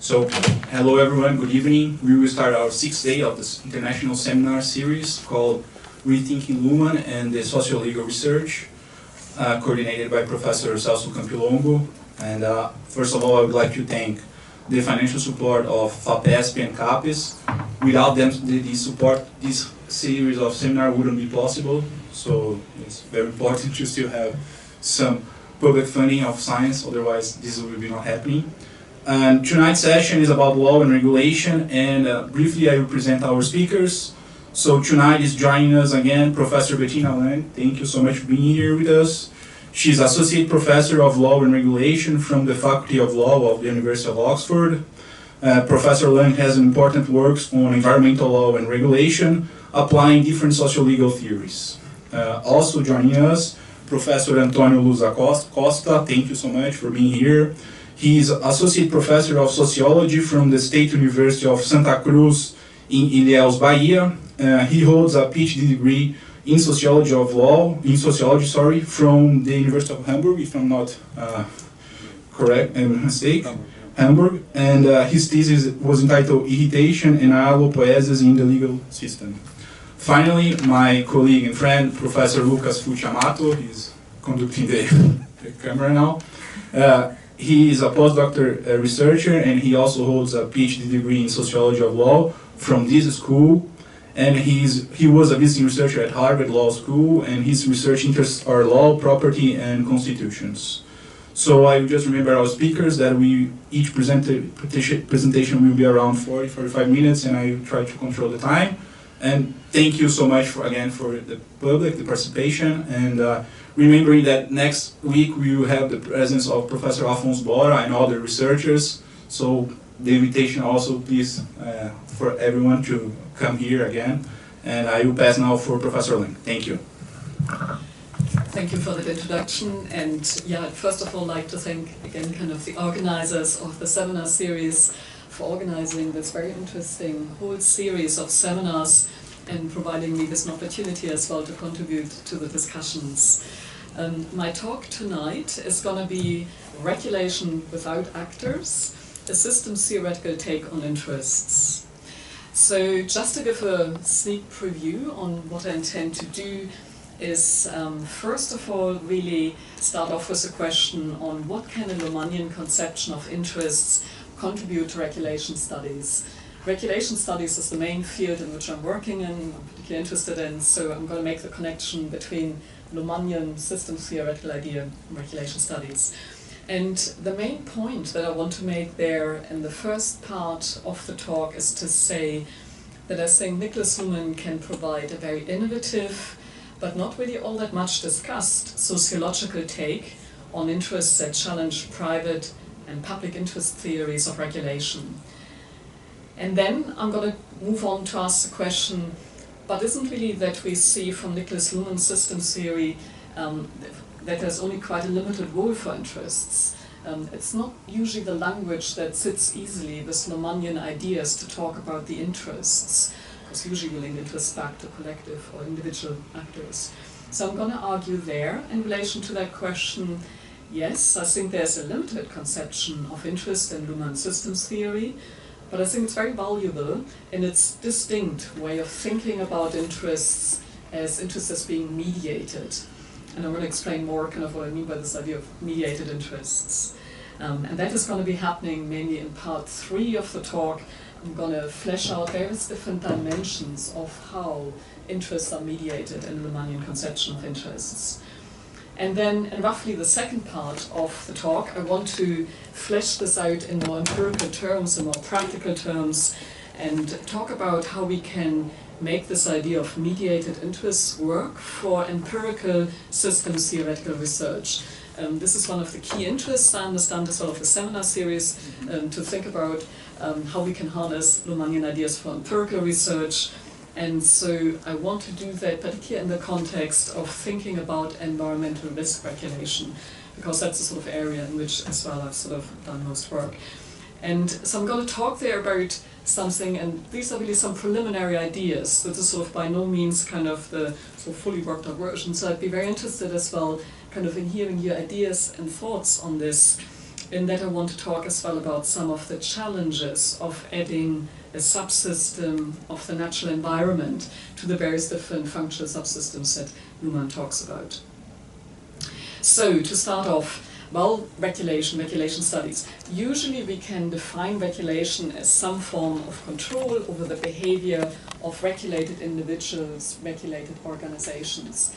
So, hello everyone, good evening. We will start our 6th day of this international seminar series called Rethinking Luhmann and the Socio-Legal Research, coordinated by Professor Celso Campilongo. And first of all, I would like to thank the financial support of FAPESP and CAPES. Without them, the support, this series of seminar wouldn't be possible. So it's very important to still have some public funding of science, otherwise this will be not happening. And tonight's session is about law and regulation, and briefly I will present our speakers. So tonight is joining us again Professor Bettina Lange. Thank you so much for being here with us. She's Associate Professor of Law and Regulation from the Faculty of Law of the University of Oxford. Professor Lange has important works on environmental law and regulation, applying different socio-legal theories. Also joining us, Professor Antônio Carlos Luz Costa. Thank you so much for being here. He is Associate Professor of Sociology from the State University of Santa Cruz in Ilhéus, Bahia. He holds a PhD degree in Sociology from the University of Hamburg, if I'm not Hamburg. And his thesis was entitled Irritation and Allopoiesis in the Legal System. Finally, my colleague and friend, Professor Fucci Amato, he's conducting the camera now. He is a postdoctoral researcher, and he also holds a PhD degree in Sociology of Law from this school. And he was a visiting researcher at Harvard Law School, and his research interests are law, property, and constitutions. So I just remember our speakers that each presentation will be around 40-45 minutes, and I will try to control the time. And thank you so much again for the public, the participation, and remembering that next week we will have the presence of Professor Afonso Bora and other researchers. So the invitation also, please, for everyone to come here again. And I will pass now for Professor Lange. Thank you. Thank you for that introduction. And yeah, I'd first of all like to thank again kind of the organizers of the seminar series for organizing this very interesting whole series of seminars and providing me this opportunity as well to contribute to the discussions. My talk tonight is going to be Regulation Without Actors, a systems theoretical take on interests. So just to give a sneak preview on what I intend to do is first of all really start off with a question on what can a Luhmannian conception of interests contribute to regulation studies. Regulation studies is the main field in which I'm working in, I'm particularly interested in, so I'm going to make the connection between Luhmannian systems theoretical idea and regulation studies. And the main point that I want to make there in the first part of the talk is to say that I think Niklas Luhmann can provide a very innovative, but not really all that much discussed, sociological take on interests that challenge private and public interest theories of regulation. And then I'm going to move on to ask the question, but isn't really that we see from Niklas Luhmann's systems theory that there's only quite a limited role for interests. It's not usually the language that sits easily with Luhmannian ideas to talk about the interests, because usually we link interests back to collective or individual actors. So I'm going to argue there in relation to that question. Yes, I think there's a limited conception of interest in Luhmann's systems theory, but I think it's very valuable in its distinct way of thinking about interests as being mediated. And I'm going to explain more kind of what I mean by this idea of mediated interests. And that is going to be happening mainly in part 3 of the talk. I'm going to flesh out various different dimensions of how interests are mediated in the Luhmannian conception of interests. And then in roughly the second part of the talk, I want to flesh this out in more empirical terms, in more practical terms, and talk about how we can make this idea of mediated interests work for empirical systems theoretical research. This is one of the key interests, I understand, as well of the seminar series, to think about how we can harness Luhmannian ideas for empirical research. And so I want to do that particularly in the context of thinking about environmental risk regulation, because that's the sort of area in which as well I've sort of done most work. And so I'm going to talk there about something, and these are really some preliminary ideas. This is sort of by no means kind of the sort of fully worked out version. So I'd be very interested as well kind of in hearing your ideas and thoughts on this in that I want to talk as well about some of the challenges of adding a subsystem of the natural environment to the various different functional subsystems that Luhmann talks about. So, to start off, well, regulation studies. Usually we can define regulation as some form of control over the behavior of regulated individuals, regulated organizations.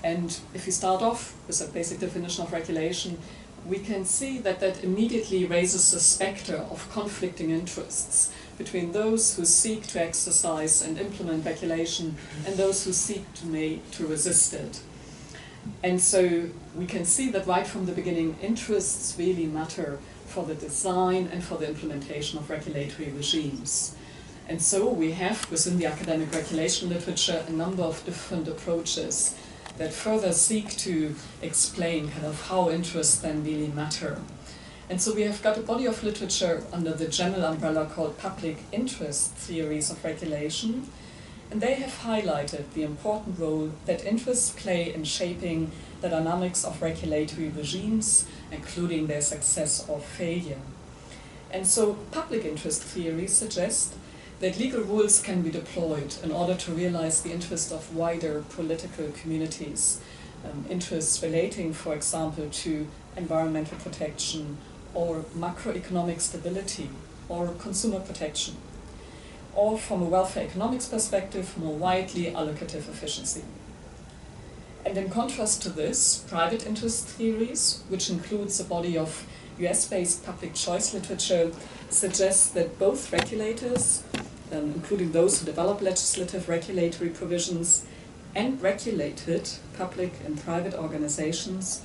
And if we start off with a basic definition of regulation, we can see that that immediately raises the specter of conflicting interests between those who seek to exercise and implement regulation and those who seek to resist it. And so we can see that right from the beginning, interests really matter for the design and for the implementation of regulatory regimes. And so we have within the academic regulation literature a number of different approaches that further seek to explain kind of how interests then really matter. And so we have got a body of literature under the general umbrella called public interest theories of regulation, and they have highlighted the important role that interests play in shaping the dynamics of regulatory regimes, including their success or failure. And so public interest theories suggest that legal rules can be deployed in order to realize the interest of wider political communities, interests relating, for example, to environmental protection or macroeconomic stability or consumer protection, or from a welfare economics perspective, more widely allocative efficiency. And in contrast to this, private interest theories, which includes a body of US-based public choice literature, suggests that both regulators, including those who develop legislative regulatory provisions, and regulated public and private organizations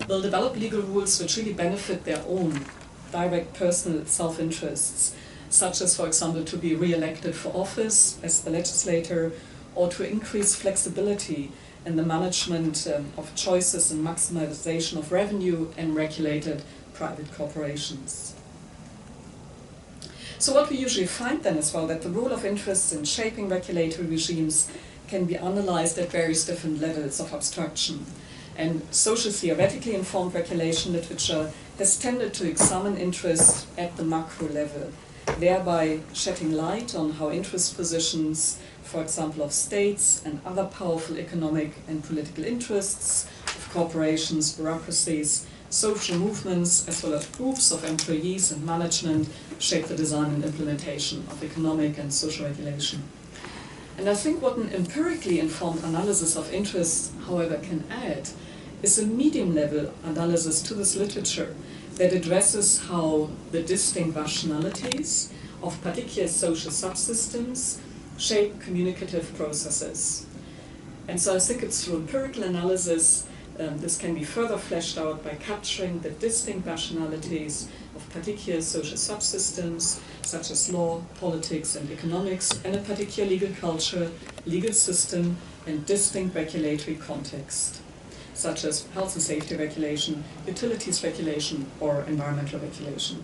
will develop legal rules which really benefit their own direct personal self-interests, such as, for example, to be re-elected for office as the legislator, or to increase flexibility in the management of choices and maximization of revenue in regulated private corporations. So what we usually find then as well, that the role of interests in shaping regulatory regimes can be analyzed at various different levels of abstraction. And social theoretically informed regulation literature has tended to examine interests at the macro level, thereby shedding light on how interest positions, for example, of states and other powerful economic and political interests, of corporations, bureaucracies, social movements, as well as groups of employees and management, shape the design and implementation of economic and social regulation. And I think what an empirically informed analysis of interests, however, can add is a medium-level analysis to this literature that addresses how the distinct rationalities of particular social subsystems shape communicative processes. And so I think it's through empirical analysis this can be further fleshed out by capturing the distinct rationalities of particular social subsystems, such as law, politics, and economics, and a particular legal culture, legal system, and distinct regulatory context, such as health and safety regulation, utilities regulation, or environmental regulation.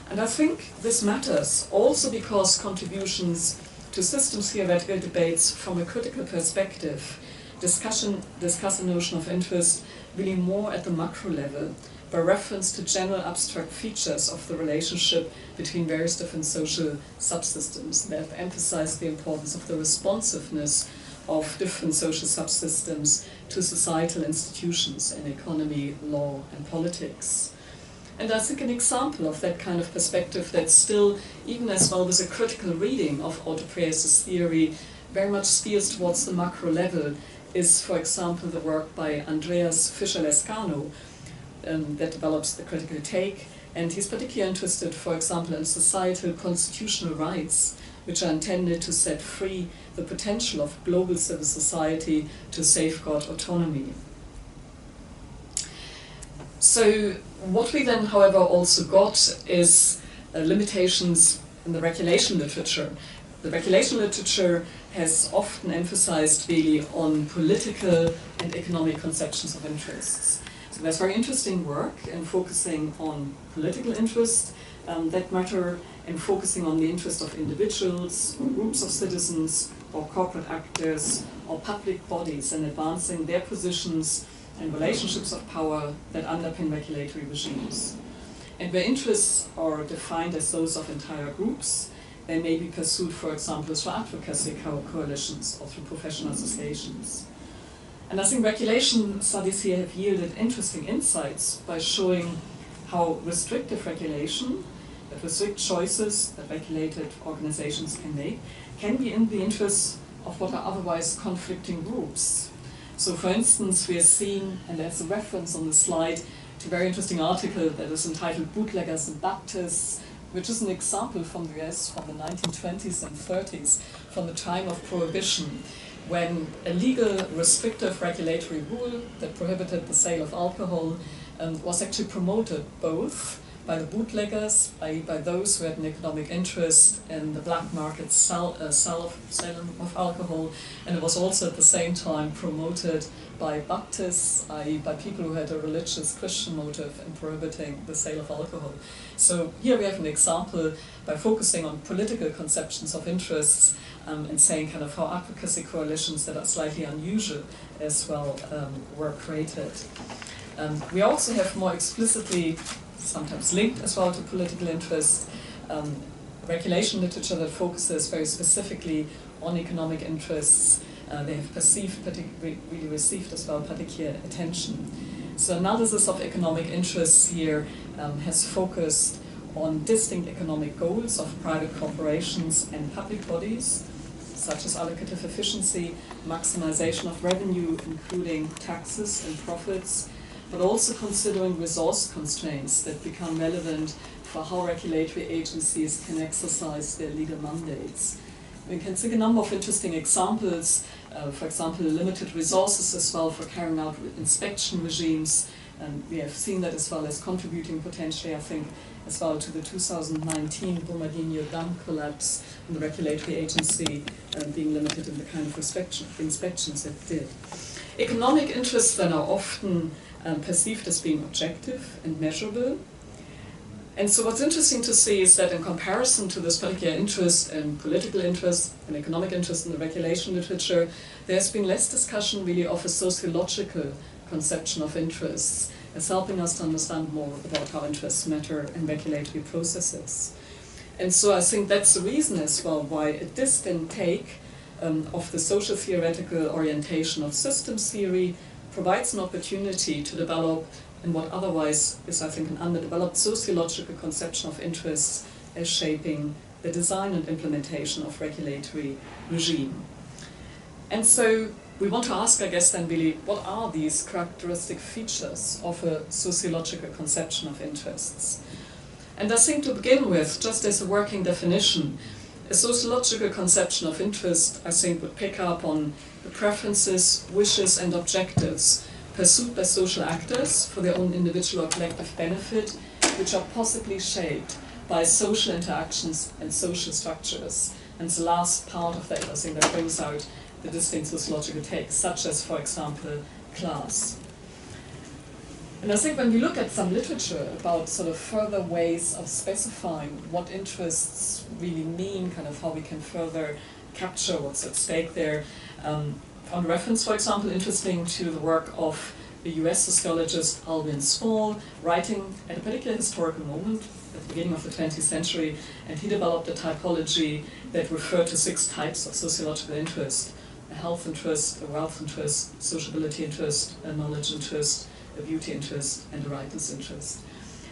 And I think this matters also because contributions to systems theoretical debates from a critical perspective discuss the notion of interest really more at the macro level, by reference to general abstract features of the relationship between various different social subsystems that emphasize the importance of the responsiveness of different social subsystems to societal institutions in economy, law, and politics. And I think an example of that kind of perspective that still, even as well as a critical reading of Otto Pries's theory, very much steers towards the macro level is, for example, the work by Andreas Fischer-Lescano that develops the critical take. And he's particularly interested, for example, in societal constitutional rights, which are intended to set free the potential of global civil society to safeguard autonomy. So what we then, however, also got is limitations in the regulation literature. The regulation literature has often emphasized really on political and economic conceptions of interests. So there's very interesting work in focusing on political interests that matter, and focusing on the interest of individuals, or groups of citizens, or corporate actors, or public bodies in advancing their positions and relationships of power that underpin regulatory regimes. And where interests are defined as those of entire groups, they may be pursued, for example, through advocacy coalitions or through professional associations. And I think regulation studies here have yielded interesting insights by showing how restrictive regulation, that restrict choices that regulated organizations can make, can be in the interests of what are otherwise conflicting groups. So for instance, we are seeing, and there's a reference on the slide, to a very interesting article that is entitled Bootleggers and Baptists, which is an example from the US from the 1920s and 30s, from the time of Prohibition, when a legal restrictive regulatory rule that prohibited the sale of alcohol was actually promoted both by the bootleggers, i.e. by those who had an economic interest in the black market sale of alcohol, and it was also at the same time promoted by Baptists, i.e. by people who had a religious Christian motive in prohibiting the sale of alcohol. So here we have an example by focusing on political conceptions of interests and saying kind of how advocacy coalitions that are slightly unusual as well were created. We also have more explicitly, sometimes linked as well to political interest, regulation literature that focuses very specifically on economic interests. They have really received as well particular attention. So analysis of economic interests here has focused on distinct economic goals of private corporations and public bodies, such as allocative efficiency, maximization of revenue, including taxes and profits, but also considering resource constraints that become relevant for how regulatory agencies can exercise their legal mandates. We can take a number of interesting examples, for example, limited resources as well for carrying out inspection regimes, and we have seen that as well as contributing potentially, I think, as well to the 2019 Brumadinho dam collapse and the regulatory agency being limited in the kind of inspections it did. Economic interests then are often perceived as being objective and measurable. And so what's interesting to see is that in comparison to this particular interest and political interest and economic interest in the regulation literature, there's been less discussion really of a sociological conception of interests as helping us to understand more about how interests matter in regulatory processes. And so I think that's the reason as well why a distant take of the social theoretical orientation of systems theory provides an opportunity to develop in what otherwise is, I think, an underdeveloped sociological conception of interests as shaping the design and implementation of regulatory regime. And so we want to ask, I guess, then really, what are these characteristic features of a sociological conception of interests? And I think to begin with, just as a working definition, a sociological conception of interest, I think, would pick up on the preferences, wishes, and objectives pursued by social actors for their own individual or collective benefit, which are possibly shaped by social interactions and social structures. And the last part of that, I think, that brings out the distinct sociological takes, such as, for example, class. And I think when we look at some literature about sort of further ways of specifying what interests really mean, kind of how we can further capture what's at stake there, found a reference, for example, interesting to the work of the US sociologist Alvin Small, writing at a particular historical moment at the beginning of the 20th century, and he developed a typology that referred to 6 types of sociological interest: a health interest, a wealth interest, sociability interest, a knowledge interest, a beauty interest, and a rightness interest.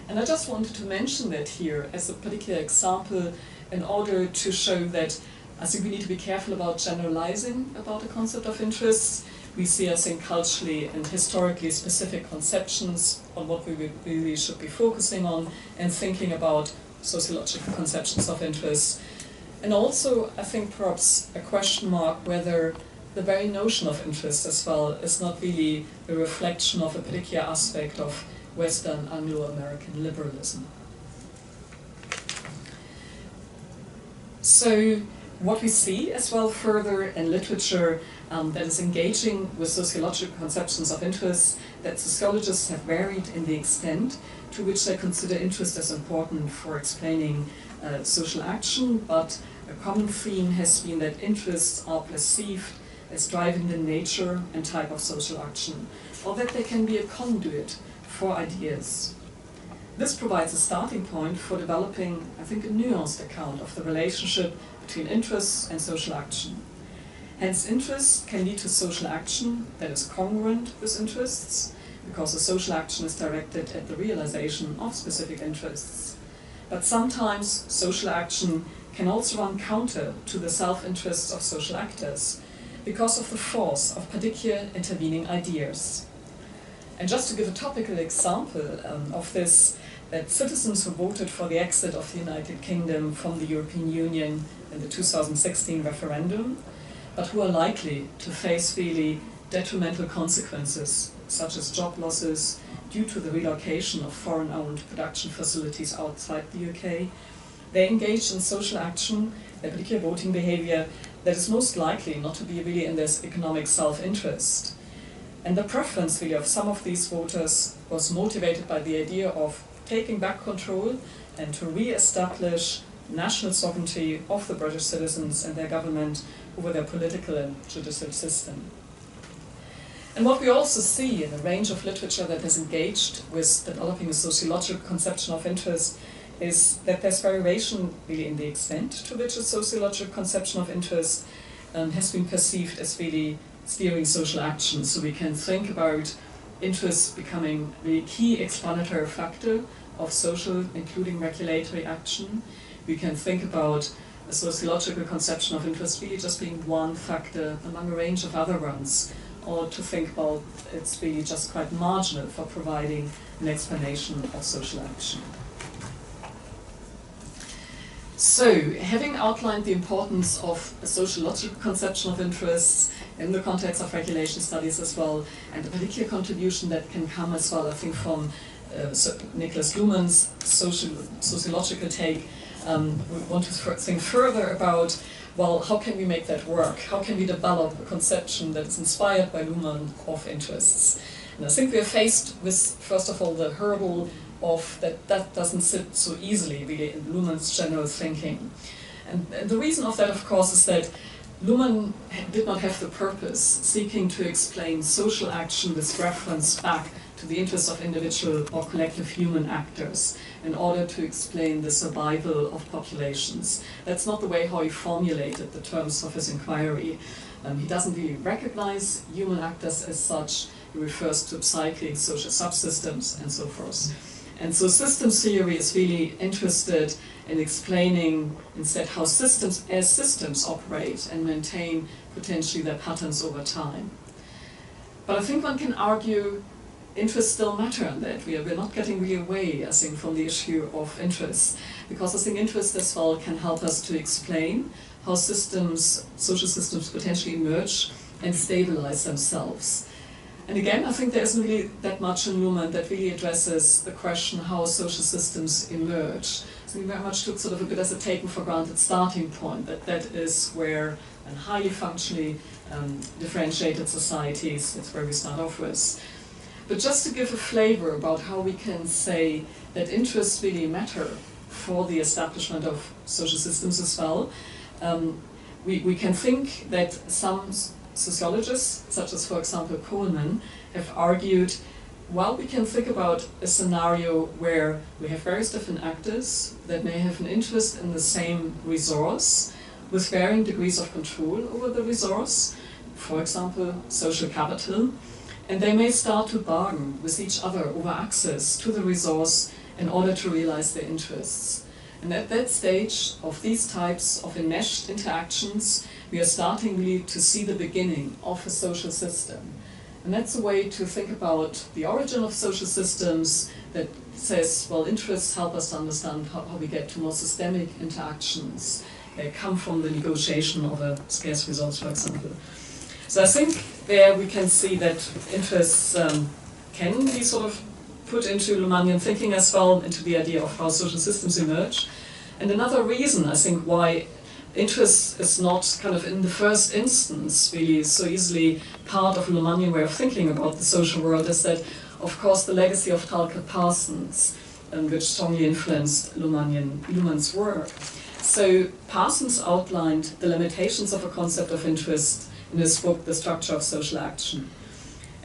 And I just wanted to mention that here as a particular example in order to show that I think we need to be careful about generalizing about the concept of interests. We see, I think, culturally and historically specific conceptions on what we really should be focusing on and thinking about sociological conceptions of interest. And also, I think, perhaps a question mark whether the very notion of interest as well is not really a reflection of a particular aspect of Western Anglo-American liberalism. So what we see as well further in literature that is engaging with sociological conceptions of interest, that sociologists have varied in the extent to which they consider interest as important for explaining social action, but a common theme has been that interests are perceived as driving the nature and type of social action, or that they can be a conduit for ideas. this provides a starting point for developing, I think, a nuanced account of the relationship between interests and social action. Hence, interest can lead to social action that is congruent with interests, because the social action is directed at the realization of specific interests. But sometimes social action can also run counter to the self-interests of social actors, because of the force of particular intervening ideas. And just to give a topical example of this, that citizens who voted for the exit of the United Kingdom from the European Union in the 2016 referendum, but who are likely to face really detrimental consequences, such as job losses due to the relocation of foreign-owned production facilities outside the UK, they engage in social action, their particular voting behavior, that is most likely not to be really in their economic self-interest. And the preference really of some of these voters was motivated by the idea of taking back control and to re-establish national sovereignty of the British citizens and their government over their political and judicial system. And what we also see in a range of literature that has engaged with developing a sociological conception of interest is that there's variation really in the extent to which a sociological conception of interest has been perceived as really steering social action. So we can think about interest becoming the key explanatory factor of social, including regulatory action. We can think about a sociological conception of interest really just being one factor among a range of other ones, or to think about it's really just quite marginal for providing an explanation of social action. So, having outlined the importance of a sociological conception of interests in the context of regulation studies as well, and the particular contribution that can come as well, I think, from Niklas Luhmann's sociological take, we want to think further about, well, how can we make that work? How can we develop a conception that is inspired by Luhmann of interests? And I think we are faced with, first of all, the hurdle of that doesn't sit so easily really in Luhmann's general thinking. And the reason of that, of course, is that Luhmann did not have the purpose seeking to explain social action with reference back to the interests of individual or collective human actors in order to explain the survival of populations. That's not the way how he formulated the terms of his inquiry. He doesn't really recognize human actors as such. He refers to psychic, social subsystems, and so forth. And so systems theory is really interested in explaining instead how systems as systems operate and maintain potentially their patterns over time. But I think one can argue interests still matter in that. We're not getting really away, I think, from the issue of interest, because I think interest as well can help us to explain how systems, social systems potentially emerge and stabilize themselves. And again, I think there isn't really that much in Luhmann that really addresses the question how social systems emerge. So we very much took sort of a bit as a taken for granted starting point, that is where in highly functionally differentiated societies, that's where we start off with. But just to give a flavor about how we can say that interests really matter for the establishment of social systems as well, we can think that some sociologists, such as, for example, Coleman, have argued, well, we can think about a scenario where we have various different actors that may have an interest in the same resource with varying degrees of control over the resource, for example, social capital, and they may start to bargain with each other over access to the resource in order to realize their interests. And at that stage of these types of enmeshed interactions, we are starting really to see the beginning of a social system. And that's a way to think about the origin of social systems that says, well, interests help us to understand how we get to more systemic interactions. They come from the negotiation of a scarce resource, for example. So I think there we can see that interests can be sort of put into Luhmannian thinking as well, into the idea of how social systems emerge. And another reason, I think, why interest is not kind of in the first instance really so easily part of a Luhmannian way of thinking about the social world is that, of course, the legacy of Talcott Parsons, which strongly influenced Luhmann's work. So Parsons outlined the limitations of a concept of interest in his book, The Structure of Social Action.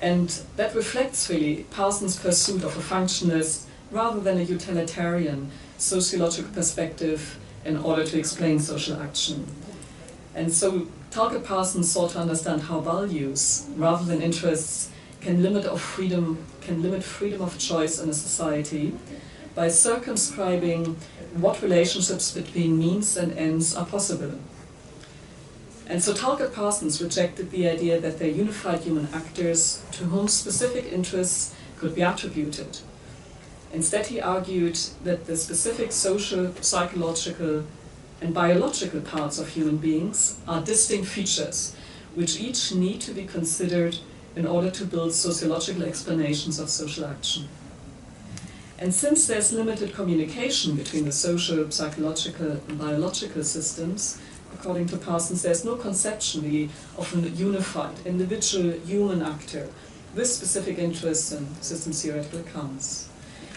And that reflects really Parsons' pursuit of a functionalist, rather than a utilitarian sociological perspective in order to explain social action. And so Talcott Parsons sought to understand how values, rather than interests, can limit freedom of choice in a society by circumscribing what relationships between means and ends are possible. And so Talcott Parsons rejected the idea that they're unified human actors to whom specific interests could be attributed. Instead, he argued that the specific social, psychological, and biological parts of human beings are distinct features, which each need to be considered in order to build sociological explanations of social action. And since there's limited communication between the social, psychological, and biological systems, according to Parsons, there's no conception really of a unified, individual human actor with specific interests and systems theoretical accounts.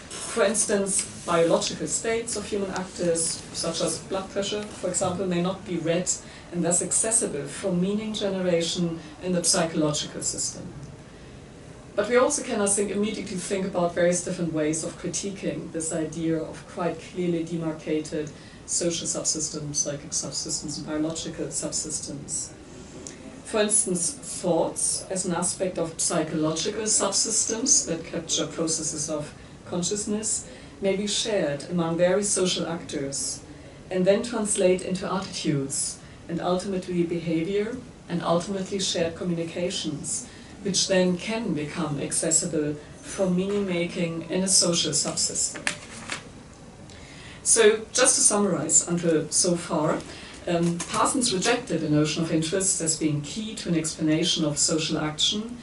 For instance, biological states of human actors, such as blood pressure, for example, may not be read and thus accessible for meaning generation in the psychological system. But we also can, I think, immediately think about various different ways of critiquing this idea of quite clearly demarcated social subsystems, psychic subsystems, and biological subsystems. For instance, thoughts as an aspect of psychological subsystems that capture processes of consciousness may be shared among various social actors and then translate into attitudes and ultimately behavior and ultimately shared communications, which then can become accessible for meaning-making in a social subsystem. So, just to summarize until so far, Parsons rejected the notion of interest as being key to an explanation of social action,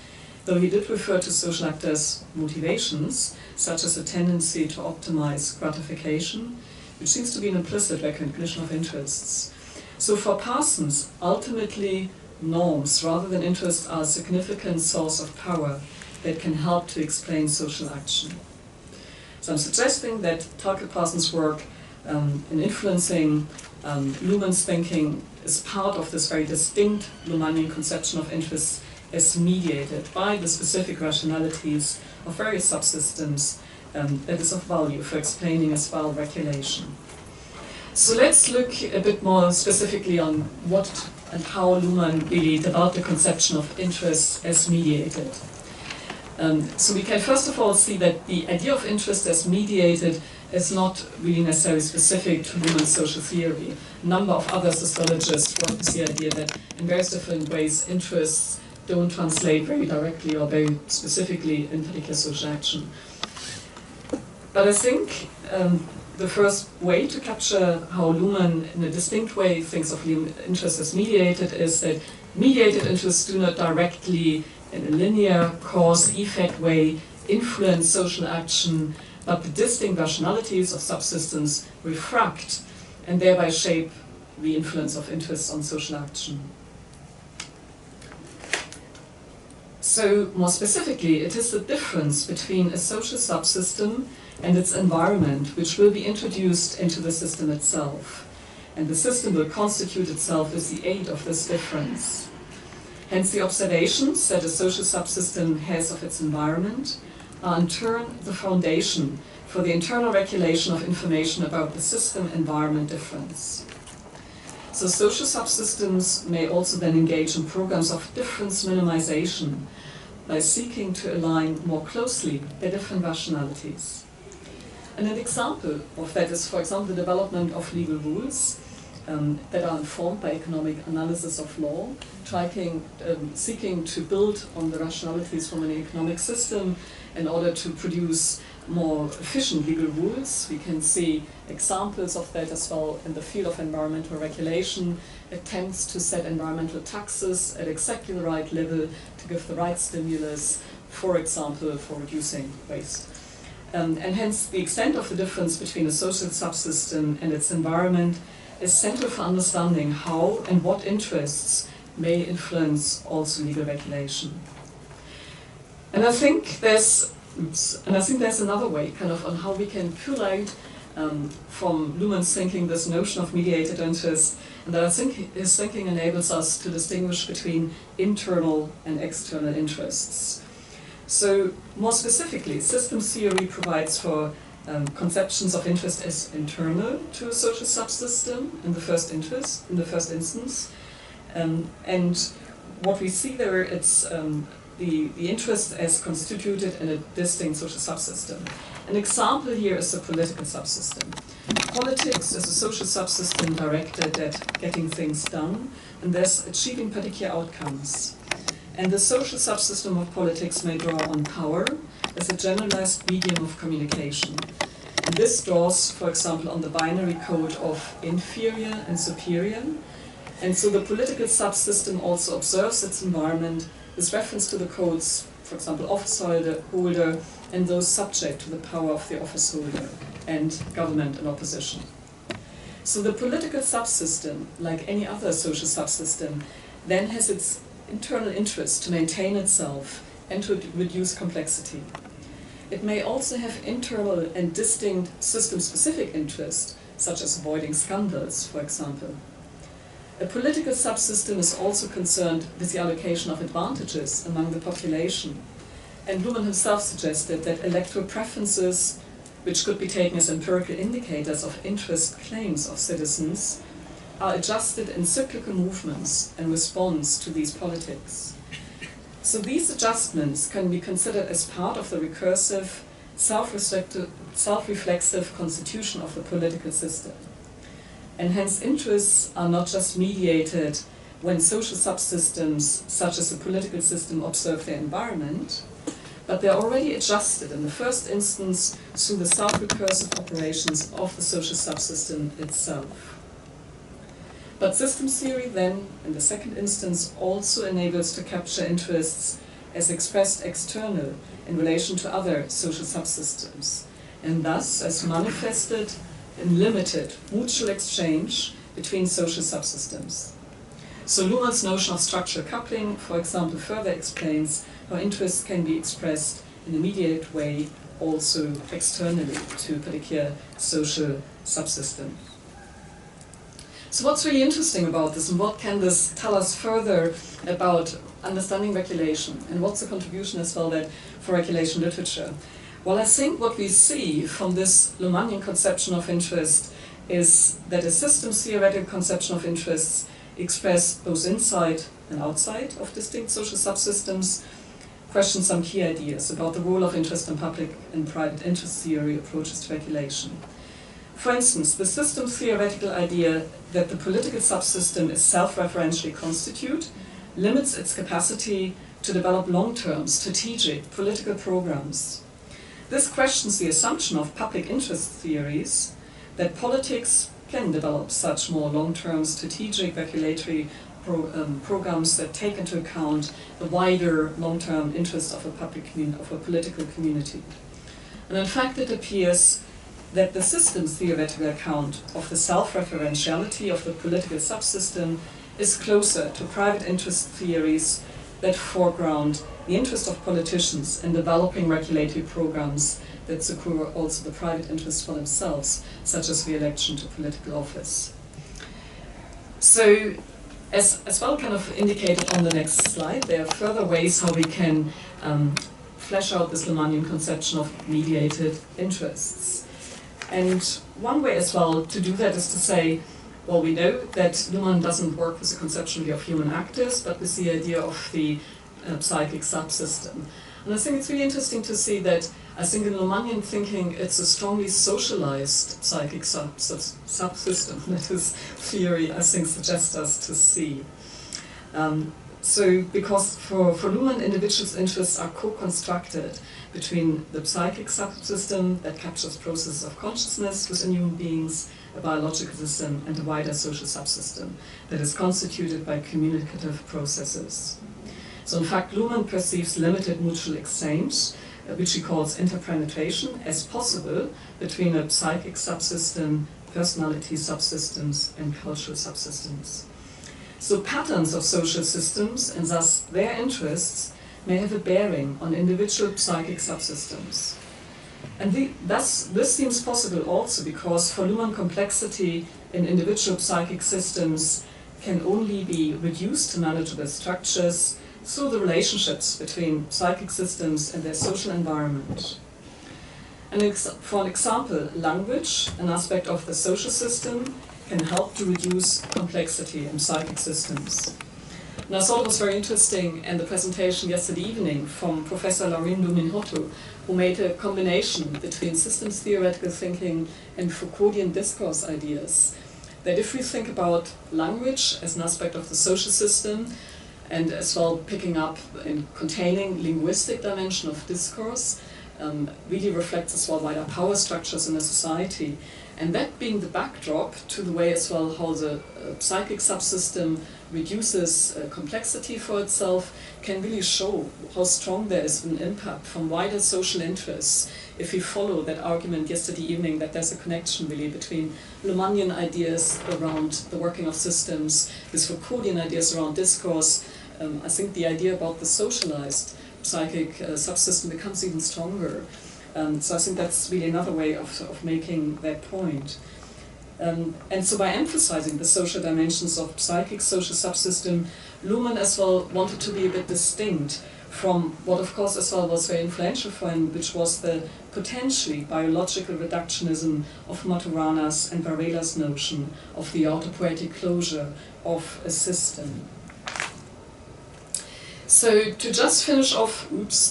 though he did refer to social actors' motivations, such as a tendency to optimize gratification, which seems to be an implicit recognition of interests. So for Parsons, ultimately, norms rather than interests are a significant source of power that can help to explain social action. So I'm suggesting that Talcott Parsons' work in influencing Luhmann's thinking is part of this very distinct Luhmannian conception of interests as mediated by the specific rationalities of various subsystems that is of value for explaining as well regulation. So let's look a bit more specifically on what and how Luhmann really developed the conception of interest as mediated. So we can first of all see that the idea of interest as mediated is not really necessarily specific to Luhmann's social theory. A number of other sociologists work with the idea that in various different ways interests don't translate very directly or very specifically in particular social action. But I think the first way to capture how Luhmann in a distinct way thinks of interest as mediated is that mediated interests do not directly in a linear cause-effect way influence social action, but the distinct rationalities of subsystems refract and thereby shape the influence of interests on social action. So, more specifically, it is the difference between a social subsystem and its environment which will be introduced into the system itself. And the system will constitute itself as the aid of this difference. Hence, the observations that a social subsystem has of its environment are in turn the foundation for the internal regulation of information about the system-environment difference. So social subsystems may also then engage in programs of difference minimization by seeking to align more closely their different rationalities. And an example of that is, for example, the development of legal rules that are informed by economic analysis of law, seeking to build on the rationalities from an economic system in order to produce more efficient legal rules. We can see examples of that as well in the field of environmental regulation, attempts to set environmental taxes at exactly the right level to give the right stimulus, for example, for reducing waste. And hence the extent of the difference between a social subsystem and its environment is central for understanding how and what interests may influence also legal regulation. And I think there's another way, kind of, on how we can pull out from Luhmann's thinking this notion of mediated interest, and that I think his thinking enables us to distinguish between internal and external interests. So, more specifically, systems theory provides for conceptions of interest as internal to a social subsystem in the first instance. And what we see there, it's the interest as constituted in a distinct social subsystem. An example here is the political subsystem. Politics is a social subsystem directed at getting things done and thus achieving particular outcomes. And the social subsystem of politics may draw on power as a generalized medium of communication. And this draws, for example, on the binary code of inferior and superior. And so the political subsystem also observes its environment with reference to the codes, for example, office holder and those subject to the power of the office holder and government and opposition. So the political subsystem, like any other social subsystem, then has its internal interest to maintain itself and to reduce complexity. It may also have internal and distinct system-specific interests, such as avoiding scandals, for example. A political subsystem is also concerned with the allocation of advantages among the population. And Luhmann himself suggested that electoral preferences, which could be taken as empirical indicators of interest claims of citizens, are adjusted in cyclical movements in response to these politics. So these adjustments can be considered as part of the recursive, self-reflexive constitution of the political system. And hence interests are not just mediated when social subsystems, such as the political system, observe their environment, but they're already adjusted in the first instance through the self-recursive operations of the social subsystem itself. But system theory then, in the second instance, also enables to capture interests as expressed external in relation to other social subsystems, and thus as manifested in limited mutual exchange between social subsystems. So Luhmann's notion of structural coupling, for example, further explains how interests can be expressed in a mediated way also externally to a particular social subsystem. So what's really interesting about this, and what can this tell us further about understanding regulation, and what's the contribution as well that for regulation literature? Well, I think what we see from this Luhmannian conception of interest is that a systems theoretical conception of interests expressed both inside and outside of distinct social subsystems, questions some key ideas about the role of interest in public and private interest theory approaches to regulation. For instance, the systems theoretical idea that the political subsystem is self-referentially constituted limits its capacity to develop long-term, strategic political programs. This questions the assumption of public interest theories that politics can develop such more long-term, strategic regulatory programs that take into account the wider long-term interest of a political community. And in fact, it appears that the systems theoretical account of the self-referentiality of the political subsystem is closer to private interest theories that foreground the interest of politicians in developing regulatory programs that secure also the private interests for themselves, such as the election to political office. So, as well kind of indicated on the next slide, there are further ways how we can flesh out this Luhmannian conception of mediated interests. And one way as well to do that is to say, well, we know that Luhmann doesn't work with the conception of human actors, but with the idea of the psychic subsystem. And I think it's really interesting to see that I think in Luhmannian thinking it's a strongly socialized psychic subsystem that his theory, I think, suggests us to see. So because for Luhmann, individuals' interests are co-constructed between the psychic subsystem that captures processes of consciousness within human beings, a biological system, and a wider social subsystem that is constituted by communicative processes. So in fact, Luhmann perceives limited mutual exchange, which he calls interpenetration, as possible between a psychic subsystem, personality subsystems, and cultural subsystems. So patterns of social systems, and thus their interests, may have a bearing on individual psychic subsystems. And thus, this seems possible also because for Luhmann, complexity in individual psychic systems can only be reduced to manageable structures through the relationships between psychic systems and their social environment. And for an example, language, an aspect of the social system, can help to reduce complexity in psychic systems. And I thought it was very interesting in the presentation yesterday evening from Professor Laurin Luminhoto, who made a combination between systems theoretical thinking and Foucauldian discourse ideas. That if we think about language as an aspect of the social system, and as well picking up and containing linguistic dimension of discourse, really reflects as well wider power structures in a society. And that being the backdrop to the way as well how the psychic subsystem reduces complexity for itself, can really show how strong there is an impact from wider social interests if we follow that argument yesterday evening that there's a connection really between Luhmannian ideas around the working of systems, with Foucauldian ideas around discourse. I think the idea about the socialized psychic subsystem becomes even stronger. So I think that's really another way of making that point. And so by emphasizing the social dimensions of psychic social subsystem, Luhmann as well wanted to be a bit distinct from what of course as well was very influential for him, which was the potentially biological reductionism of Maturana's and Varela's notion of the autopoietic closure of a system. So to just finish off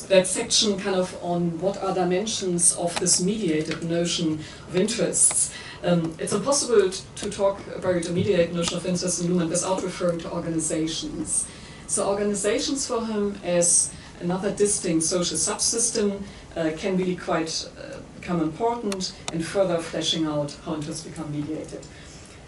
that section kind of on what are dimensions of this mediated notion of interests, it's impossible to talk about a mediated notion of interest in Luhmann without referring to organizations. So organizations for him as another distinct social subsystem can really quite become important in further fleshing out how interests become mediated.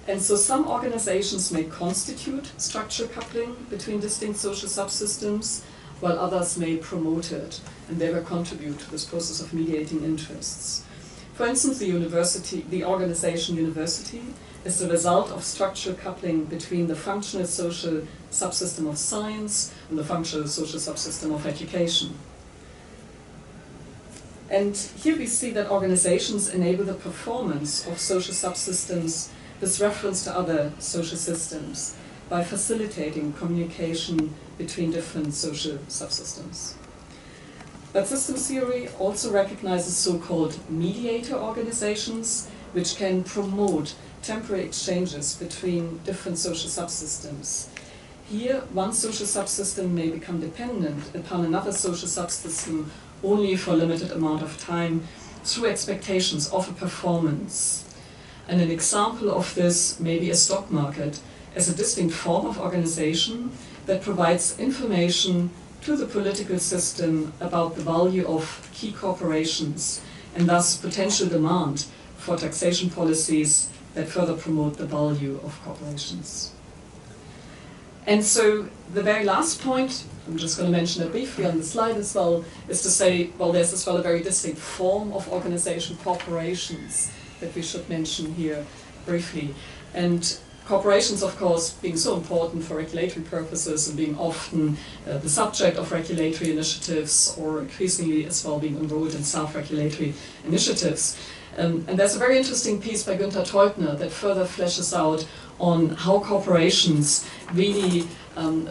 And so some organizations may constitute structural coupling between distinct social subsystems, while others may promote it, and thereby contribute to this process of mediating interests. For instance, the organization university is the result of structural coupling between the functional social subsystem of science and the functional social subsystem of education. And here we see that organizations enable the performance of social subsystems with reference to other social systems by facilitating communication between different social subsystems. But systems theory also recognizes so-called mediator organizations, which can promote temporary exchanges between different social subsystems. Here, one social subsystem may become dependent upon another social subsystem only for a limited amount of time through expectations of a performance. And an example of this may be a stock market as a distinct form of organization that provides information to the political system about the value of key corporations and thus potential demand for taxation policies that further promote the value of corporations. And so the very last point, I'm just going to mention it briefly on the slide as well, is to say, well, there's as well a very distinct form of organization, corporations, that we should mention here briefly. And corporations, of course, being so important for regulatory purposes and being often the subject of regulatory initiatives, or increasingly as well being enrolled in self-regulatory initiatives. And there's a very interesting piece by Günther Teubner that further fleshes out on how corporations really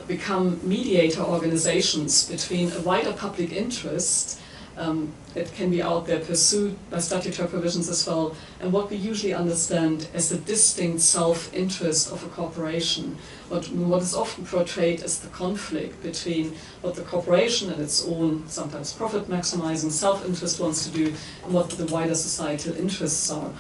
become mediator organizations between a wider public interest that can be out there pursued by statutory provisions as well, and what we usually understand as the distinct self-interest of a corporation. What is often portrayed as the conflict between what the corporation and its own, sometimes profit-maximizing self-interest wants to do, and what the wider societal interests are.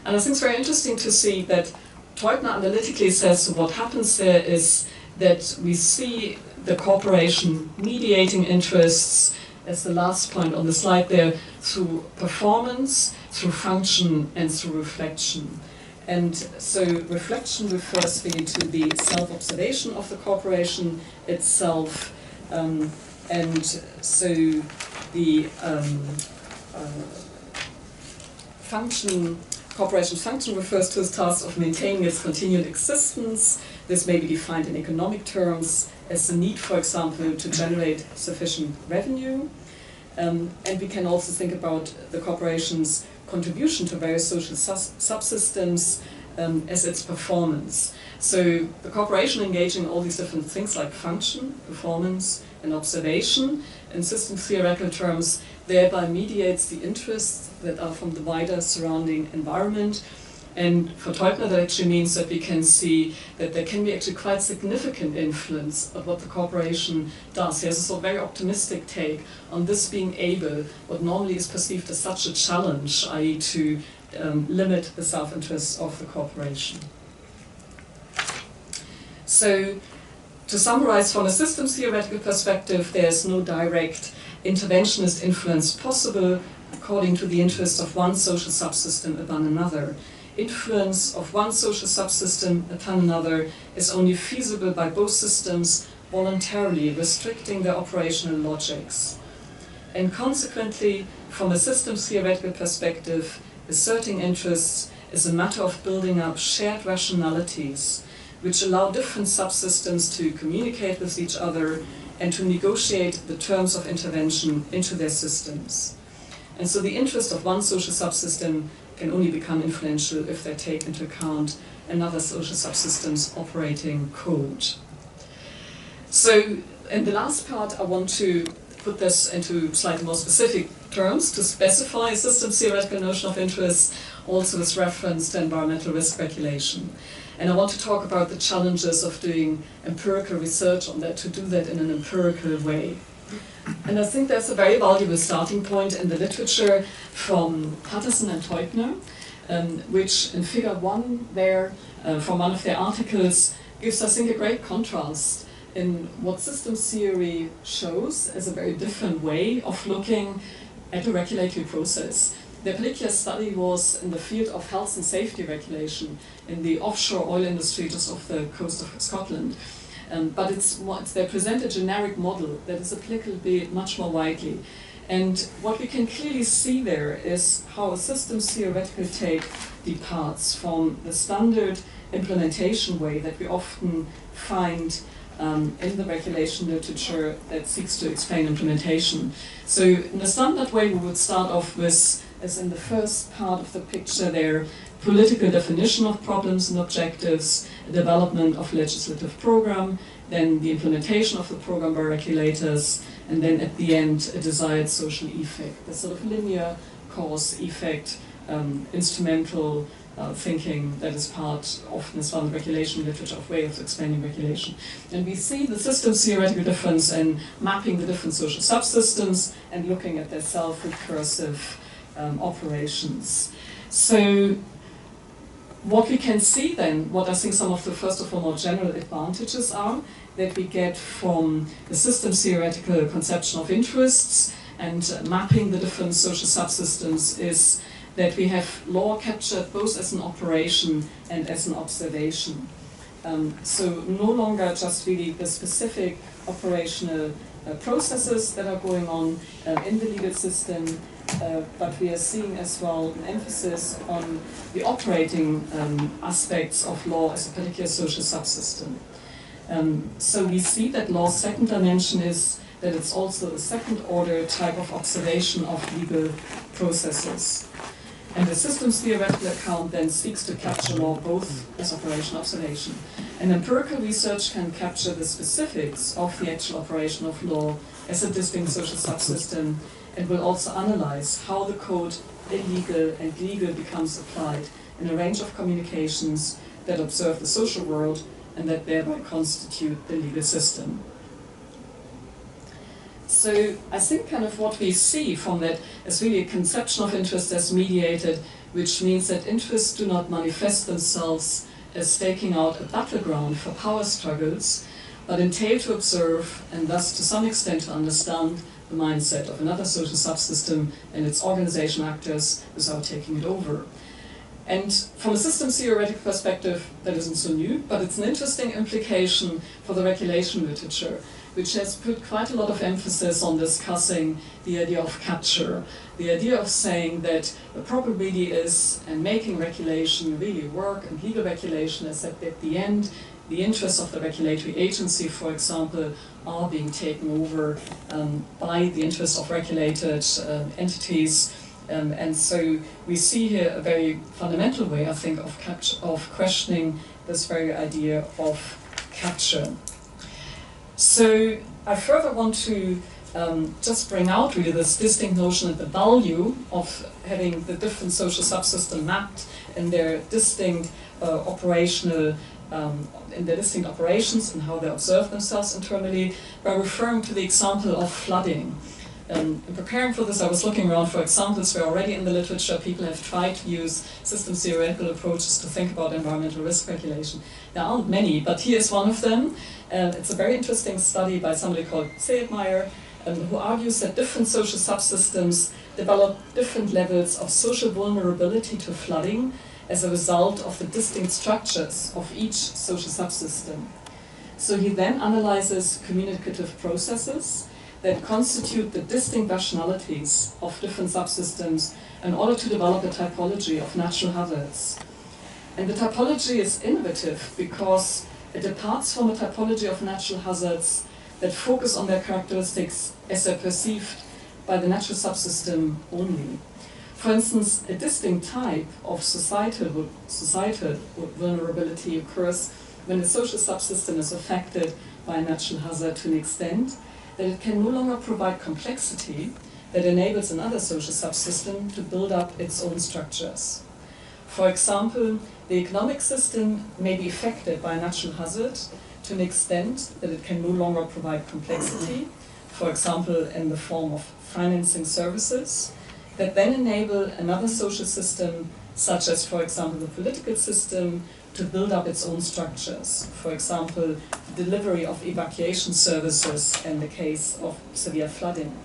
And I think it's very interesting to see that Teubner analytically says what happens there is that we see the corporation mediating interests, as the last point on the slide there, through performance, through function, and through reflection. And so reflection refers really to the self-observation of the corporation itself, and so the corporation function refers to its task of maintaining its continued existence. This may be defined in economic terms as the need, for example, to generate sufficient revenue. And we can also think about the corporation's contribution to various social subsystems as its performance. So the corporation engaging in all these different things like function, performance, and observation, in system theoretical terms, thereby mediates the interests that are from the wider surrounding environment. And for Teubner, that actually means that we can see that there can be actually quite significant influence of what the corporation does. He has a sort of very optimistic take on this being able, what normally is perceived as such a challenge, i.e. to limit the self-interest of the corporation. So, to summarize, from a systems theoretical perspective, there's no direct interventionist influence possible according to the interest of one social subsystem upon another. Influence of one social subsystem upon another is only feasible by both systems voluntarily restricting their operational logics. And consequently, from a systems theoretical perspective, asserting interests is a matter of building up shared rationalities which allow different subsystems to communicate with each other and to negotiate the terms of intervention into their systems. And so the interest of one social subsystem can only become influential if they take into account another social subsystem's operating code. So in the last part, I want to put this into slightly more specific terms to specify a systems theoretical notion of interest, also with reference to environmental risk regulation. And I want to talk about the challenges of doing empirical research on that, to do that in an empirical way. And I think there's a very valuable starting point in the literature from Patterson and Teubner, which in figure 1 there, from one of their articles, gives, I think, a great contrast in what systems theory shows as a very different way of looking at a regulatory process. Their particular study was in the field of health and safety regulation in the offshore oil industry just off the coast of Scotland. But they present a generic model that is applicable much more widely. And what we can clearly see there is how a systems theoretical take departs from the standard implementation way that we often find in the regulation literature that seeks to explain implementation. So in the standard way, we would start off with, as in the first part of the picture there, political definition of problems and objectives, development of legislative program, then the implementation of the program by regulators, and then at the end a desired social effect. The sort of linear cause-effect, instrumental thinking that is part, often as well, in regulation literature of way of explaining regulation. And we see the systems theoretical difference in mapping the different social subsystems and looking at their self-recursive operations. So what we can see then, what I think some of the first of all more general advantages are, that we get from the systems theoretical conception of interests and mapping the different social subsystems is that we have law captured both as an operation and as an observation. So no longer just really the specific operational processes that are going on in the legal system, but we are seeing as well an emphasis on the operating aspects of law as a particular social subsystem. So we see that law's second dimension is that it's also a second order type of observation of legal processes. And the systems theoretical account then seeks to capture law both as operation and observation. And empirical research can capture the specifics of the actual operation of law as a distinct social subsystem, and will also analyze how the code illegal and legal becomes applied in a range of communications that observe the social world and that thereby constitute the legal system. So I think kind of what we see from that is really a conception of interest as mediated, which means that interests do not manifest themselves as staking out a battleground for power struggles, but entail to observe and thus to some extent to understand the mindset of another social subsystem and its organization actors without taking it over. And from a systems theoretical perspective, that isn't so new, but it's an interesting implication for the regulation literature, which has put quite a lot of emphasis on discussing the idea of capture, the idea of saying that the probability is, and making regulation really work, and legal regulation, is that at the end, the interests of the regulatory agency, for example, are being taken over by the interests of regulated entities, And so we see here a very fundamental way, I think, of questioning this very idea of capture. So I further want to just bring out really this distinct notion of the value of having the different social subsystems mapped in their distinct operational in their distinct operations and how they observe themselves internally by referring to the example of flooding. In preparing for this, I was looking around for examples where already in the literature people have tried to use systems theoretical approaches to think about environmental risk regulation. There aren't many, but here is one of them. It's a very interesting study by somebody called Seidmeyer, who argues that different social subsystems develop different levels of social vulnerability to flooding as a result of the distinct structures of each social subsystem. So he then analyzes communicative processes that constitute the distinct rationalities of different subsystems in order to develop a typology of natural hazards. And the typology is innovative because it departs from a typology of natural hazards that focus on their characteristics as they're perceived by the natural subsystem only. For instance, a distinct type of societal vulnerability occurs when a social subsystem is affected by a natural hazard to an extent that it can no longer provide complexity that enables another social subsystem to build up its own structures. For example, the economic system may be affected by a natural hazard to an extent that it can no longer provide complexity, for example, in the form of financing services, that then enable another social system, such as, for example, the political system, to build up its own structures. For example, the delivery of evacuation services in the case of severe flooding.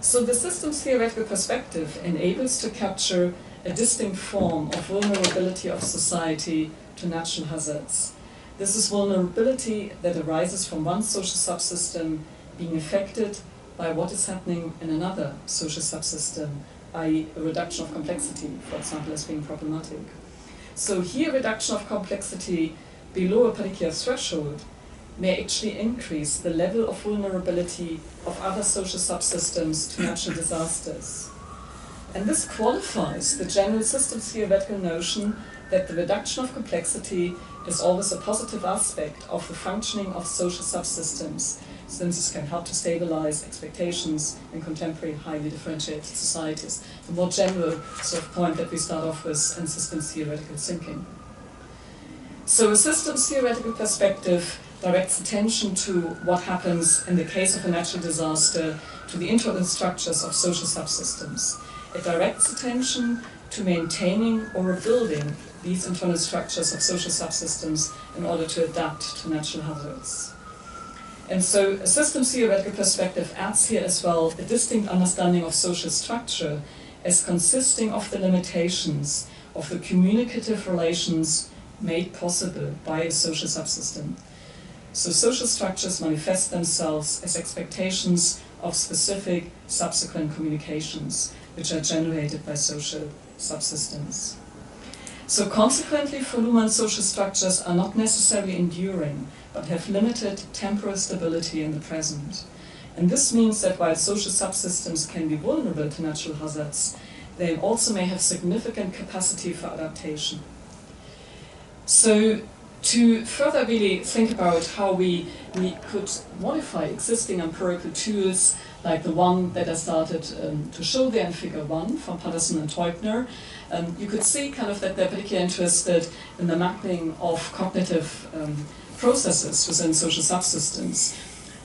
So the systems theoretical perspective enables to capture a distinct form of vulnerability of society to natural hazards. This is vulnerability that arises from one social subsystem being affected by what is happening in another social subsystem, i.e. a reduction of complexity, for example, as being problematic. So here, reduction of complexity below a particular threshold may actually increase the level of vulnerability of other social subsystems to natural disasters. And this qualifies the general systems theoretical notion that the reduction of complexity is always a positive aspect of the functioning of social subsystems, since this can help to stabilize expectations in contemporary highly differentiated societies. The more general sort of point that we start off with in systems theoretical thinking. So a systems theoretical perspective directs attention to what happens in the case of a natural disaster to the internal structures of social subsystems. It directs attention to maintaining or rebuilding these internal structures of social subsystems in order to adapt to natural hazards. And so a systems theoretical perspective adds here as well a distinct understanding of social structure as consisting of the limitations of the communicative relations made possible by a social subsystem. So social structures manifest themselves as expectations of specific subsequent communications, which are generated by social subsystems. So consequently, for Luhmann, social structures are not necessarily enduring, but have limited temporal stability in the present. And this means that while social subsystems can be vulnerable to natural hazards, they also may have significant capacity for adaptation. So to further really think about how we could modify existing empirical tools, like the one that I started to show there in Figure 1 from Patterson and Teubner, you could see kind of that they're particularly interested in the mapping of cognitive processes within social subsystems.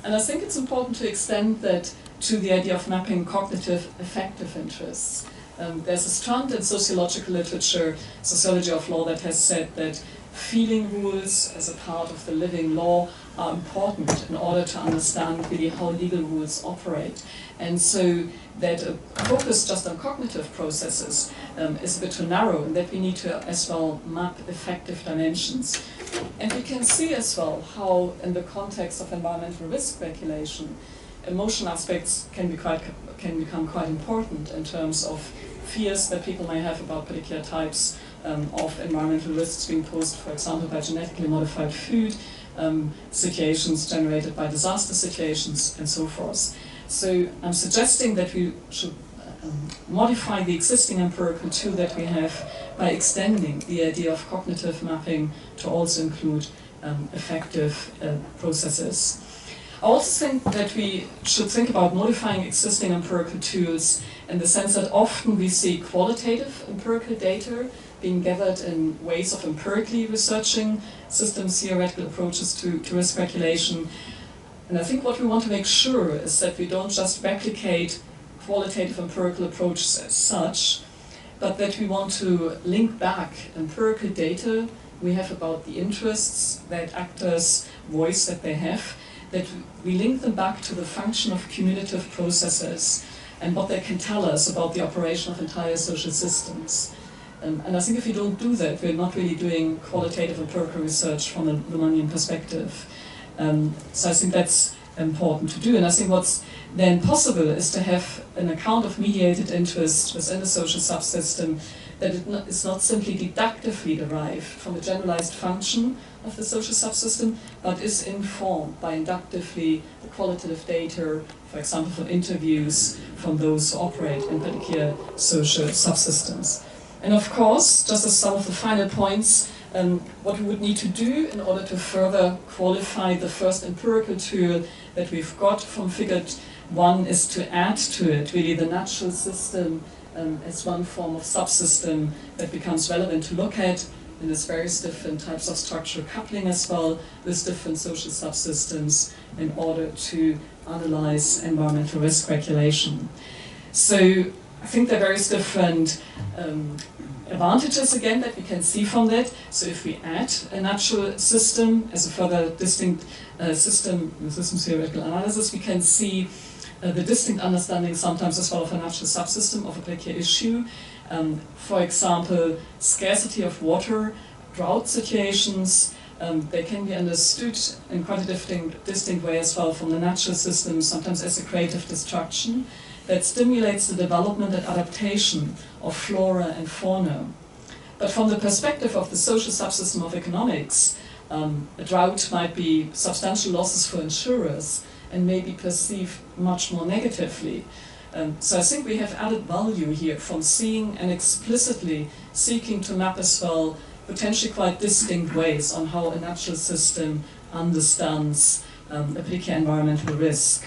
And I think it's important to extend that to the idea of mapping cognitive affective interests. There's a strand in sociological literature, sociology of law, that has said that feeling rules as a part of the living law are important in order to understand really how legal rules operate. And so that a focus just on cognitive processes is a bit too narrow, and that we need to as well map affective dimensions. And we can see as well how in the context of environmental risk regulation, emotion aspects can become quite important in terms of fears that people may have about particular types of environmental risks being posed, for example, by genetically modified food, situations generated by disaster situations, and so forth. So I'm suggesting that we should modify the existing empirical tool that we have by extending the idea of cognitive mapping to also include affective processes. I also think that we should think about modifying existing empirical tools in the sense that often we see qualitative empirical data being gathered in ways of empirically researching systems theoretical approaches to risk regulation. And I think what we want to make sure is that we don't just replicate qualitative empirical approaches as such, but that we want to link back empirical data we have about the interests that actors voice that they have, that we link them back to the function of cumulative processes and what they can tell us about the operation of entire social systems. And I think if we don't do that, we're not really doing qualitative empirical research from a Luhmannian perspective. So I think that's important to do. And I think what's then possible is to have an account of mediated interest within a social subsystem that is not simply deductively derived from a generalized function of the social subsystem, but is informed by inductively the qualitative data, for example, from interviews from those who operate in particular social subsystems. And of course, just as some of the final points, what we would need to do in order to further qualify the first empirical tool that we've got from Figure 1 is to add to it really the natural system as one form of subsystem that becomes relevant to look at. And there's various different types of structural coupling as well with different social subsystems in order to analyze environmental risk regulation. So I think there are various different advantages again that we can see from that. So if we add a natural system as a further distinct system in systems theoretical analysis, we can see the distinct understanding sometimes as well of a natural subsystem of a particular issue. For example, scarcity of water, drought situations, they can be understood in quite a distinct way as well from the natural system, sometimes as a creative destruction that stimulates the development and adaptation of flora and fauna. But from the perspective of the social subsystem of economics, a drought might be substantial losses for insurers and may be perceived much more negatively. So I think we have added value here from seeing and explicitly seeking to map as well potentially quite distinct ways on how a natural system understands a particular environmental risk.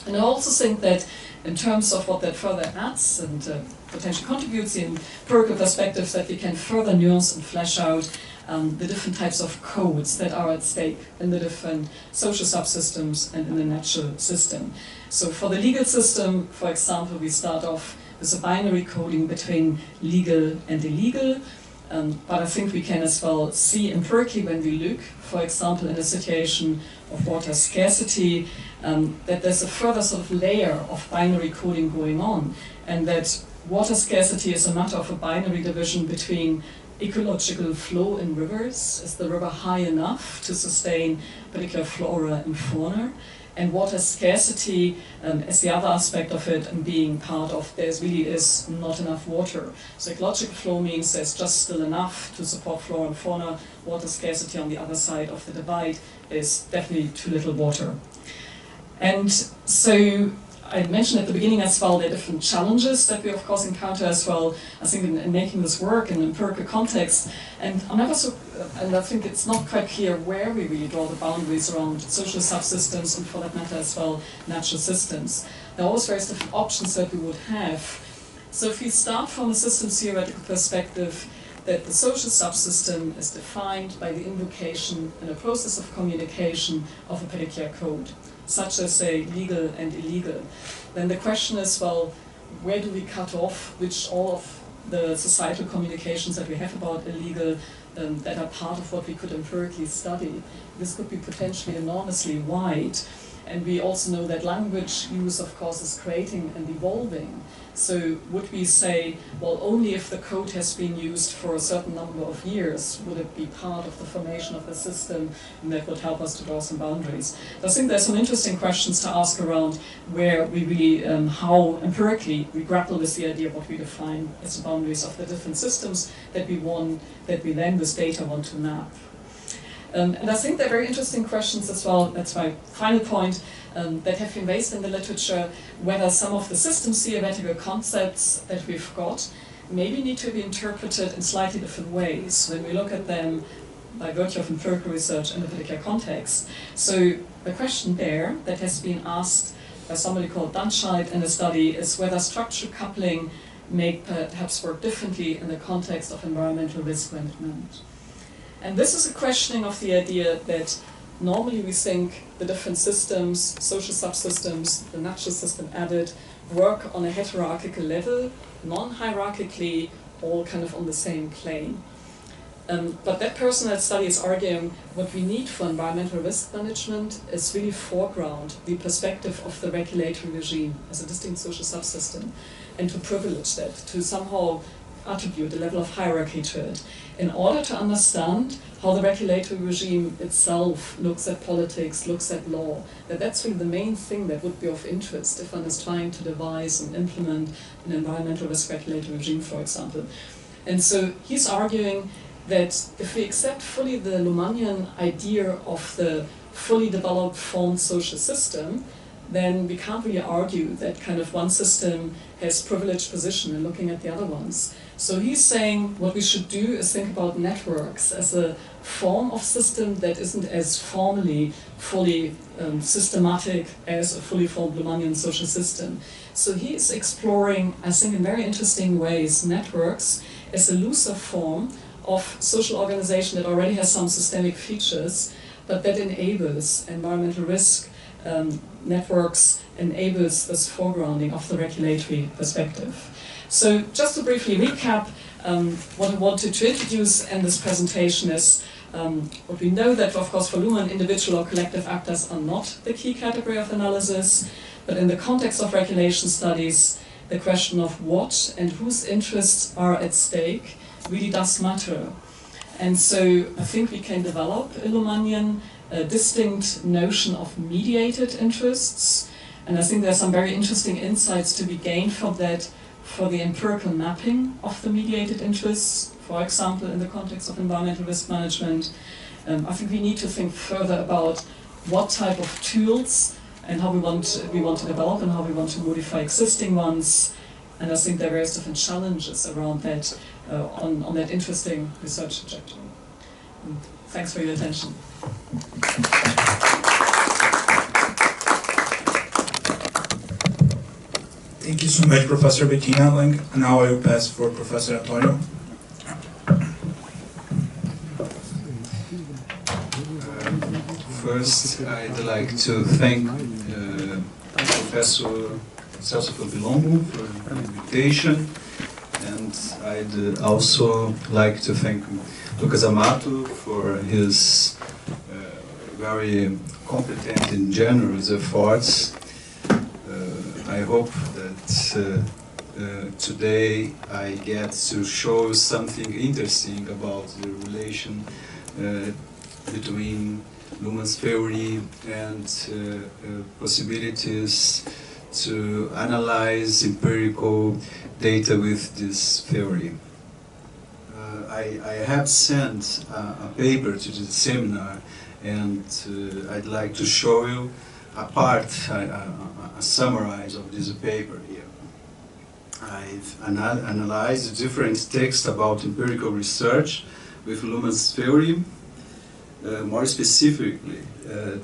And I also think that in terms of what that further adds and potentially contributes in empirical perspectives, that we can further nuance and flesh out the different types of codes that are at stake in the different social subsystems and in the natural system. So for the legal system, for example, we start off with a binary coding between legal and illegal. But I think we can as well see empirically when we look, for example, in a situation of water scarcity, that there's a further sort of layer of binary coding going on, and that water scarcity is a matter of a binary division between ecological flow in rivers. Is the river high enough to sustain particular flora and fauna? And water scarcity as the other aspect of it, and being part of there really is not enough water. So ecological flow means there's just still enough to support flora and fauna. Water scarcity on the other side of the divide is definitely too little water. And so I mentioned at the beginning as well the different challenges that we of course encounter as well, I think in making this work in an empirical context. And I'm never so, and I think it's not quite clear where we really draw the boundaries around social subsystems and for that matter as well natural systems. There are always various different options that we would have. So if we start from a systems theoretical perspective, that the social subsystem is defined by the invocation and a process of communication of a particular code, such as, say, legal and illegal. Then the question is, well, where do we cut off which all of the societal communications that we have about illegal that are part of what we could empirically study? This could be potentially enormously wide. And we also know that language use, of course, is creating and evolving. So would we say, well, only if the code has been used for a certain number of years would it be part of the formation of the system, and that would help us to draw some boundaries. I think there's some interesting questions to ask around where we really, how empirically we grapple with the idea of what we define as the boundaries of the different systems that we then with data want to map. And I think they're very interesting questions as well, that's my final point, that have been raised in the literature, whether some of the systems theoretical concepts that we've got maybe need to be interpreted in slightly different ways when we look at them by virtue of empirical research in a particular context. So the question there that has been asked by somebody called Dunshide in a study is whether structural coupling may perhaps work differently in the context of environmental risk management. And this is a questioning of the idea that normally we think the different systems, social subsystems, the natural system added, work on a heterarchical level, non-hierarchically, all kind of on the same plane. But that person that study is arguing what we need for environmental risk management is really foreground the perspective of the regulatory regime as a distinct social subsystem, and to privilege that, to somehow attribute a level of hierarchy to it, in order to understand how the regulatory regime itself looks at politics, looks at law, that's really the main thing that would be of interest if one is trying to devise and implement an environmental risk regulatory regime, for example. And so he's arguing that if we accept fully the Luhmannian idea of the fully developed formed social system, then we can't really argue that kind of one system has privileged position in looking at the other ones. So he's saying what we should do is think about networks as a form of system that isn't as formally fully systematic as a fully formed Luhmannian social system. So he is exploring, I think in very interesting ways, networks as a looser form of social organization that already has some systemic features, but that enables environmental risk networks, enables this foregrounding of the regulatory perspective. So just to briefly recap, what I wanted to introduce in this presentation is what we know that, of course, for Luhmann, individual or collective actors are not the key category of analysis, but in the context of regulation studies, the question of what and whose interests are at stake really does matter. And so I think we can develop a Luhmannian distinct notion of mediated interests, and I think there are some very interesting insights to be gained from that for the empirical mapping of the mediated interests, for example, in the context of environmental risk management. I think we need to think further about what type of tools and how we want to develop and how we want to modify existing ones. And I think there are various different challenges around that on that interesting research trajectory. And thanks for your attention. Thank you so much, Professor Bettina Lange. Now I will pass for Professor Antônio. First, I'd like to thank Professor Celso for the invitation, and I'd also like to thank Fucci Amato for his very competent and generous efforts. I hope that today I get to show something interesting about the relation between Luhmann's theory and possibilities to analyze empirical data with this theory. I have sent a paper to the seminar, and I'd like to show you a summary of this paper here. I've analyzed different texts about empirical research with Luhmann's theory. More specifically,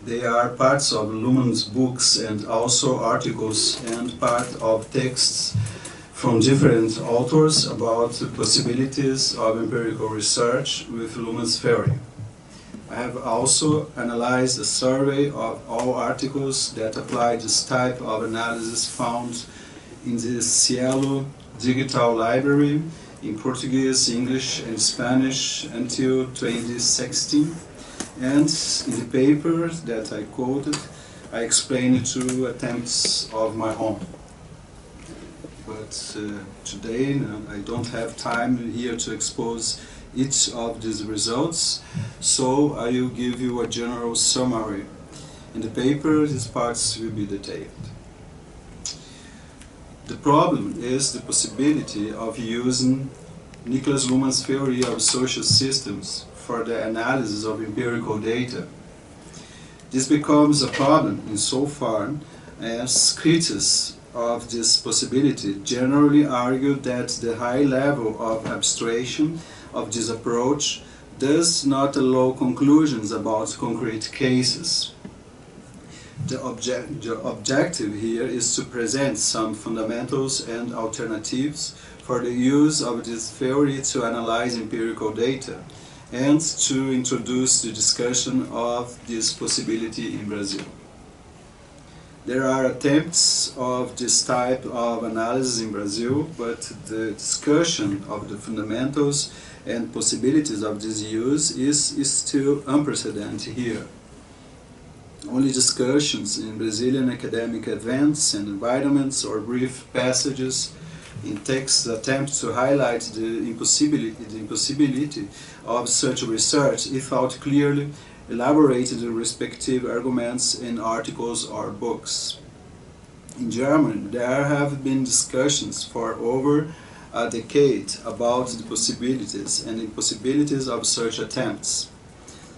they are parts of Luhmann's books and also articles and part of texts from different authors about the possibilities of empirical research with Luhmann's theory. I have also analyzed a survey of all articles that apply this type of analysis found in the Cielo digital library in Portuguese, English and Spanish until 2016. And in the paper that I quoted, I explained 2 attempts of my own. But today I don't have time here to expose each of these results, so I will give you a general summary. In the paper, these parts will be detailed. The problem is the possibility of using Niklas Luhmann's theory of social systems for the analysis of empirical data. This becomes a problem insofar as critics of this possibility generally argue that the high level of abstraction of this approach does not allow conclusions about concrete cases. The objective here is to present some fundamentals and alternatives for the use of this theory to analyze empirical data and to introduce the discussion of this possibility in Brazil. There are attempts of this type of analysis in Brazil, but the discussion of the fundamentals and possibilities of this use is still unprecedented here. Only discussions in Brazilian academic events and environments or brief passages in texts attempt to highlight the impossibility of such research without clearly elaborating the respective arguments in articles or books. In Germany, there have been discussions for over a decade about the possibilities and impossibilities of such attempts.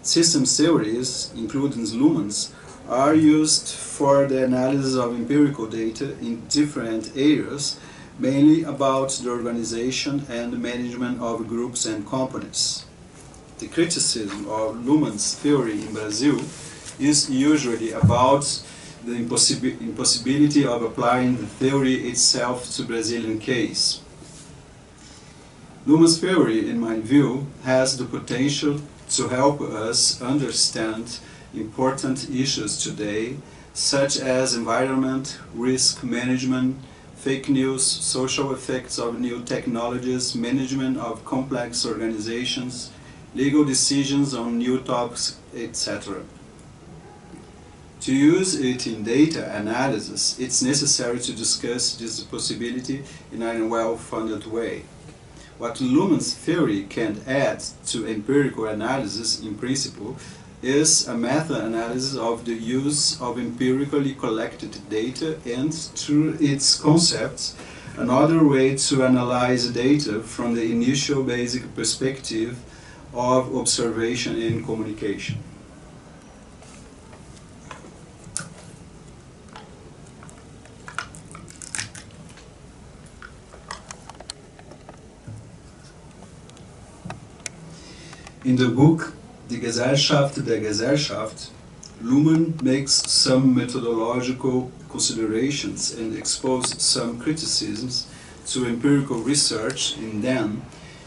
System theories, including Luhmann's, are used for the analysis of empirical data in different areas, mainly about the organization and management of groups and companies. The criticism of Luhmann's theory in Brazil is usually about the impossibility of applying the theory itself to Brazilian case. Luhmann's theory, in my view, has the potential to help us understand important issues today, such as environment, risk management, fake news, social effects of new technologies, management of complex organizations, legal decisions on new topics, etc. To use it in data analysis, it's necessary to discuss this possibility in a well-funded way. What Luhmann's theory can add to empirical analysis, in principle, is a meta-analysis of the use of empirically collected data and, through its concepts, another way to analyze data from the initial basic perspective of observation and communication. In the book Die Gesellschaft der Gesellschaft, Luhmann makes some methodological considerations and exposes some criticisms to empirical research in them,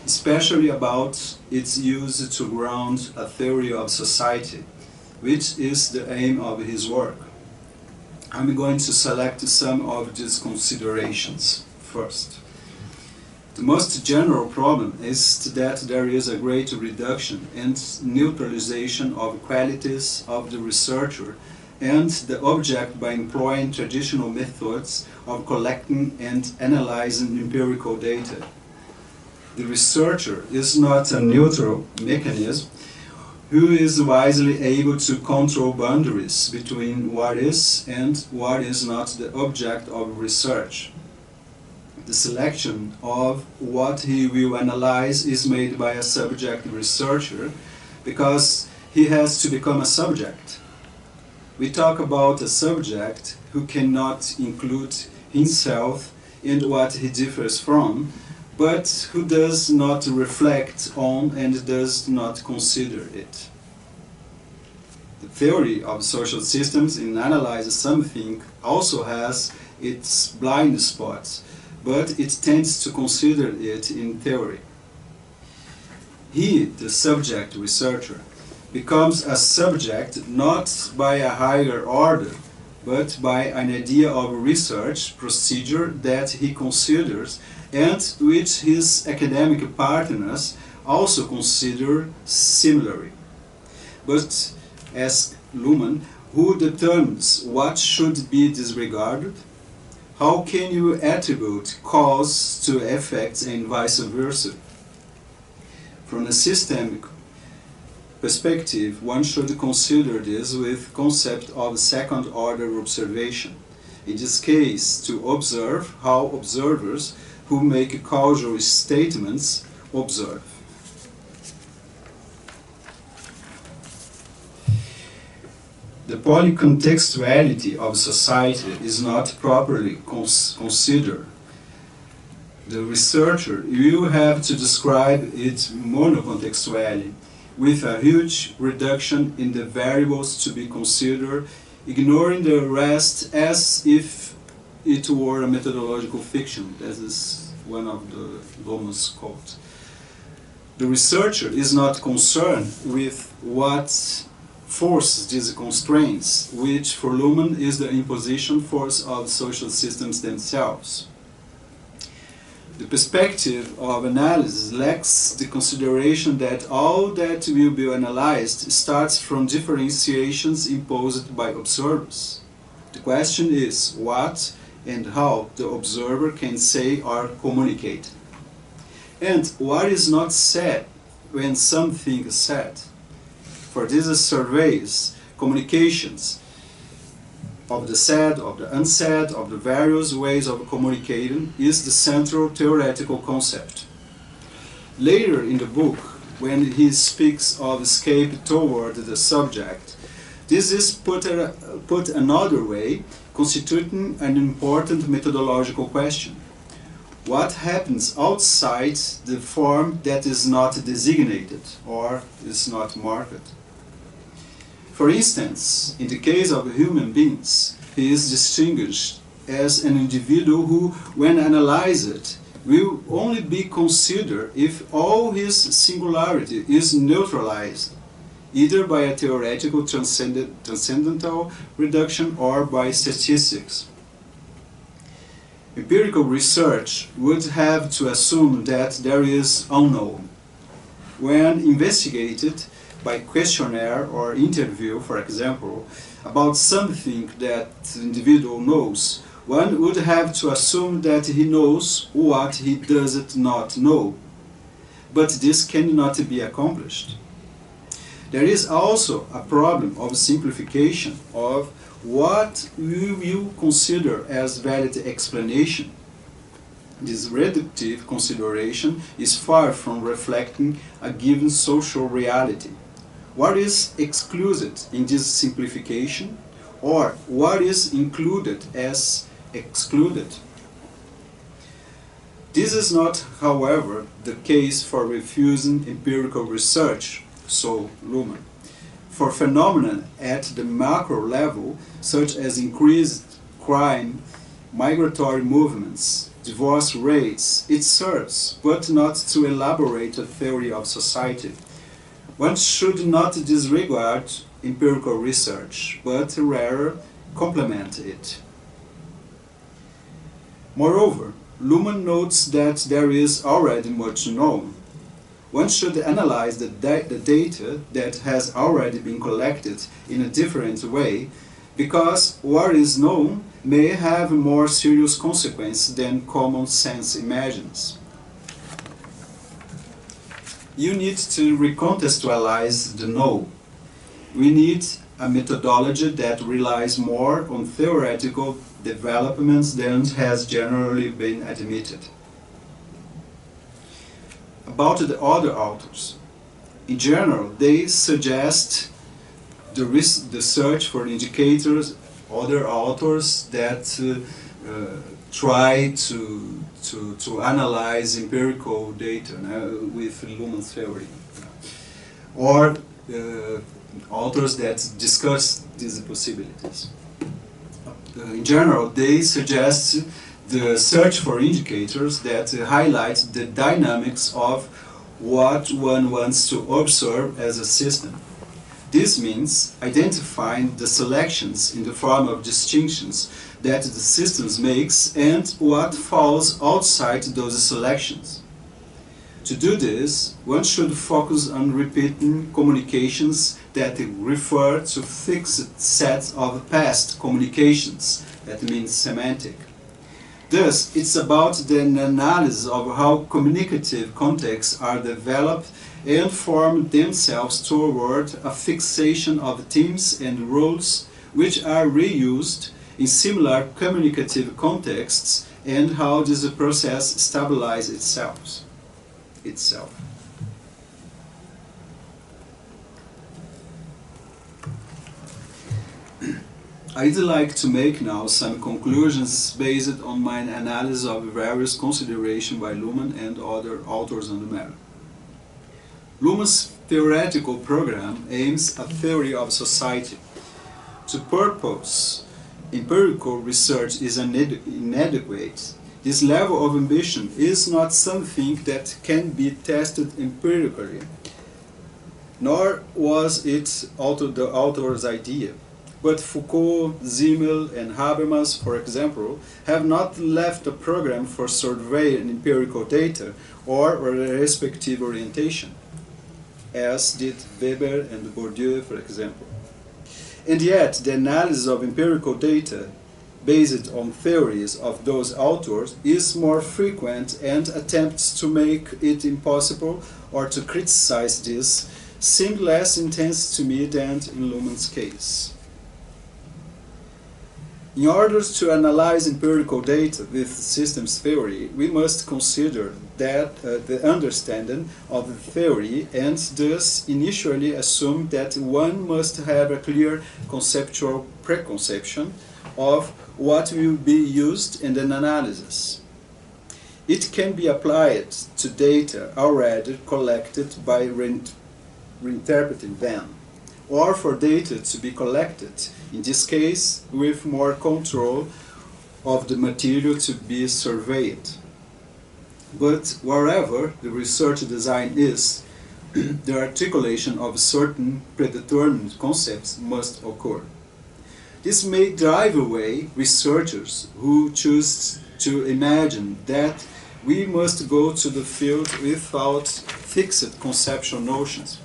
especially about its use to ground a theory of society, which is the aim of his work. I'm going to select some of these considerations first. The most general problem is that there is a great reduction and neutralization of qualities of the researcher and the object by employing traditional methods of collecting and analyzing empirical data. The researcher is not a neutral mechanism who is wisely able to control boundaries between what is and what is not the object of research. The selection of what he will analyze is made by a subject researcher because he has to become a subject. We talk about a subject who cannot include himself in what he differs from, but who does not reflect on and does not consider it. The theory of social systems in analyzing something also has its blind spots, but it tends to consider it in theory. He, the subject researcher, becomes a subject not by a higher order, but by an idea of research procedure that he considers and which his academic partners also consider similarly. But, as Luhmann, who determines what should be disregarded? How can you attribute cause to effects and vice versa? From a systemic perspective, one should consider this with concept of second-order observation. In this case, to observe how observers who make causal statements observe. the polycontextuality of society is not properly considered, the researcher will have to describe it monocontextually, with a huge reduction in the variables to be considered, ignoring the rest as if it were a methodological fiction. This is one of the Luhmann's quotes. The researcher is not concerned with what forces these constraints, which for Luhmann is the imposition force of social systems themselves. The perspective of analysis lacks the consideration that all that will be analyzed starts from differentiations imposed by observers. The question is what and how the observer can say or communicate, and what is not said when something is said. For these surveys, communications of the said, of the unsaid, of the various ways of communicating is the central theoretical concept. Later in the book, when he speaks of escape toward the subject, this is put another way, constituting an important methodological question. What happens outside the form that is not designated or is not marked? For instance, in the case of human beings, he is distinguished as an individual who, when analyzed, will only be considered if all his singularity is neutralized, either by a theoretical transcendental reduction or by statistics. Empirical research would have to assume that there is unknown. When investigated by questionnaire or interview, for example, about something that the individual knows, one would have to assume that he knows what he does not know. But this cannot be accomplished. There is also a problem of simplification of what we will consider as valid explanation. This reductive consideration is far from reflecting a given social reality. What is excluded in this simplification, or what is included as excluded? This is not, however, the case for refusing empirical research, so Luhmann. For phenomena at the macro level, such as increased crime, migratory movements, divorce rates, it serves, but not to elaborate a theory of society. One should not disregard empirical research, but rather complement it. Moreover, Luhmann notes that there is already much known. One should analyze the data that has already been collected in a different way, because what is known may have more serious consequences than common sense imagines. You need to recontextualize the know. We need a methodology that relies more on theoretical developments than has generally been admitted. About the other authors. In general, they suggest the search for indicators, other authors that try to analyze empirical data with Luhmann's theory, or authors that discuss these possibilities. In general, they suggest the search for indicators that highlight the dynamics of what one wants to observe as a system. This means identifying the selections in the form of distinctions that the systems makes and what falls outside those selections. To do this, one should focus on repeating communications that refer to fixed sets of past communications, that means semantic. Thus, it's about the analysis of how communicative contexts are developed and form themselves toward a fixation of themes and roles which are reused in similar communicative contexts, and how this process stabilizes itself. I'd like to make now some conclusions based on my analysis of various considerations by Luhmann and other authors on the matter. Luhmann's theoretical program aims at theory of society. To purpose empirical research is inadequate. This level of ambition is not something that can be tested empirically, nor was it the author's idea. But Foucault, Simmel, and Habermas, for example, have not left a program for surveying empirical data or a respective orientation, as did Weber and Bourdieu, for example. And yet, the analysis of empirical data based on theories of those authors is more frequent, and attempts to make it impossible or to criticize this seem less intense to me than in Luhmann's case. In order to analyze empirical data with systems theory, we must consider that the understanding of the theory, and thus initially assume that one must have a clear conceptual preconception of what will be used in an analysis. It can be applied to data already collected by reinterpreting them, or for data to be collected, in this case with more control of the material to be surveyed. But wherever the research design is, the articulation of certain predetermined concepts must occur. This may drive away researchers who choose to imagine that we must go to the field without fixed conceptual notions.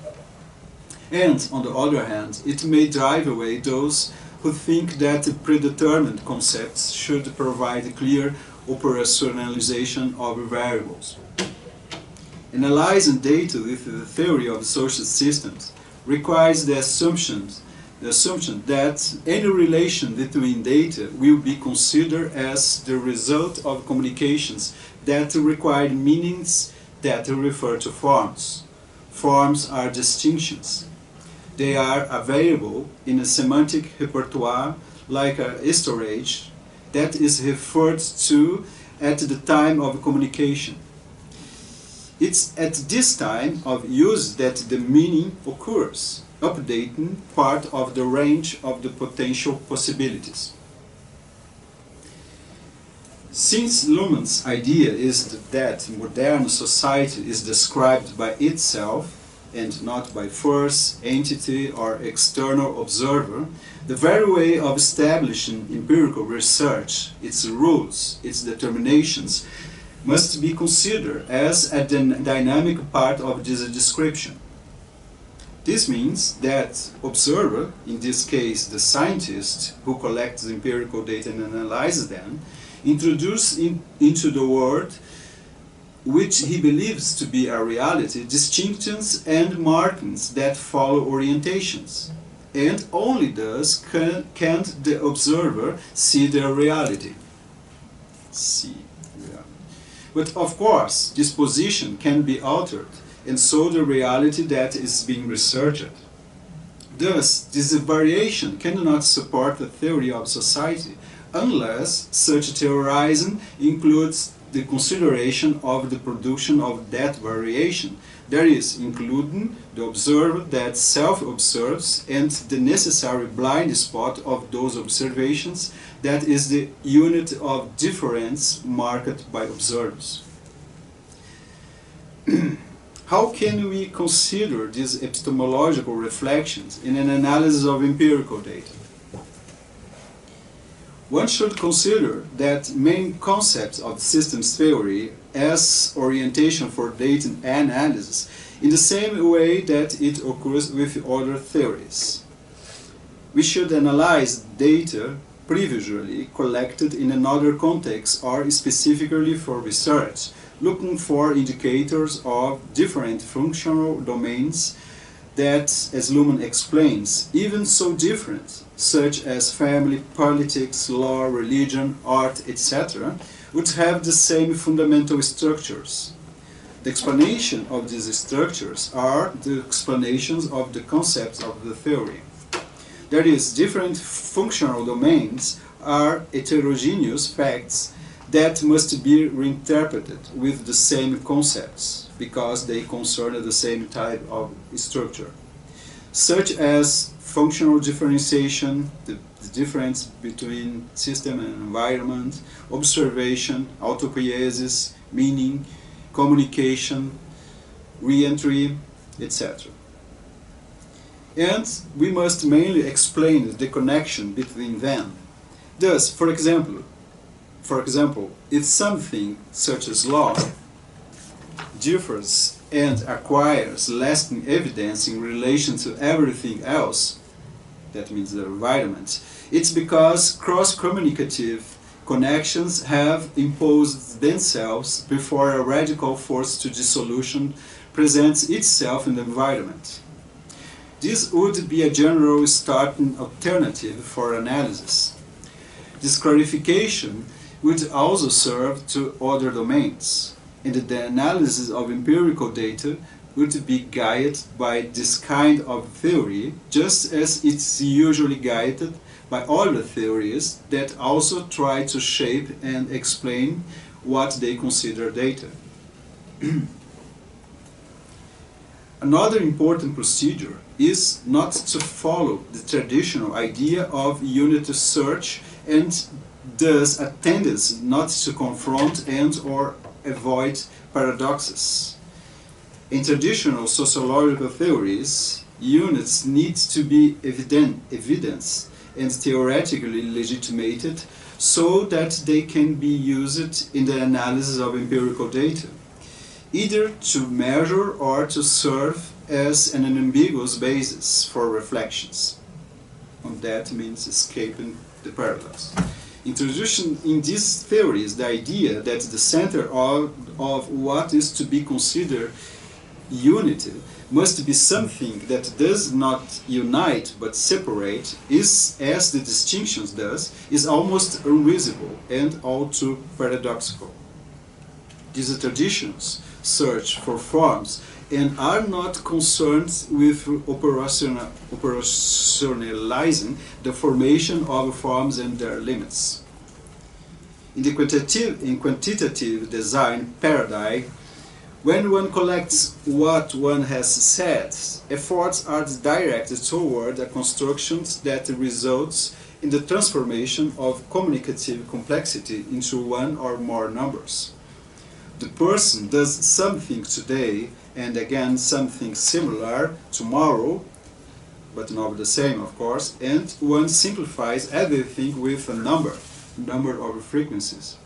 And, on the other hand, it may drive away those who think that predetermined concepts should provide a clear operationalization of variables. Analyzing data with the theory of social systems requires the assumption that any relation between data will be considered as the result of communications that require meanings that refer to forms. Forms are distinctions. They are available in a semantic repertoire like a storage that is referred to at the time of communication. It's at this time of use that the meaning occurs, updating part of the range of the potential possibilities. Since Luhmann's idea is that modern society is described by itself and not by force, entity, or external observer, the very way of establishing empirical research, its rules, its determinations, must be considered as a dynamic part of this description. This means that observer, in this case the scientist who collects empirical data and analyzes them, introduces into the world which he believes to be a reality, distinctions and markings that follow orientations. And only thus can the observer see the reality. But of course, this position can be altered, and so the reality that is being researched. Thus, this variation cannot support the theory of society unless such theorizing includes the consideration of the production of that variation, that is, including the observer that self-observes and the necessary blind spot of those observations, that is the unit of difference marked by observers. How can we consider these epistemological reflections in an analysis of empirical data? One should consider that main concepts of systems theory as orientation for data analysis in the same way that it occurs with other theories. We should analyze data previously collected in another context or specifically for research, looking for indicators of different functional domains that, as Luhmann explains, even so different, such as family, politics, law, religion, art, etc., would have the same fundamental structures. The explanation of these structures are the explanations of the concepts of the theory. That is, different functional domains are heterogeneous facts that must be reinterpreted with the same concepts because they concern the same type of structure, such as functional differentiation, the difference between system and environment, observation, autopoiesis, meaning, communication, re-entry, etc. And we must mainly explain the connection between them. Thus, for example, if something such as law differs and acquires lasting evidence in relation to everything else, that means the environment, it's because cross-communicative connections have imposed themselves before a radical force to dissolution presents itself in the environment. This would be a general starting alternative for analysis. This clarification would also serve to other domains, and the analysis of empirical data would be guided by this kind of theory, just as it's usually guided by other theories that also try to shape and explain what they consider data. Another important procedure is not to follow the traditional idea of unit search and thus a tendency not to confront and or avoid paradoxes. In traditional sociological theories, units need to be evidenced and theoretically legitimated so that they can be used in the analysis of empirical data, either to measure or to serve as an unambiguous basis for reflections. And that means escaping the paradox. Introduction in these theories the idea that the center of what is to be considered unity must be something that does not unite but separate, is, as the distinctions does, is almost unreasonable and all too paradoxical. These traditions search for forms and are not concerned with operationalizing the formation of forms and their limits. In the quantitative design paradigm, when one collects what one has said, efforts are directed toward a construction that results in the transformation of communicative complexity into one or more numbers. The person does something today and again something similar tomorrow, but not the same, of course, and one simplifies everything with a number of frequencies.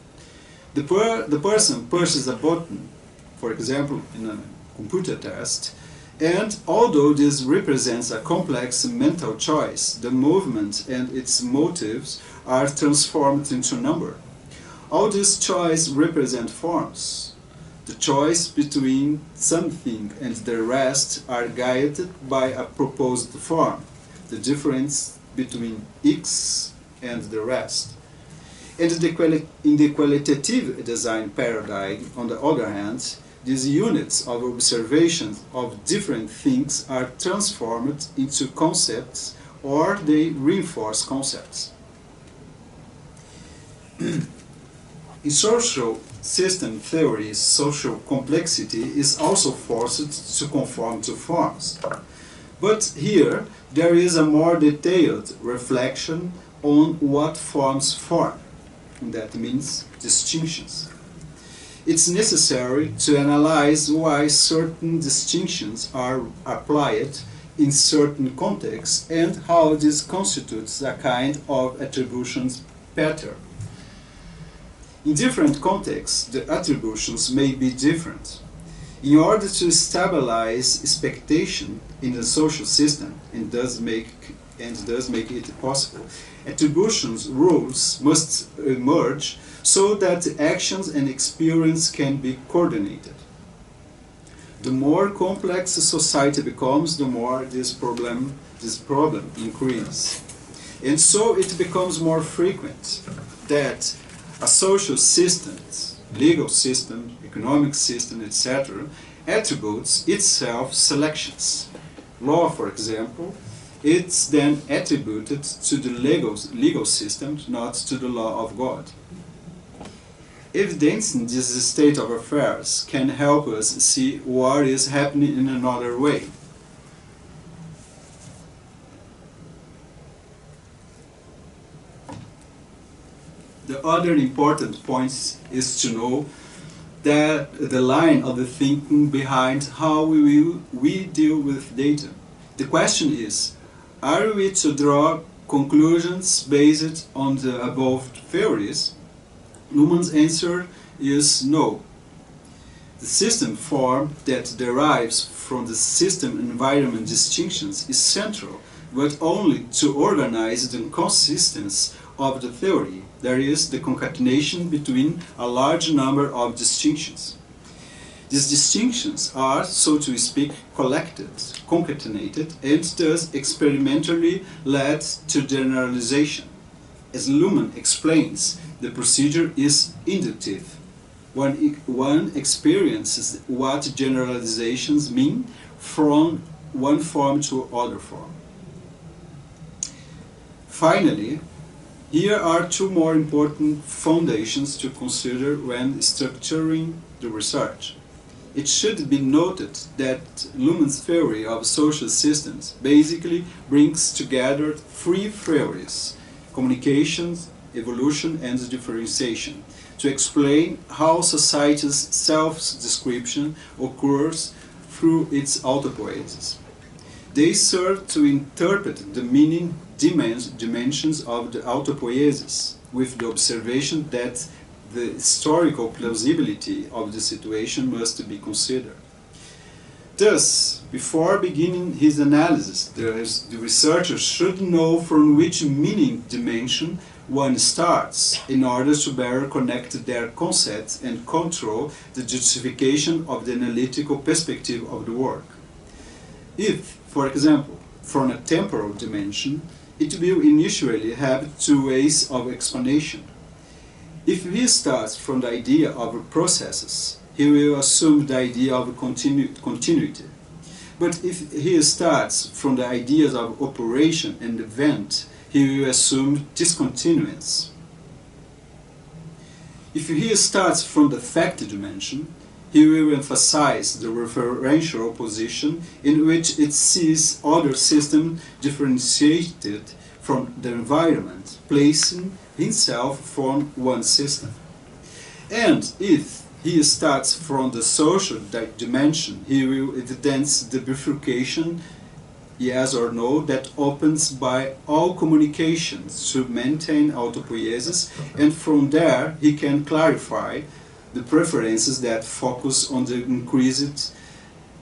The person pushes a button, for example, in a computer test, and although this represents a complex mental choice, the movement and its motives are transformed into number. All these choices represent forms. The choice between something and the rest are guided by a proposed form, the difference between X and the rest. And in the qualitative design paradigm, on the other hand, these units of observation of different things are transformed into concepts or they reinforce concepts. In social system theories, social complexity is also forced to conform to forms. But here, there is a more detailed reflection on what forms form. And that means distinctions. It's necessary to analyze why certain distinctions are applied in certain contexts and how this constitutes a kind of attribution pattern. In different contexts, the attributions may be different. In order to stabilize expectation in the social system and thus make it possible, attributions rules must emerge so that actions and experience can be coordinated. The more complex a society becomes, the more this problem increases. And so it becomes more frequent that a social system, legal system, economic system, etc., attributes itself selections. Law, for example, it's then attributed to the legal system, not to the law of God. Evidencing this state of affairs can help us see what is happening in another way. The other important point is to know that the line of the thinking behind how we deal with data. The question is, are we to draw conclusions based on the above theories? Luhmann's answer is no. The system form that derives from the system-environment distinctions is central, but only to organize the consistency of the theory, that is, the concatenation between a large number of distinctions. These distinctions are, so to speak, collected, concatenated, and thus experimentally led to generalization. As Luhmann explains, the procedure is inductive. One experiences what generalizations mean from one form to other form. Finally, here are two more important foundations to consider when structuring the research. It should be noted that Luhmann's theory of social systems basically brings together three theories: communications, evolution, and differentiation, to explain how society's self-description occurs through its autopoiesis. They serve to interpret the meaning dimensions of the autopoiesis, with the observation that the historical plausibility of the situation must be considered. Thus, before beginning his analysis, the researcher should know from which meaning dimension one starts, in order to better connect their concepts and control the justification of the analytical perspective of the work. If, for example, from a temporal dimension, it will initially have two ways of explanation. If he starts from the idea of processes, he will assume the idea of continuity. But if he starts from the ideas of operation and event, he will assume discontinuance. If he starts from the fact dimension, he will emphasize the referential position in which it sees other systems differentiated from the environment, placing himself from one system. And if he starts from the social dimension, he will evidence the bifurcation, yes or no, that opens by all communications to maintain autopoiesis, and from there he can clarify the preferences that focus on the increased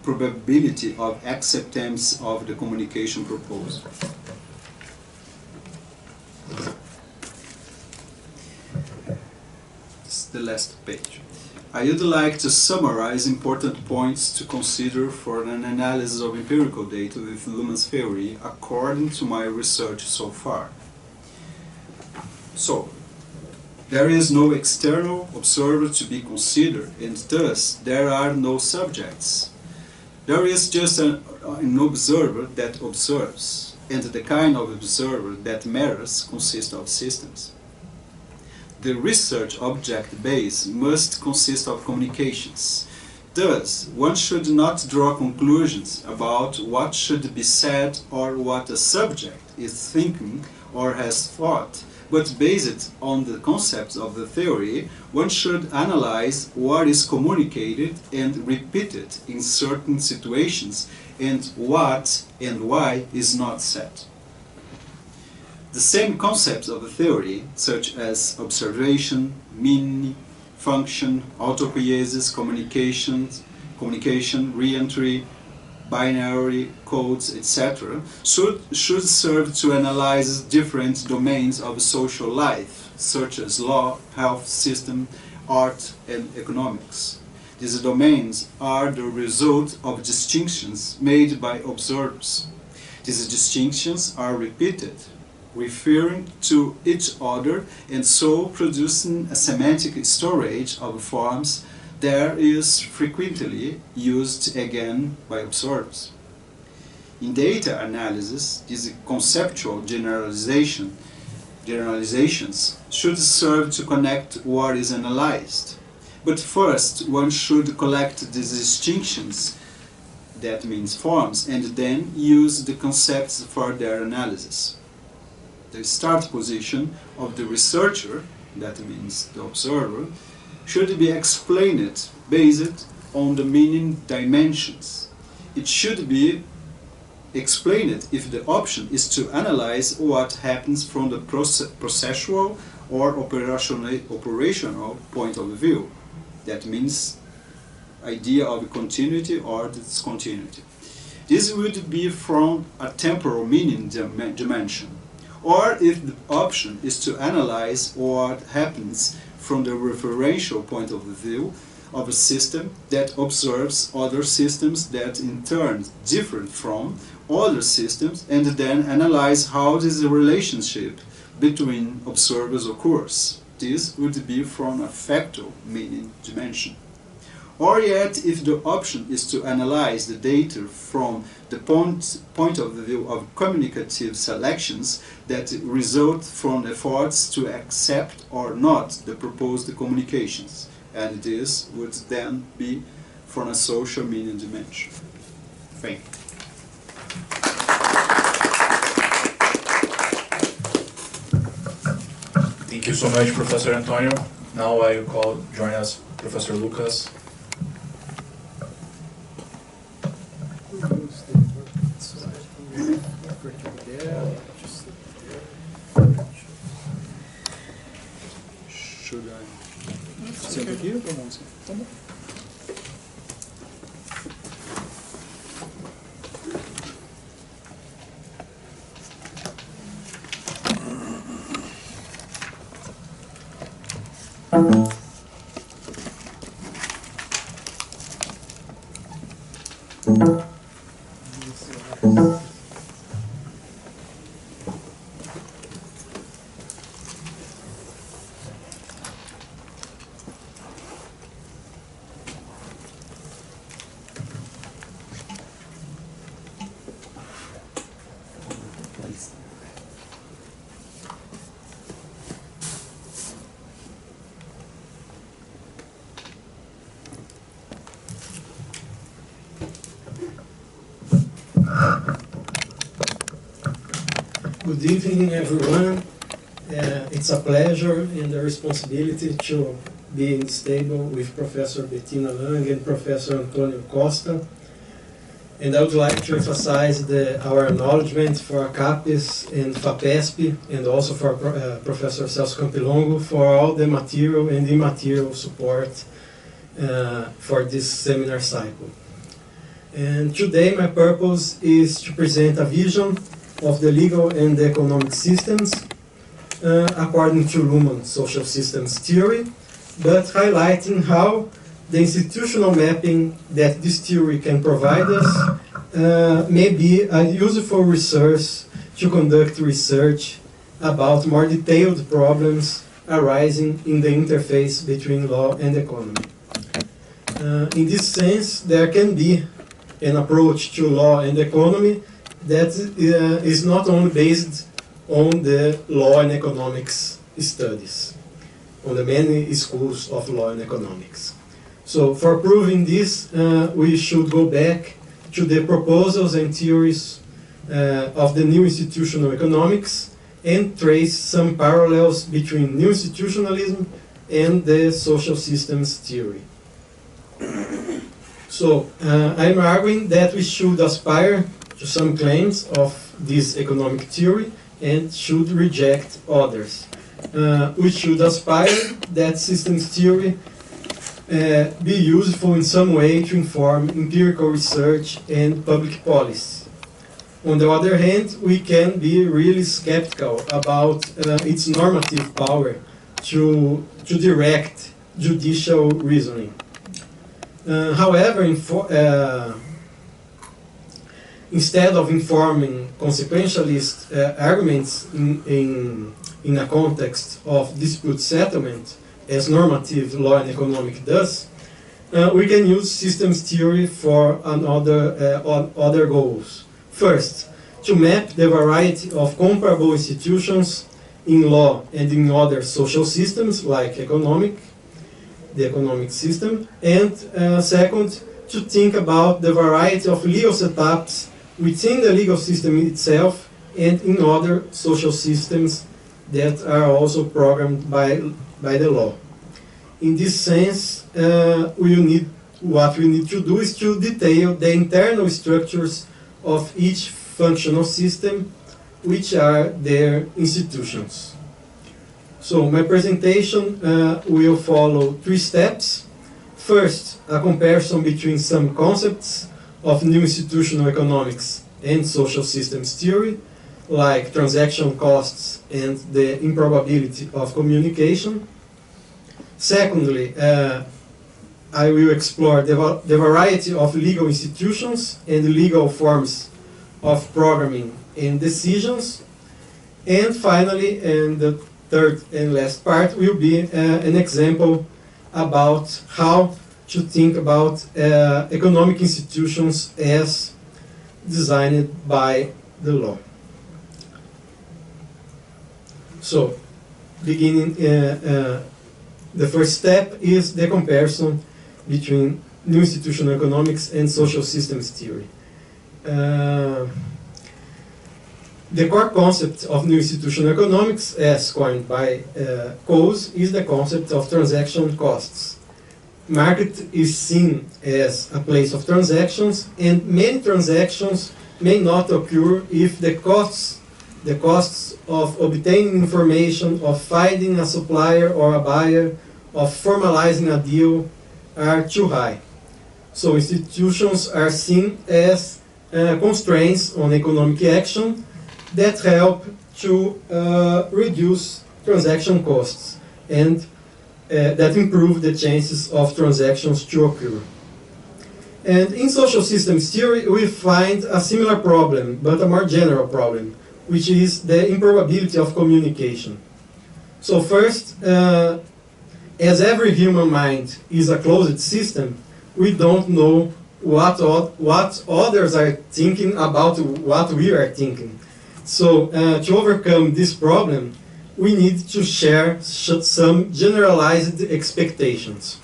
probability of acceptance of the communication proposal. This is the last page. I would like to summarize important points to consider for an analysis of empirical data with Luhmann's theory according to my research so far. So, there is no external observer to be considered, and thus there are no subjects. There is just an observer that observes, and the kind of observer that matters consists of systems. The research object base must consist of communications. Thus, one should not draw conclusions about what should be said or what a subject is thinking or has thought, but based on the concepts of the theory, one should analyze what is communicated and repeated in certain situations and what and why is not said. The same concepts of the theory, such as observation, meaning, function, autopoiesis, communication, re-entry, binary codes, etc., should serve to analyze different domains of social life, such as law, health system, art, and economics. These domains are the result of distinctions made by observers. These distinctions are repeated, referring to each other, and so producing a semantic storage of forms that is frequently used again by observers. In data analysis, these conceptual generalizations should serve to connect what is analyzed. But first, one should collect the distinctions, that means forms, and then use the concepts for their analysis. The start position of the researcher, that means the observer, should be explained based on the meaning dimensions. It should be explained if the option is to analyze what happens from the processual or operational point of view. That means idea of continuity or discontinuity. This would be from a temporal meaning dimension. Or if the option is to analyze what happens from the referential point of view of a system that observes other systems that in turn differ from other systems, and then analyze how this relationship between observers occurs. This would be from a factual meaning dimension. Or yet, if the option is to analyze the data from the point of view of communicative selections that result from efforts to accept or not the proposed communications, and this would then be from a social meaning dimension. Thank you. Thank you so much, Professor Antonio. Now I will join us Professor Lucas. Should I senta aqui ou não? Tá bom. Good evening, everyone. It's a pleasure and a responsibility to be in this table with Professor Bettina Lange and Professor Antônio Costa. And I would like to emphasize our acknowledgement for CAPES and FAPESP, and also for Professor Celso Campilongo for all the material and immaterial support for this seminar cycle. And today my purpose is to present a vision of the legal and the economic systems according to Luhmann social systems theory, but highlighting how the institutional mapping that this theory can provide us may be a useful resource to conduct research about more detailed problems arising in the interface between law and economy. In this sense, there can be an approach to law and economy that is not only based on the law and economics studies, on the many schools of law and economics. So for proving this, we should go back to the proposals and theories of the new institutional economics and trace some parallels between new institutionalism and the social systems theory. So I'm arguing that we should aspire to some claims of this economic theory and should reject others. We should aspire that systems theory be useful in some way to inform empirical research and public policy. On the other hand, we can be really skeptical about its normative power to direct judicial reasoning. However, instead of informing consequentialist arguments in a context of dispute settlement, as normative law and economic does, we can use systems theory for other goals. First, to map the variety of comparable institutions in law and in other social systems like the economic system, and second, to think about the variety of legal setups within the legal system itself and in other social systems that are also programmed by the law. In this sense, what we need to do is to detail the internal structures of each functional system, which are their institutions. So my presentation will follow 3 steps. First, a comparison between some concepts of new institutional economics and social systems theory, like transaction costs and the improbability of communication. Secondly, I will explore the variety of legal institutions and legal forms of programming and decisions. And finally, and the third and last part will be an example about how to think about economic institutions as designed by the law. So, beginning, the first step is the comparison between new institutional economics and social systems theory. The core concept of new institutional economics, as coined by Coase, is the concept of transaction costs. Market is seen as a place of transactions, and many transactions may not occur if the costs of obtaining information, of finding a supplier or a buyer, of formalizing a deal are too high. So institutions are seen as constraints on economic action that help to reduce transaction costs and that improve the chances of transactions to occur. And in social systems theory, we find a similar problem, but a more general problem, which is the improbability of communication. So first, as every human mind is a closed system, we don't know what others are thinking about what we are thinking. So to overcome this problem, we need to share some generalized expectations.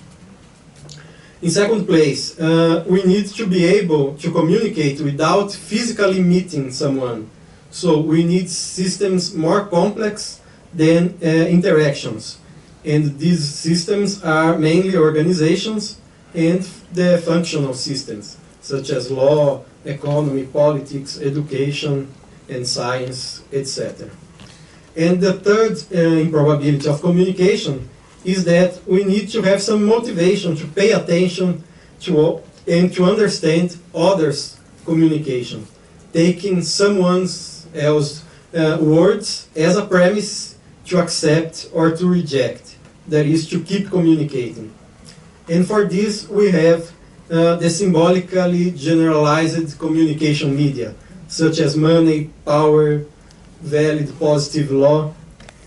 In second place, we need to be able to communicate without physically meeting someone. So we need systems more complex than interactions. And these systems are mainly organizations and the functional systems, such as law, economy, politics, education, and science, etc. And the third improbability of communication is that we need to have some motivation to pay attention to and to understand others' communication, taking someone else's words as a premise to accept or to reject, that is, to keep communicating. And for this, we have the symbolically generalized communication media, such as money, power, valid positive law,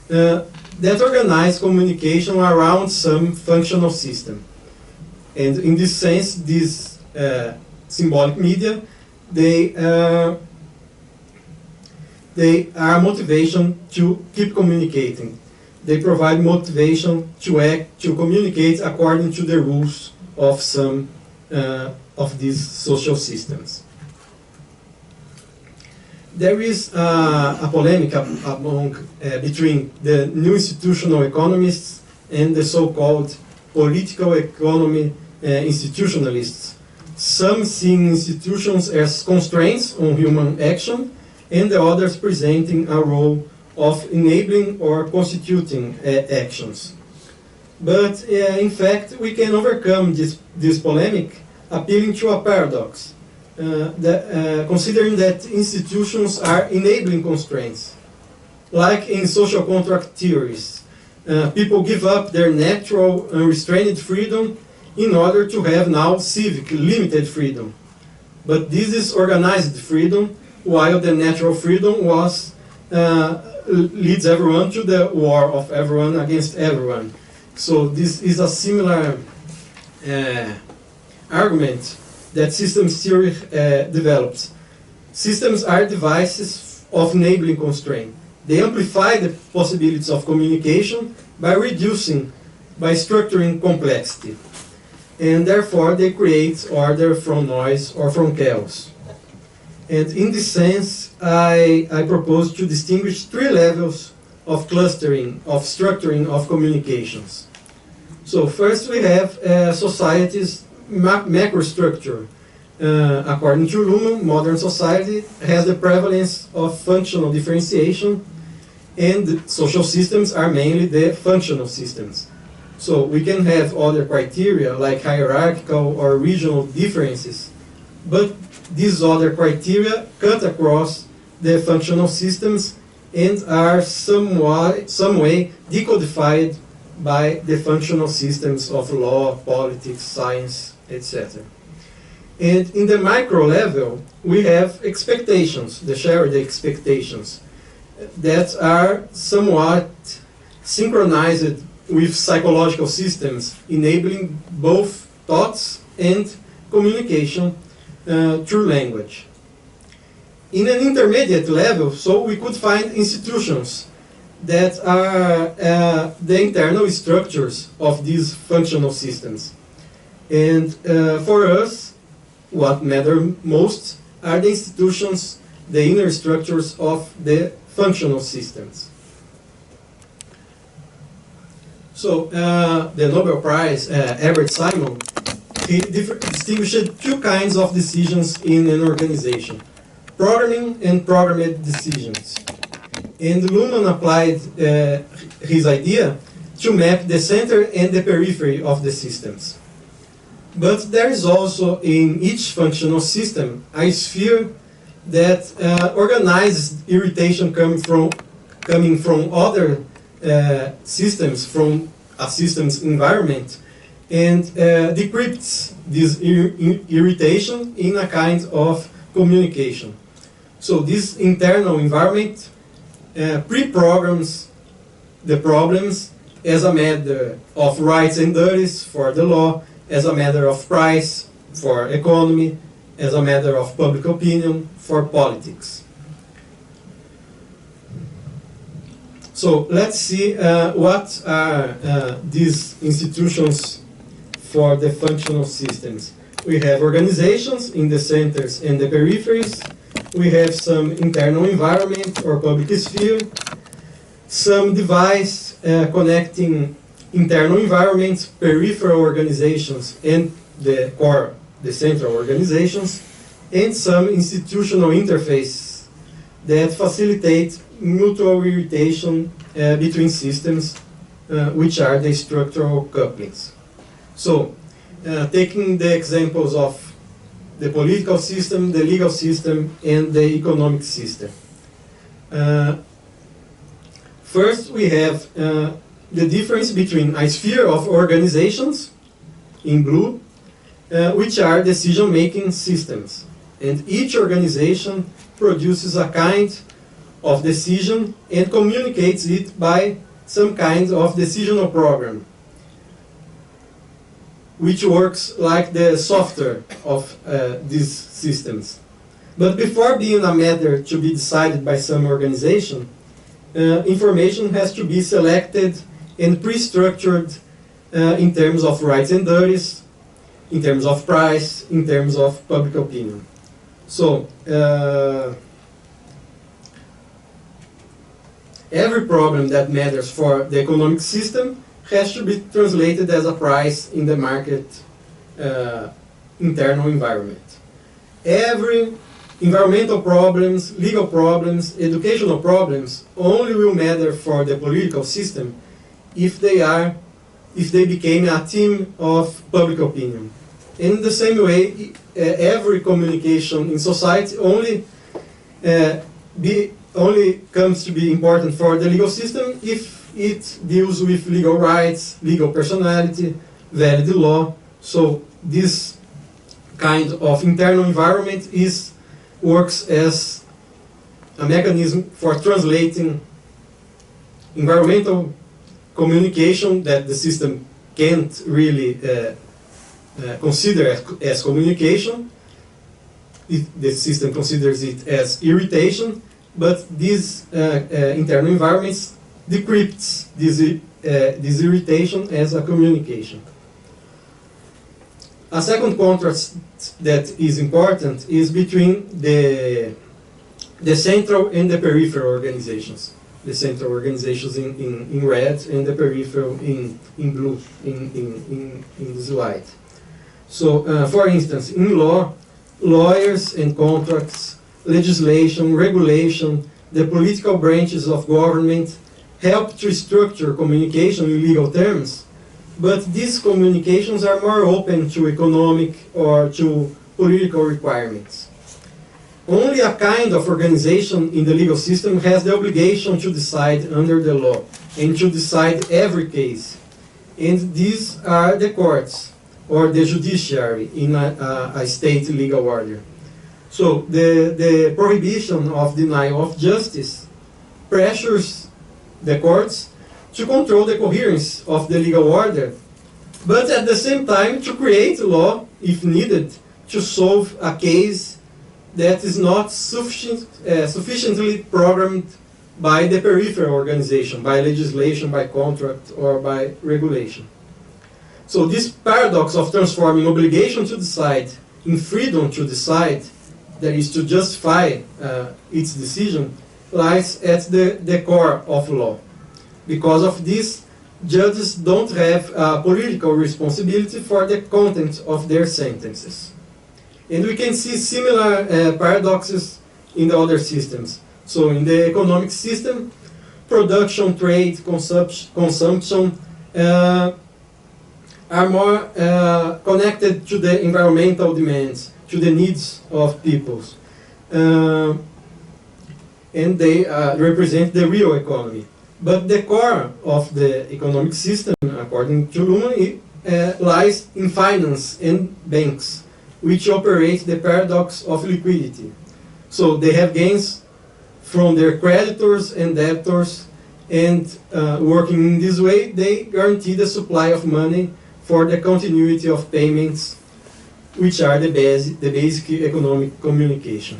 that organize communication around some functional system. And in this sense, these symbolic media, they are motivation to keep communicating. They provide motivation to act, to communicate according to the rules of some of these social systems. There is a polemic between the new institutional economists and the so-called political economy institutionalists. Some seeing institutions as constraints on human action, and the others presenting a role of enabling or constituting actions. But in fact, we can overcome this polemic appealing to a paradox. Considering that institutions are enabling constraints. Like in social contract theories, people give up their natural unrestrained freedom in order to have now civic limited freedom. But this is organized freedom, while the natural freedom leads everyone to the war of everyone against everyone. So this is a similar argument that systems theory develops. systems are devices of enabling constraint. They amplify the possibilities of communication by structuring complexity. And therefore they create order from noise or from chaos. And in this sense, I propose to distinguish three levels of clustering, of structuring of communications. So first we have society's macrostructure. According to Luhmann, modern society has the prevalence of functional differentiation, and social systems are mainly the functional systems. So we can have other criteria like hierarchical or regional differences, but these other criteria cut across the functional systems and are some way decodified by the functional systems of law, politics, science, etc. And in the micro level, we have expectations, the shared expectations, that are somewhat synchronized with psychological systems, enabling both thoughts and communication through language. In an intermediate level, so we could find institutions that are the internal structures of these functional systems. And for us, what matters most are the institutions, the inner structures of the functional systems. So the Nobel Prize, Herbert Simon, he distinguished two kinds of decisions in an organization: programming and programmed decisions. And Luhmann applied his idea to map the center and the periphery of the systems. But there is also in each functional system a sphere that organizes irritation coming from other systems, from a system's environment, and decrypts this irritation in a kind of communication. So this internal environment pre-programs the problems as a matter of rights and duties for the law, as a matter of price for economy, as a matter of public opinion for politics. So let's see what are these institutions for the functional systems. We have organizations in the centers and the peripheries. We have some internal environment or public sphere, some device connecting internal environments, peripheral organizations, and the core, the central organizations, and some institutional interfaces that facilitate mutual irritation between systems, which are the structural couplings. So, taking the examples of the political system, the legal system, and the economic system. First, we have the difference between a sphere of organizations, in blue, which are decision-making systems. And each organization produces a kind of decision and communicates it by some kind of decisional program, which works like the software of these systems. But before being a matter to be decided by some organization, information has to be selected and pre-structured in terms of rights and duties, in terms of price, in terms of public opinion. So, every problem that matters for the economic system has to be translated as a price in the market internal environment. Every environmental problems, legal problems, educational problems only will matter for the political system if they became a theme of public opinion. In the same way, every communication in society only comes to be important for the legal system if it deals with legal rights, legal personality, valid law. So this kind of internal environment works as a mechanism for translating environmental communication that the system can't really consider as communication the system considers it as irritation, but these internal environments decrypts this irritation as a communication. A second contrast that is important is between the central and the peripheral organizations. The central organizations in red and the peripheral in blue in the slide. So, for instance, in law, lawyers and contracts, legislation, regulation, the political branches of government help to structure communication in legal terms, but these communications are more open to economic or to political requirements. Only a kind of organization in the legal system has the obligation to decide under the law and to decide every case. And these are the courts or the judiciary in a state legal order. So the prohibition of denial of justice pressures the courts to control the coherence of the legal order, but at the same time to create law, if needed, to solve a case that is not sufficiently programmed by the peripheral organization, by legislation, by contract, or by regulation. So this paradox of transforming obligation to decide in freedom to decide, that is to justify its decision, lies at the core of law. Because of this, judges don't have political responsibility for the content of their sentences. And we can see similar paradoxes in the other systems. So in the economic system, production, trade, consumption are more connected to the environmental demands, to the needs of peoples. And they represent the real economy. But the core of the economic system, according to Luhmann, lies in finance and banks, which operate the paradox of liquidity. So they have gains from their creditors and debtors, and working in this way, they guarantee the supply of money for the continuity of payments, which are the basic economic communication.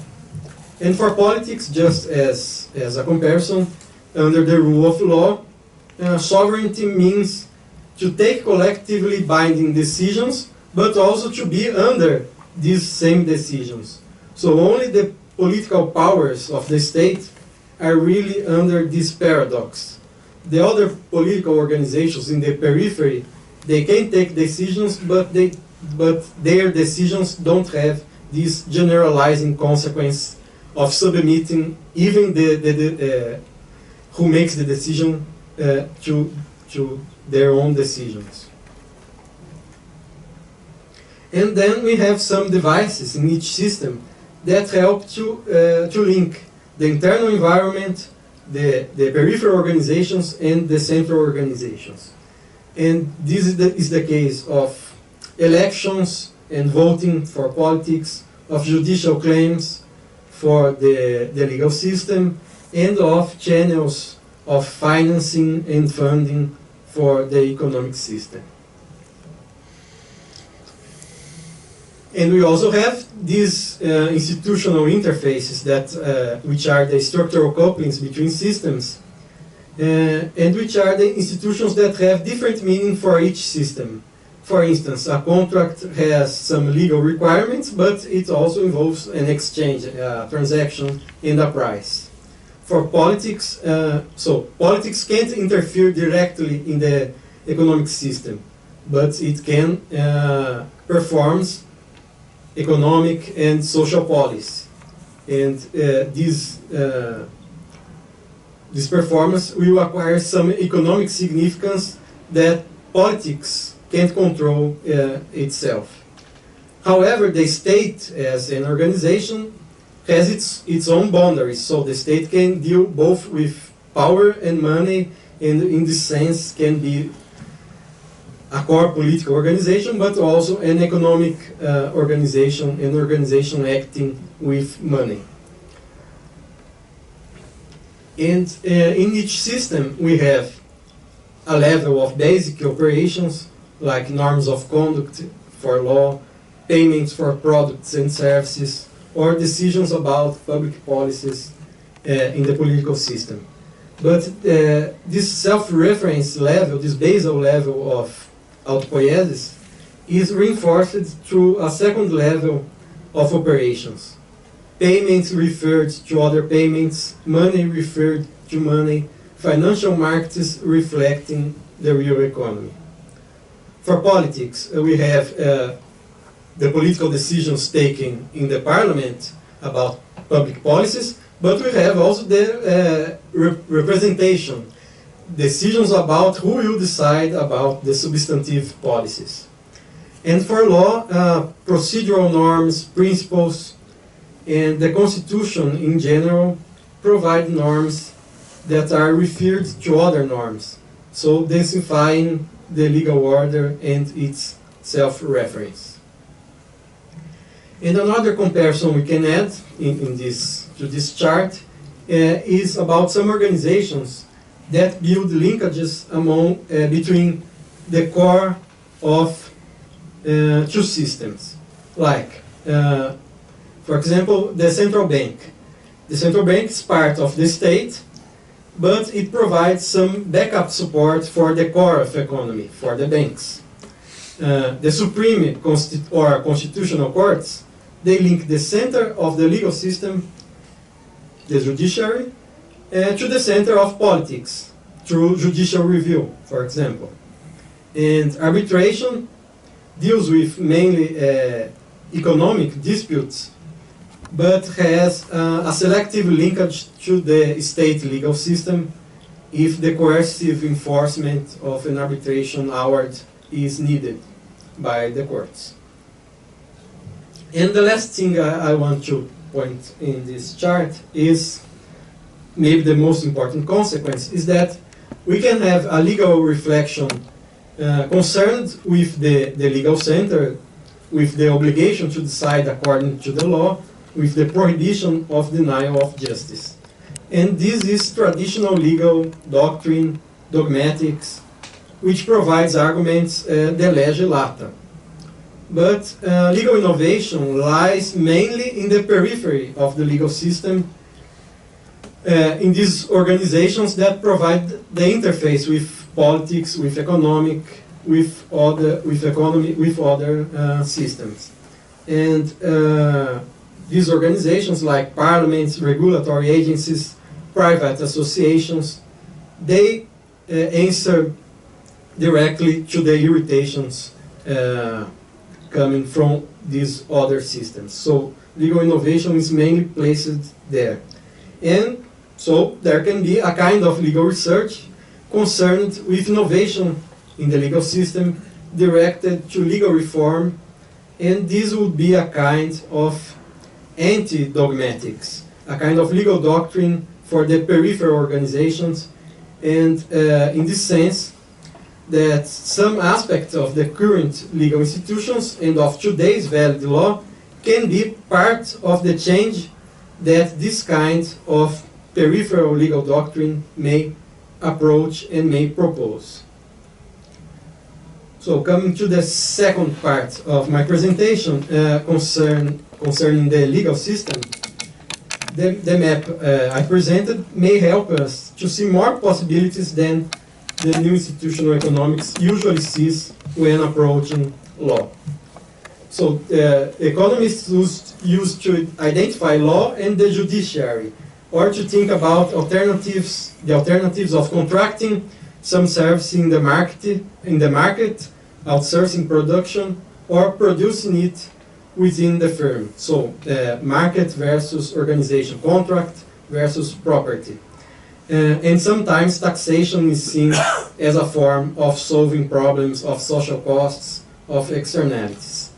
And for politics, just as a comparison, under the rule of law, sovereignty means to take collectively binding decisions, but also to be under these same decisions. So only the political powers of the state are really under this paradox. The other political organizations in the periphery, they can take decisions, but their decisions don't have this generalizing consequence of submitting even who makes the decision to their own decisions. And then we have some devices in each system that help to link the internal environment, the peripheral organizations, and the central organizations. And this is the case of elections and voting for politics, of judicial claims for the legal system, and of channels of financing and funding for the economic system. And we also have these institutional interfaces that, which are the structural couplings between systems, and which are the institutions that have different meaning for each system. For instance, a contract has some legal requirements, but it also involves an exchange, a transaction, and a price. For politics, so politics can't interfere directly in the economic system, but it can perform economic and social policy. And this performance will acquire some economic significance that politics can't control itself. However, the state as an organization has its own boundaries, so the state can deal both with power and money, and in this sense can be a core political organization, but also an economic organization, an organization acting with money. And in each system we have a level of basic operations, like norms of conduct for law, payments for products and services, or decisions about public policies in the political system. But this self-reference level, this basal level of autopoiesis, is reinforced through a second level of operations. Payments referred to other payments, money referred to money, financial markets reflecting the real economy. For politics, we have the political decisions taken in the parliament about public policies, but we have also the representation, decisions about who will decide about the substantive policies. And for law, procedural norms, principles, and the Constitution in general provide norms that are referred to other norms, so densifying the legal order and its self-reference. And another comparison we can add to this chart is about some organizations that build linkages between the core of two systems, like, for example, the central bank. The central bank is part of the state, but it provides some backup support for the core of economy, for the banks. The Supreme or Constitutional Courts, they link the center of the legal system, the judiciary, to the center of politics, through judicial review, for example. And arbitration deals with mainly economic disputes, but has a selective linkage to the state legal system if the coercive enforcement of an arbitration award is needed by the courts. And the last thing I want to point in this chart is maybe the most important consequence, is that we can have a legal reflection concerned with the legal center, with the obligation to decide according to the law, with the prohibition of denial of justice. And this is traditional legal doctrine, dogmatics, which provides arguments de lege lata. But legal innovation lies mainly in the periphery of the legal system, in these organizations that provide the interface with politics, with economic, with other systems. And these organizations, like parliaments, regulatory agencies, private associations, they answer directly to the irritations coming from these other systems. So legal innovation is mainly placed there. And so there can be a kind of legal research concerned with innovation in the legal system directed to legal reform, and this would be a kind of anti-dogmatics, a kind of legal doctrine for the peripheral organizations, and in this sense, that some aspects of the current legal institutions and of today's valid law can be part of the change that this kind of peripheral legal doctrine may approach and may propose. So coming to the second part of my presentation concerning the legal system, the map I presented may help us to see more possibilities than the new institutional economics usually sees when approaching law. So economists used to identify law and the judiciary, or to think about the alternatives of contracting some service in the market, outsourcing production, or producing it within the firm. So market versus organization, contract versus property. And sometimes taxation is seen as a form of solving problems of social costs, of externalities.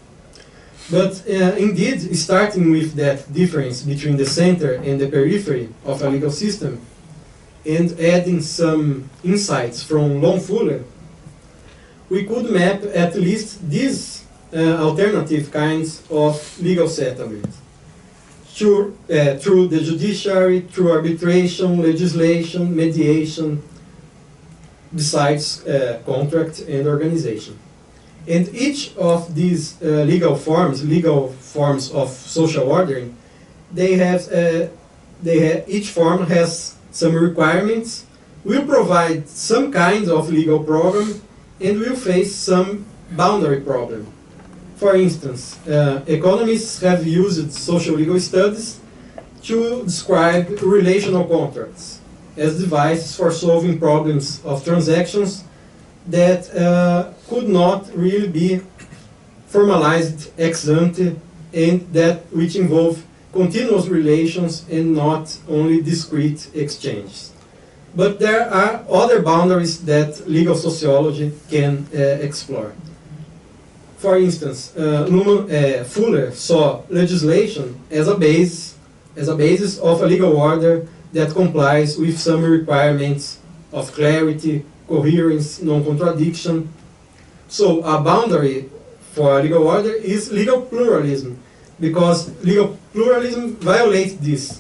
But indeed, starting with that difference between the center and the periphery of a legal system, and adding some insights from Lon Fuller, we could map at least these alternative kinds of legal settlement through the judiciary, through arbitration, legislation, mediation, besides contract and organization. And each of these legal forms of social ordering, each form has some requirements, will provide some kind of legal program, and will face some boundary problem. For instance, economists have used social legal studies to describe relational contracts as devices for solving problems of transactions that could not really be formalized ex ante, and that which involve continuous relations and not only discrete exchanges. But there are other boundaries that legal sociology can explore. For instance, Fuller saw legislation as a basis of a legal order that complies with some requirements of clarity, coherence, non-contradiction. So a boundary for a legal order is legal pluralism, because legal pluralism violates this.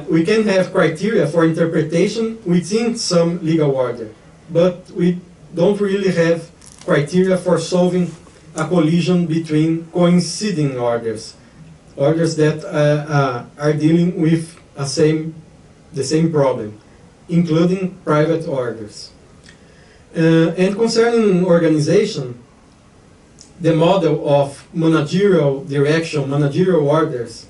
We can have criteria for interpretation within some legal order, but we don't really have criteria for solving a collision between coinciding orders that are dealing with the same problem, including private orders. And concerning organization, the model of managerial direction, managerial orders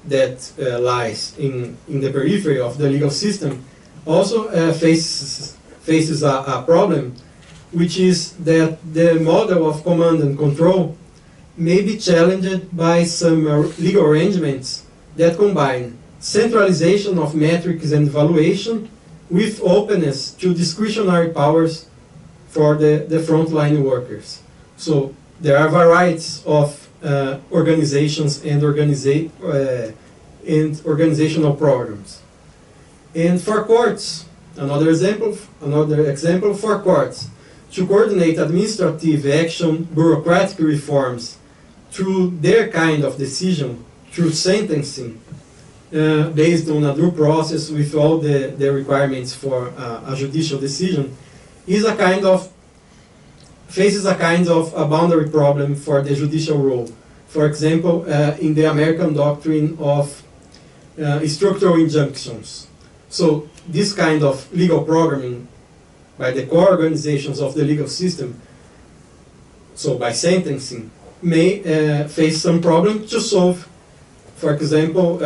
that lies in the periphery of the legal system also faces a problem, which is that the model of command and control may be challenged by some legal arrangements that combine centralization of metrics and evaluation with openness to discretionary powers for the frontline workers. So there are varieties of organizations and organizational programs. And for courts, another example for courts, to coordinate administrative action, bureaucratic reforms through their kind of decision, through sentencing, based on a due process with all the requirements for a judicial decision, faces a kind of a boundary problem for the judicial role. For example, in the American doctrine of structural injunctions. So this kind of legal programming by the core organizations of the legal system, so by sentencing, may face some problem to solve, for example,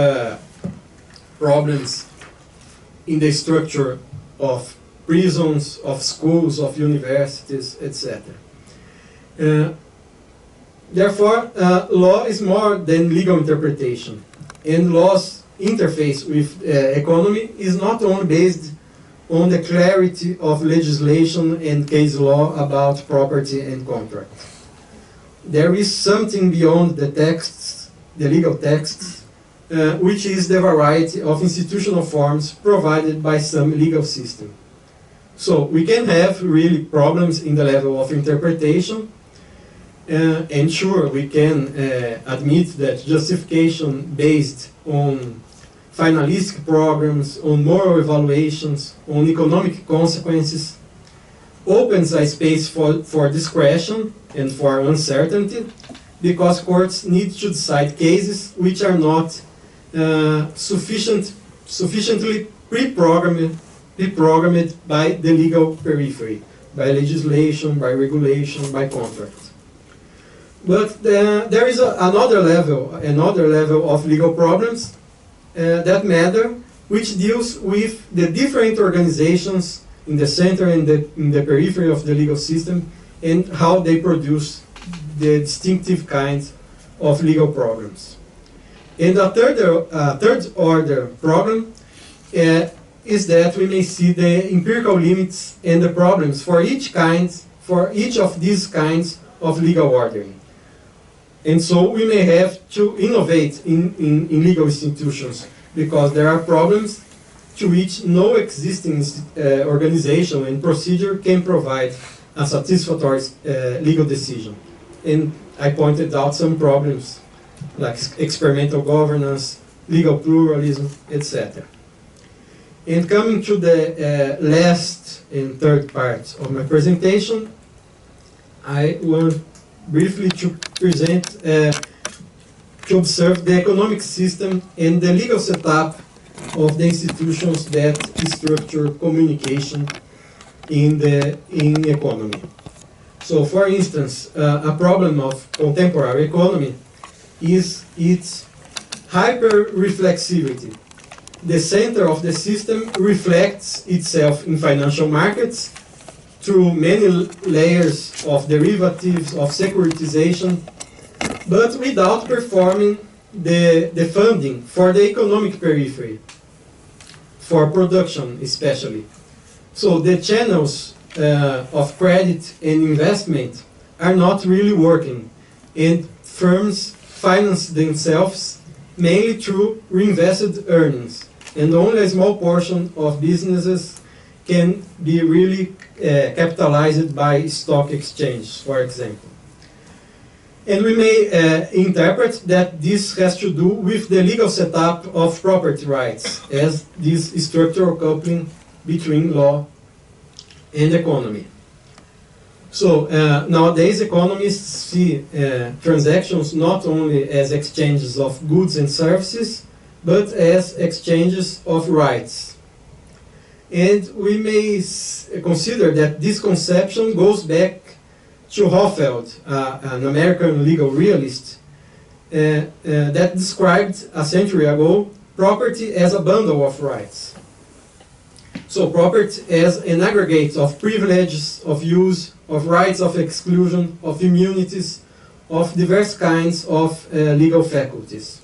problems in the structure of prisons, of schools, of universities, etc. Therefore, law is more than legal interpretation, and law's interface with economy is not only based on the clarity of legislation and case law about property and contract. There is something beyond the texts, the legal texts, which is the variety of institutional forms provided by some legal system. So we can have really problems in the level of interpretation, and sure, we can admit that justification based on finalistic programs, on moral evaluations, on economic consequences, opens a space for discretion and for uncertainty, because courts need to decide cases which are not sufficiently pre-programmed by the legal periphery, by legislation, by regulation, by contract. But there is another level of legal problems that matter, which deals with the different organizations in the center and in the periphery of the legal system, and how they produce the distinctive kinds of legal programs. And a third order problem is that we may see the empirical limits and the problems for each of these kinds of legal ordering. And so we may have to innovate in legal institutions, because there are problems to which no existing organization and procedure can provide a satisfactory legal decision. And I pointed out some problems like experimental governance, legal pluralism, etc. And coming to the last and third part of my presentation, I want briefly to present to observe the economic system and the legal setup of the institutions that structure communication in economy. So, for instance, a problem of contemporary economy is its hyper-reflexivity. The center of the system reflects itself in financial markets through many layers of derivatives, of securitization, but without performing the funding for the economic periphery, for production especially. So the channels of credit and investment are not really working, and firms finance themselves mainly through reinvested earnings, and only a small portion of businesses can be really capitalized by stock exchanges, for example. And we may interpret that this has to do with the legal setup of property rights as this structural coupling between law and economy. So nowadays economists see transactions not only as exchanges of goods and services, but as exchanges of rights. And we may consider that this conception goes back to Hoffeld, an American legal realist, that described a century ago property as a bundle of rights. So property as an aggregate of privileges, of use, of rights of exclusion, of immunities, of diverse kinds of legal faculties.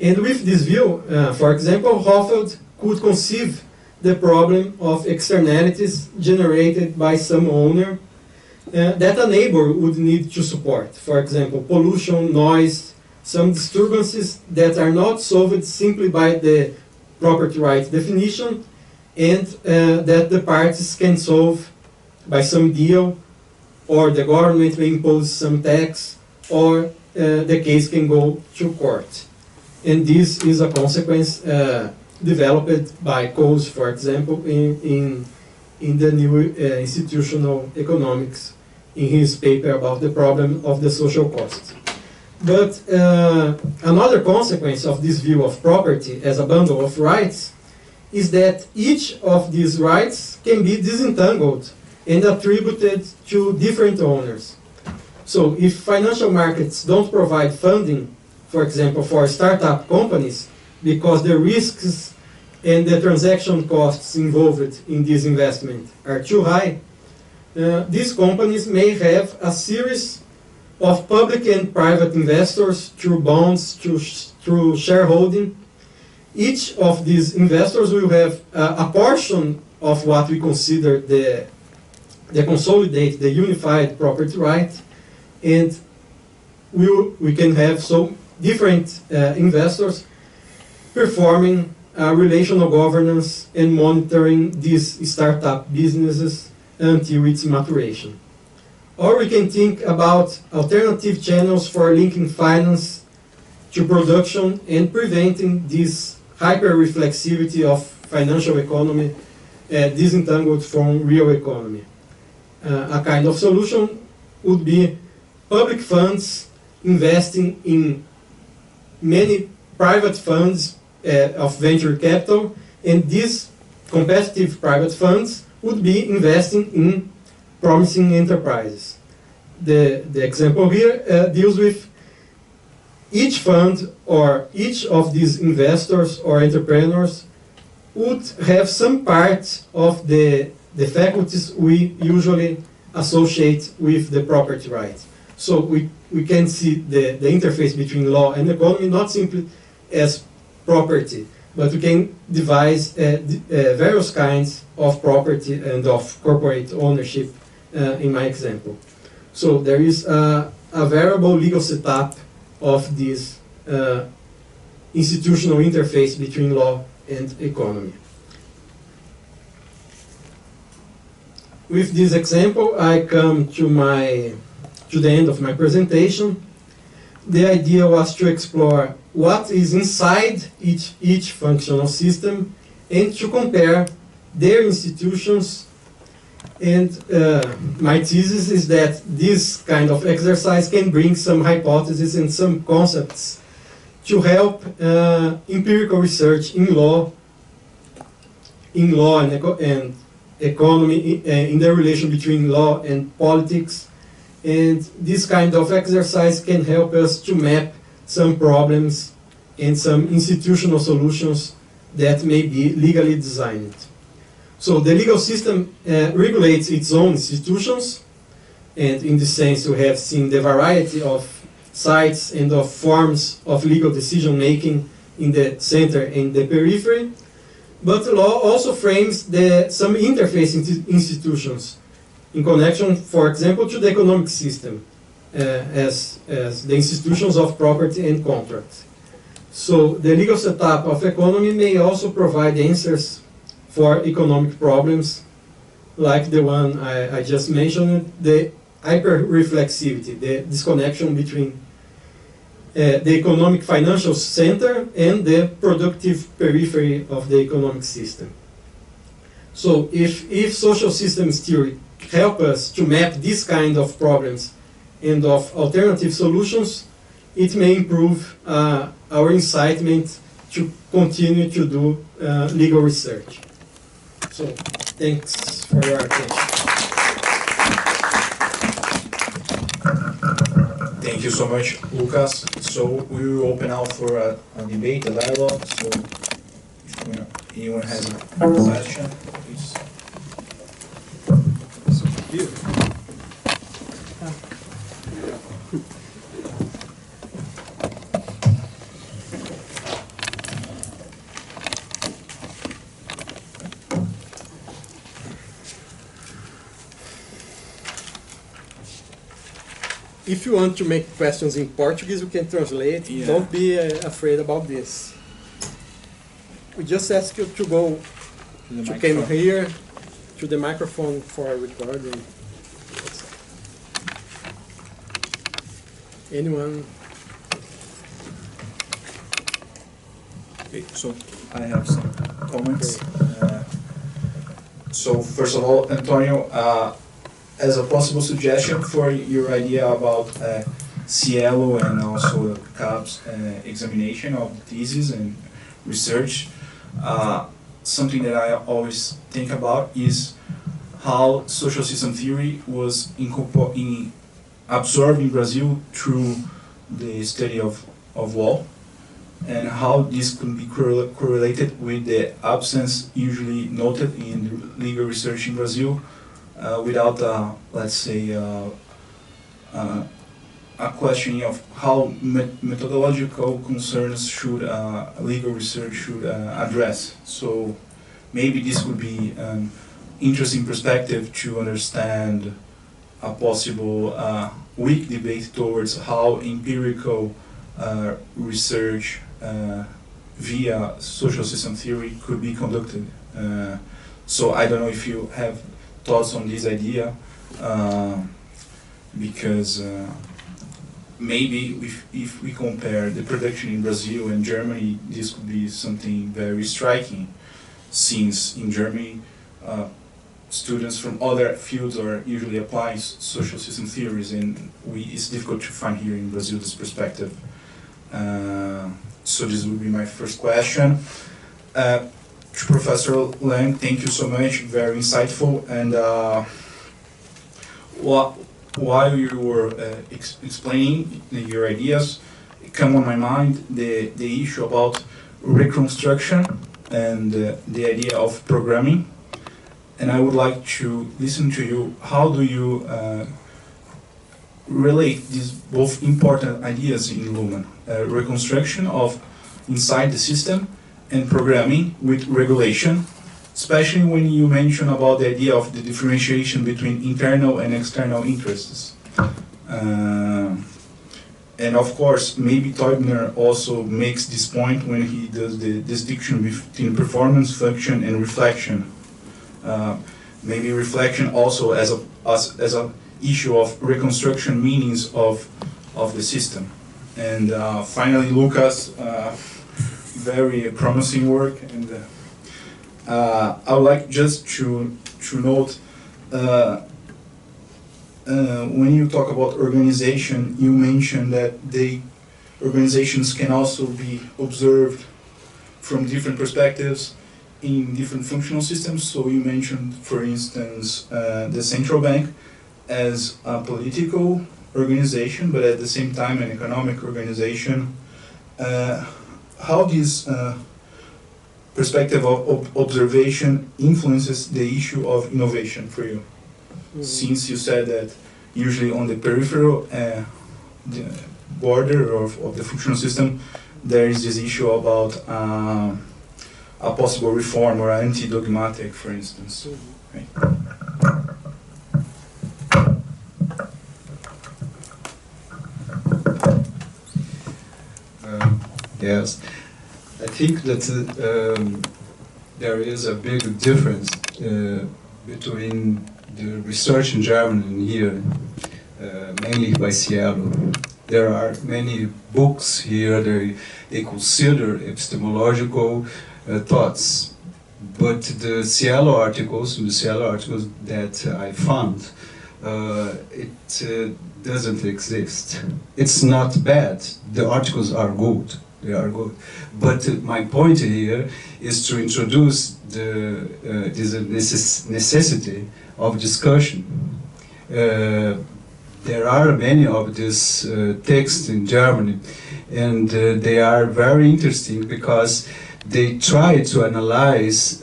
And with this view, for example, Hoffeld could conceive the problem of externalities generated by some owner that a neighbor would need to support. For example, pollution, noise, some disturbances that are not solved simply by the property right definition, and that the parties can solve by some deal, or the government may impose some tax, or the case can go to court. And this is a consequence developed by Coase, for example, in the new institutional economics, in his paper about the problem of the social cost. But another consequence of this view of property as a bundle of rights is that each of these rights can be disentangled and attributed to different owners. So if financial markets don't provide funding, for example, for startup companies, because the risks and the transaction costs involved in this investment are too high, these companies may have a series of public and private investors through bonds, through shareholding. Each of these investors will have a portion of what we consider the consolidated, the unified property right, and we can have so different investors performing relational governance and monitoring these startup businesses until its maturation. Or we can think about alternative channels for linking finance to production and preventing this hyper-reflexivity of financial economy disentangled from real economy. A kind of solution would be public funds investing in many private funds of venture capital, and these competitive private funds would be investing in promising enterprises. The example here deals with each fund or each of these investors or entrepreneurs would have some part of the faculties we usually associate with the property right. So we can see the interface between law and economy not simply as property, but we can devise various kinds of property and of corporate ownership in my example. So there is a variable legal setup of this institutional interface between law and economy. With this example, I come to the end of my presentation. The idea was to explore what is inside each functional system and to compare their institutions. And my thesis is that this kind of exercise can bring some hypotheses and some concepts to help empirical research in law and economy, in the relation between law and politics. And this kind of exercise can help us to map some problems and some institutional solutions that may be legally designed. So the legal system regulates its own institutions, and in this sense we have seen the variety of sites and of forms of legal decision making in the center and the periphery. But the law also frames some interface institutions in connection, for example, to the economic system as the institutions of property and contract. So the legal setup of economy may also provide answers for economic problems like the one I just mentioned, the hyperreflexivity, the disconnection between the economic financial center and the productive periphery of the economic system. So if social systems theory help us to map this kind of problems and of alternative solutions, it may improve our incitement to continue to do legal research. So thanks for your attention. Thank you so much, Lucas. So we will open out for a debate, a dialogue. So if anyone has a question, please. If you want to make questions in Portuguese, we can translate. Yeah. Don't be afraid about this. We just ask you to go to come here to the microphone for recording. Anyone? Okay, so I have some comments. So first of all, Antonio, as a possible suggestion for your idea about Cielo and also CAP's examination of the thesis and research, something that I always think about is how social system theory was absorbed in Brazil through the study of law, and how this could be correlated with the absence usually noted in legal research in Brazil, without, let's say, a questioning of how methodological concerns should legal research should address. So maybe this would be an interesting perspective to understand a possible weak debate towards how empirical research via social system theory could be conducted. So I don't know if you have thoughts on this idea, because maybe if we compare the production in Brazil and Germany, this could be something very striking, since in Germany students from other fields are usually applying social system theories, and it's difficult to find here in Brazil this perspective. So this would be my first question. To Professor Lange, thank you so much, very insightful. And while you were explaining your ideas, it came on my mind the issue about reconstruction and the idea of programming. And I would like to listen to you. How do you relate these both important ideas in Luhmann? Reconstruction of inside the system and programming with regulation, especially when you mention about the idea of the differentiation between internal and external interests. And of course, maybe Teubner also makes this point when he does the distinction between performance, function, and reflection. Maybe reflection also as a issue of reconstruction meanings of the system. And finally, Lucas, very promising work. And I would like just to note, when you talk about organization, you mentioned that they organizations can also be observed from different perspectives in different functional systems. So you mentioned, for instance, the central bank as a political organization, but at the same time an economic organization. How this perspective of observation influences the issue of innovation for you? Since you said that usually on the peripheral the border of the functional system, there is this issue about a possible reform or anti-dogmatic, for instance. Right? Yes, I think that there is a big difference between the research in Germany and here, mainly by Cielo. There are many books here, they consider epistemological thoughts, but the Cielo articles that I found, it doesn't exist. It's not bad, the articles are good. They are good, but my point here is to introduce this necessity of discussion. There are many of these texts in Germany, and they are very interesting because they try to analyze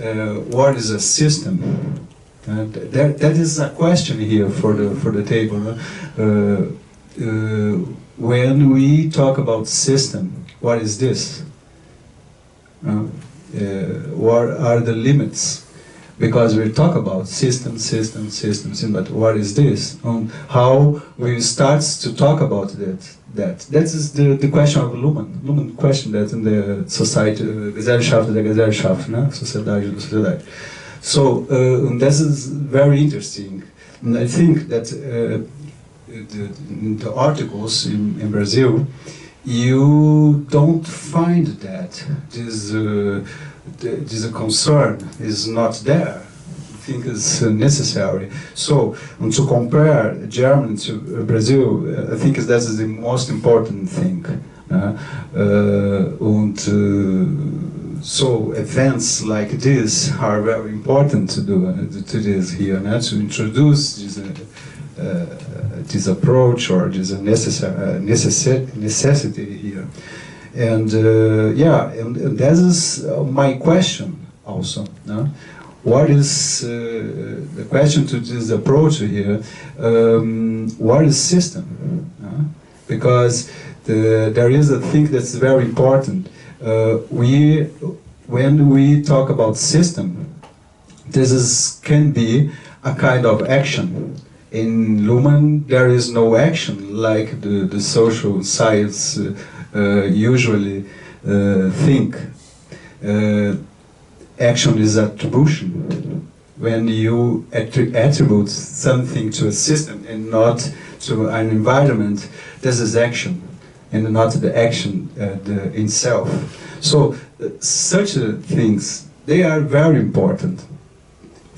what is a system. That is a question here for the table. When we talk about system, what is this? What are the limits? Because we talk about system, but what is this? How we start to talk about that. That is the question of Luhmann. Luhmann questioned that in the society, Gesellschaft der Gesellschaft, Sociedade da Sociedade. So this is very interesting. And I think that the articles in Brazil, you don't find that this concern is not there. I think it's necessary. So, to compare Germany to Brazil, I think that is the most important thing. So events like this are very important to do to this here, to introduce this approach or this necessity here. And and that is my question also. What is the question to this approach here? What is system? Because there is a thing that's very important. When we talk about system, this can be a kind of action. In Luhmann, there is no action like the social science usually think. Action is attribution. When you attribute something to a system and not to an environment, this is action, and not the action in itself. So such things, they are very important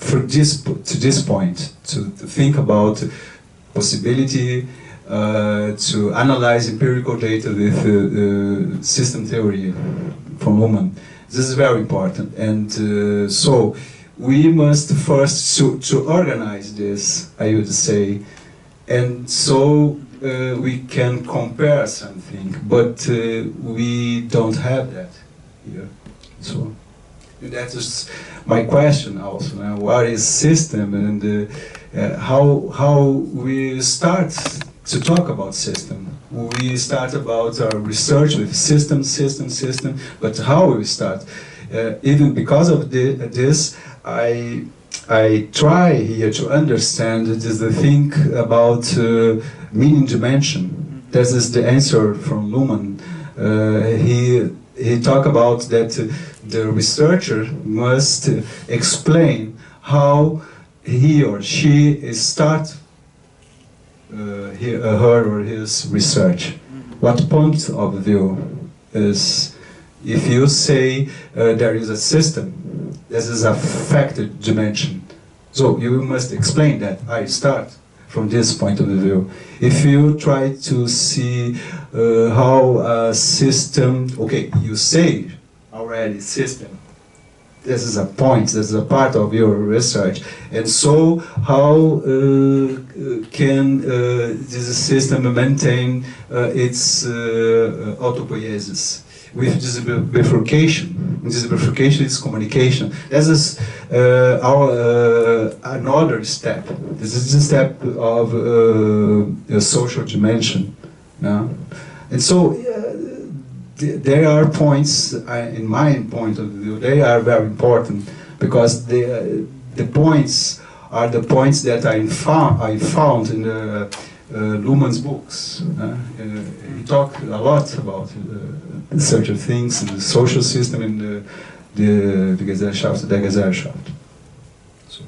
to this point, to think about possibility, to analyze empirical data with system theory from Luhmann. This is very important, and so we must first to organize this, I would say, and so we can compare something, but we don't have that here. So that is my question also. What is system, and how we start to talk about system? We start about our research with system, but how we start? Even because of this, I try here to understand the thing about meaning dimension. This is the answer from Luhmann. He talked about that the researcher must explain how he or she start her or his research. What point of view is, if you say there is a system, this is a factor dimension. So you must explain that. I start from this point of view. If you try to see how a system, okay, you say already system, this is a point, this is a part of your research, and so how can this system maintain its autopoiesis? With this bifurcation. This bifurcation is communication. This is another step. This is the step of a social dimension. And so there are points, in my point of view, they are very important because the points are the points that I found in the Luhmann's books. He talked a lot about such things, the social system and the Gesellschaft, der Gesellschaft. So.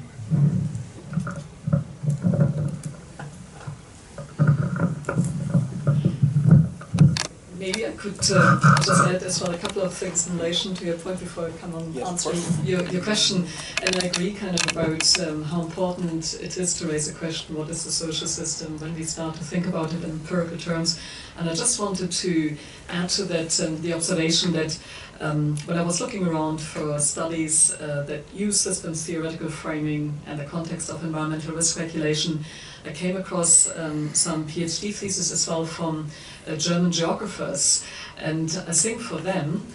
Maybe I could just add as well a couple of things in relation to your point before I come on answering your question. And I agree kind of about how important it is to raise a question, what is the social system, when we start to think about it in empirical terms. And I just wanted to add to that the observation that when I was looking around for studies that use systems theoretical framing and the context of environmental risk regulation, I came across some PhD theses as well from German geographers, and I think for them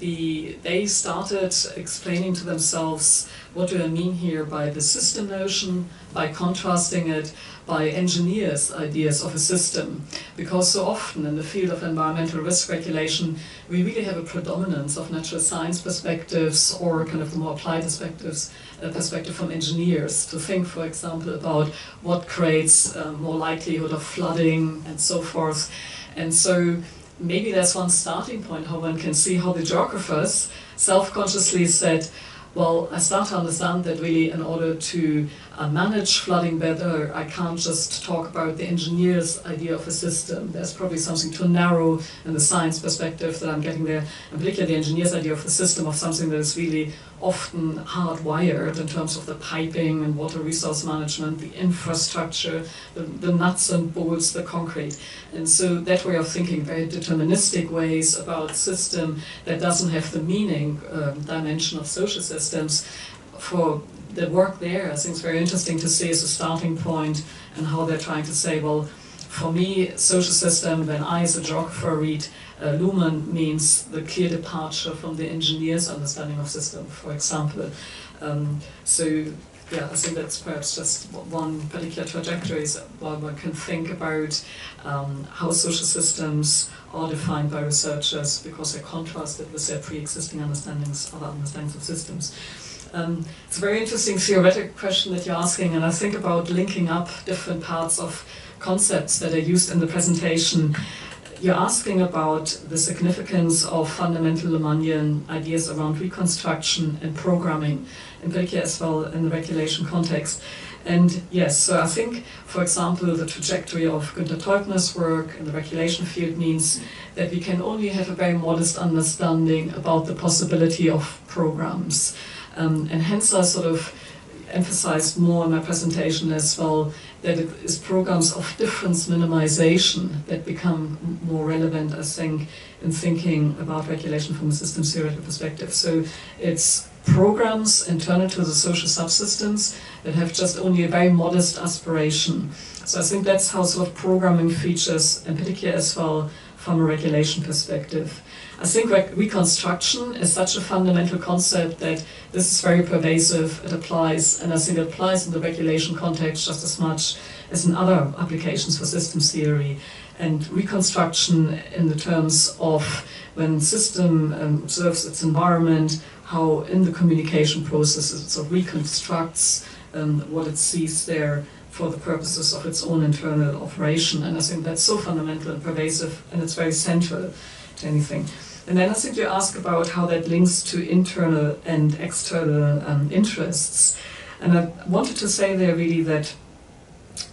they started explaining to themselves what do I mean here by the system notion, by contrasting it by engineers' ideas of a system, because so often in the field of environmental risk regulation we really have a predominance of natural science perspectives or kind of the more applied perspective from engineers to think, for example, about what creates more likelihood of flooding and so forth. And so maybe that's one starting point how one can see how the geographers self-consciously said, well, I start to understand that really in order to manage flooding better, I can't just talk about the engineer's idea of a system. There's probably something too narrow in the science perspective that I'm getting there, and particularly the engineer's idea of the system of something that is really often hardwired in terms of the piping and water resource management, the infrastructure, the nuts and bolts, the concrete. And so that way of thinking, very deterministic ways about system that doesn't have the meaning dimension of social systems, for the work there I think is very interesting to see as a starting point, and how they're trying to say, well, for me, social system, when I as a geographer read Luhmann, means the clear departure from the engineer's understanding of system, for example. So yeah, I think that's perhaps just one particular trajectory while one can think about how social systems are defined by researchers because they're contrasted with their pre-existing understandings, other understandings of systems. It's a very interesting theoretical question that you're asking, and I think about linking up different parts of concepts that are used in the presentation. You're asking about the significance of fundamental Luhmannian ideas around reconstruction and programming, in particular as well in the regulation context. And yes, so I think, for example, the trajectory of Günter Teubner's work in the regulation field means that we can only have a very modest understanding about the possibility of programs. And hence I sort of emphasized more in my presentation as well that it is programs of difference minimization that become more relevant, I think, in thinking about regulation from a systems theoretical perspective. So it's programs internal to the social subsystems that have just only a very modest aspiration. So I think that's how sort of programming features, in particular as well from a regulation perspective. I think reconstruction is such a fundamental concept that this is very pervasive, it applies, and I think it applies in the regulation context just as much as in other applications for systems theory. And reconstruction in the terms of when system observes its environment, how in the communication process it sort of reconstructs what it sees there for the purposes of its own internal operation. And I think that's so fundamental and pervasive, and it's very central to anything. And then I think you ask about how that links to internal and external interests. And I wanted to say there really that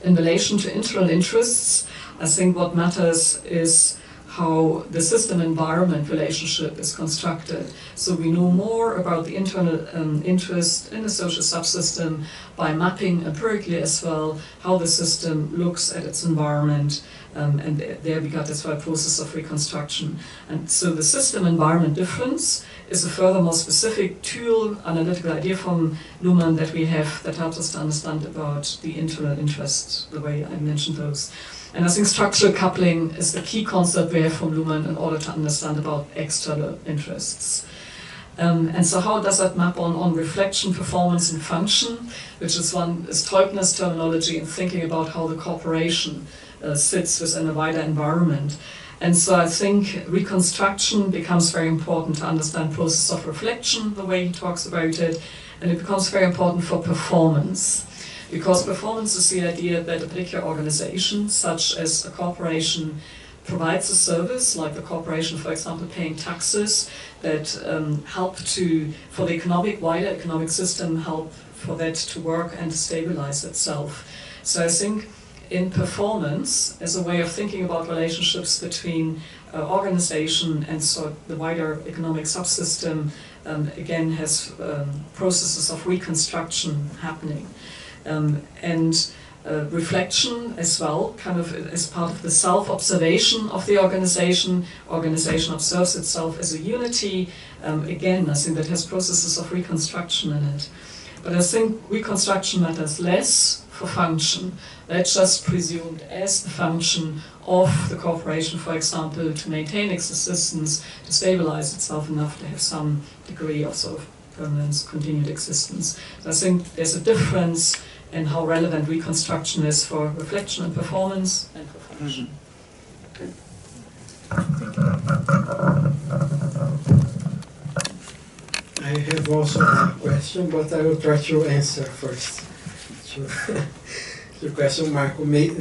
in relation to internal interests, I think what matters is how the system-environment relationship is constructed. So we know more about the internal interest in the social subsystem by mapping empirically as well how the system looks at its environment, and there we got as well a process of reconstruction. And so the system-environment difference is a furthermore specific tool, analytical idea from Luhmann that we have that helps us to understand about the internal interest, the way I mentioned those. And I think structural coupling is the key concept we have from Luhmann in order to understand about external interests. And so how does that map on reflection, performance, and function, which is Teubner's terminology in thinking about how the corporation sits within a wider environment. And so I think reconstruction becomes very important to understand process of reflection, the way he talks about it, and it becomes very important for performance. Because performance is the idea that a particular organization, such as a corporation, provides a service, like the corporation, for example, paying taxes that help for the wider economic system, help for that to work and to stabilize itself. So I think in performance, as a way of thinking about relationships between organization and so the wider economic subsystem, again has processes of reconstruction happening. Reflection as well, kind of as part of the self-observation of the organization. Organization observes itself as a unity. Again, I think that has processes of reconstruction in it. But I think reconstruction matters less for function. That's just presumed as the function of the corporation, for example, to maintain its existence, to stabilize itself enough to have some degree of sort of permanence, continued existence. So I think there's a difference in how relevant reconstruction is for reflection and performance and for function. I have also a question, but I will try to answer first. The question Marco made.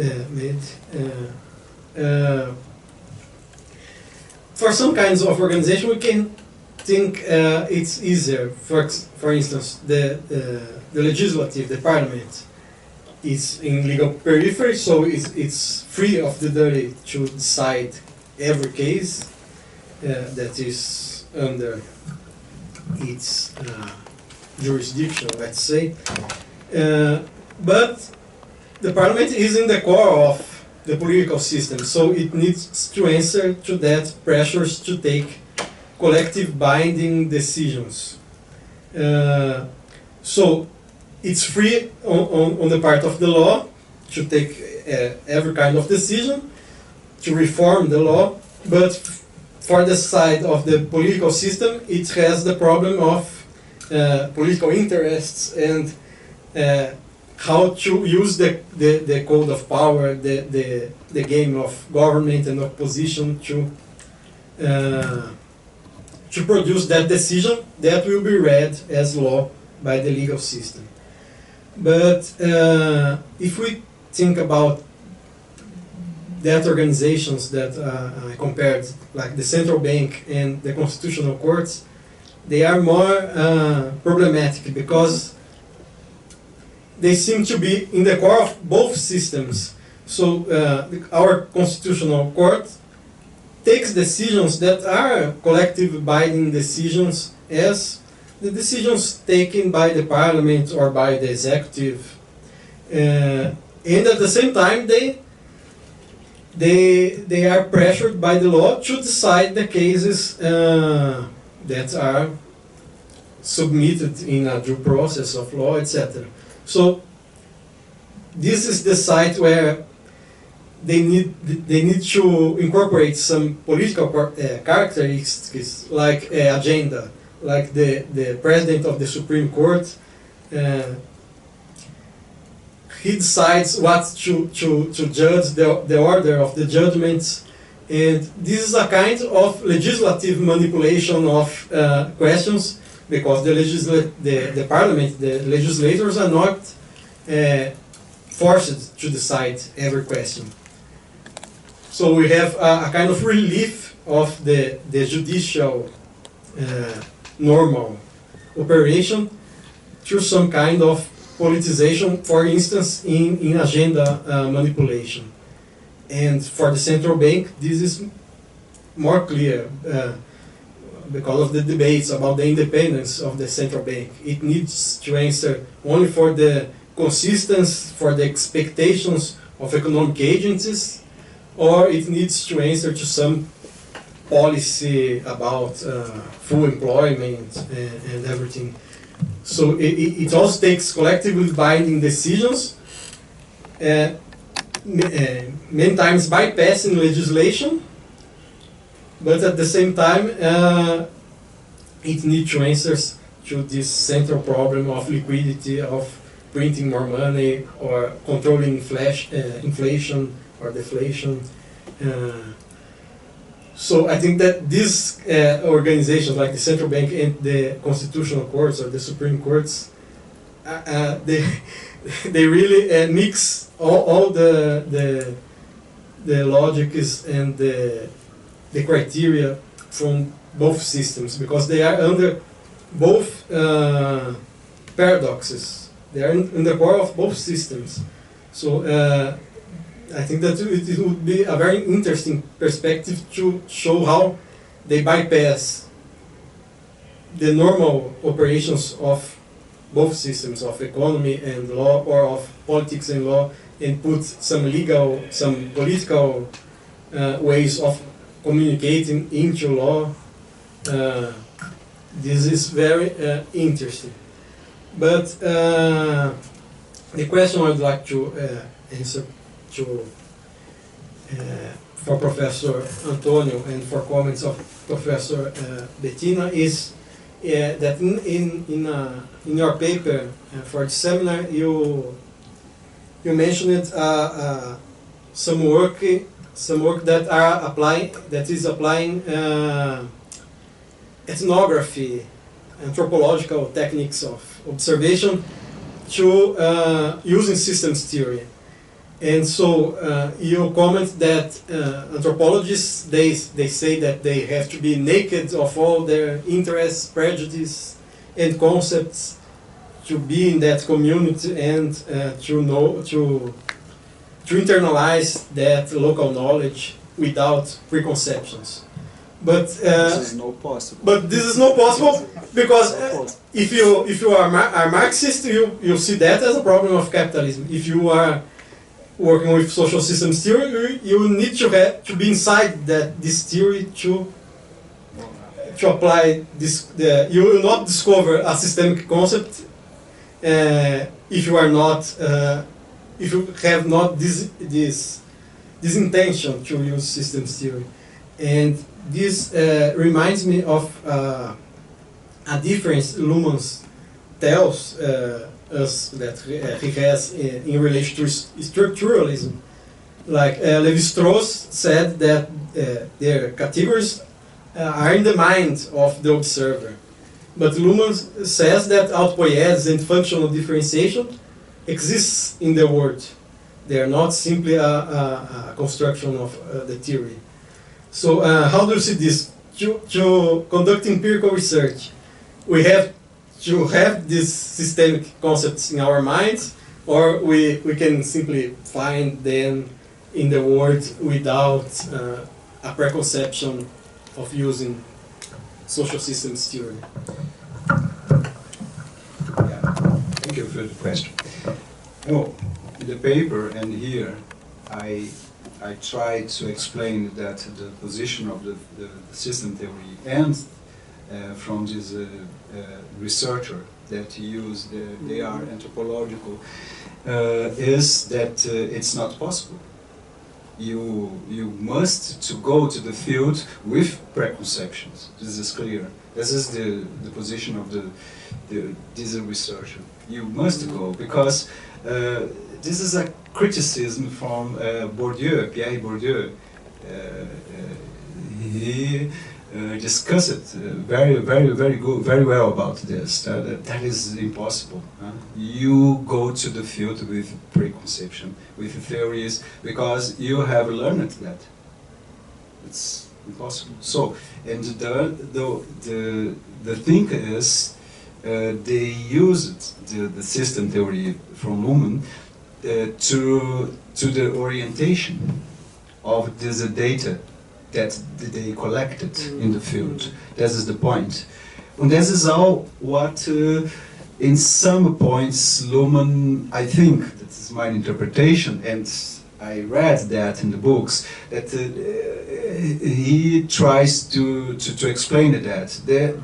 For some kinds of organization, we can think it's easier. For instance, the legislative, the parliament, is in legal periphery, so it's free of the duty to decide every case that is under its jurisdiction, let's say. But the parliament is in the core of the political system, so it needs to answer to that pressures to take collective binding decisions. So it's free on the part of the law to take every kind of decision, to reform the law, but for the side of the political system, it has the problem of political interests and how to use the code of power, the game of government and opposition to produce that decision that will be read as law by the legal system. But if we think about that organizations that I compared, like the central bank and the constitutional courts, they are more problematic because they seem to be in the core of both systems. So our constitutional court takes decisions that are collective binding decisions as the decisions taken by the parliament or by the executive. And at the same time, they are pressured by the law to decide the cases that are submitted in a due process of law, etc. So this is the site where they need to incorporate some political characteristics like agenda, like the president of the Supreme Court. He decides what to judge, the order of the judgments, and this is a kind of legislative manipulation of questions, because the parliament, the legislators are not forced to decide every question. So we have a kind of relief of the judicial normal operation through some kind of politicization, for instance, in agenda manipulation. And for the central bank, this is more clear because of the debates about the independence of the central bank. It needs to answer only for the consistency, for the expectations of economic agencies, or it needs to answer to some policy about full employment and everything. So it also takes collectively binding decisions, many times bypassing legislation, but at the same time it needs to answer to this central problem of liquidity, of printing more money, or controlling inflation or deflation. So I think that these organizations like the central bank and the constitutional courts or the Supreme Courts, they really mix all the logics and the criteria from both systems, because they are under both paradoxes. They are in the core of both systems. So I think that it would be a very interesting perspective to show how they bypass the normal operations of both systems, of economy and law, or of politics and law, and put some legal, some political ways of communicating into law. This is very interesting. But the question I would like to answer for Professor Antônio and for comments of Professor Bettina is that in your paper for the seminar you mentioned some work that is applying ethnography, anthropological techniques of observation to using systems theory. And so you comment that anthropologists, they say that they have to be naked of all their interests, prejudice, and concepts to be in that community and to internalize that local knowledge without preconceptions. But this is not possible. But this is not possible because if you are Marxist, you see that as a problem of capitalism. If you are working with social systems theory, you need to be inside this theory to apply this. You will not discover a systemic concept if you are not if you have not this intention to use systems theory. And this reminds me of a difference Luhmann tells us that he has in relation to structuralism. Like Lévi-Strauss said that their categories are in the mind of the observer. But Luhmann says that autopoiesis and functional differentiation exists in the world. They are not simply a construction of the theory. So how do you see this? To conduct empirical research, we have to have these systemic concepts in our minds, or we can simply find them in the world without a preconception of using social systems theory. Yeah, thank you for the question. No, in the paper and here, I tried to explain that the position of the system theory and from this researcher that use they are anthropological is that it's not possible. You must to go to the field with preconceptions. This is clear. This is the position of this researcher. You must go because this is a criticism from Pierre Bourdieu. He discussed it very well about this. That is impossible. You go to the field with preconception, with theories, because you have learned that. It's impossible. So, and the thing is, they used the system theory from Luhmann to the orientation of this data that they collected in the field. That is the point. And this is all what, in some points, Luhmann, I think, that is my interpretation, and I read that in the books, that he tries to explain that.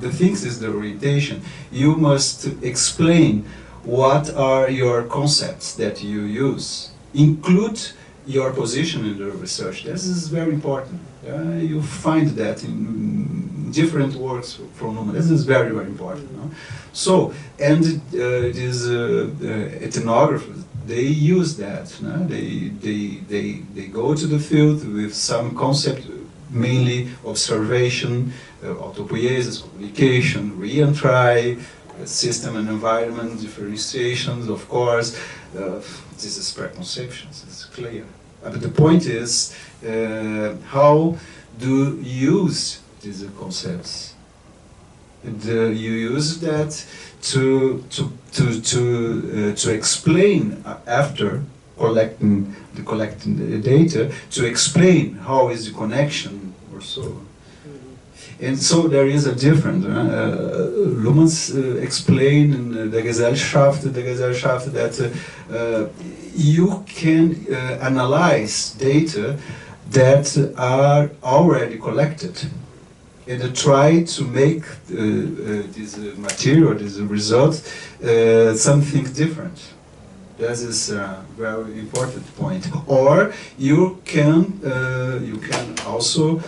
The things is the orientation. You must explain what are your concepts that you use. Include your position in the research. This is very important. You find that in different works from Luhmann. This is very, very important. No? So, and these ethnographers, they use that. No? They go to the field with some concept, mainly observation, autopoiesis, communication, re-entry, system and environment, differentiations, of course. This is preconceptions, it's clear. But the point is, how do you use these concepts? And, you use that to explain after collecting the data, to explain how is the connection or so. And so there is a difference. Luhmann explained in the Gesellschaft that you can analyze data that are already collected and try to make this material, this result, something different. That is a very important point. Or you can also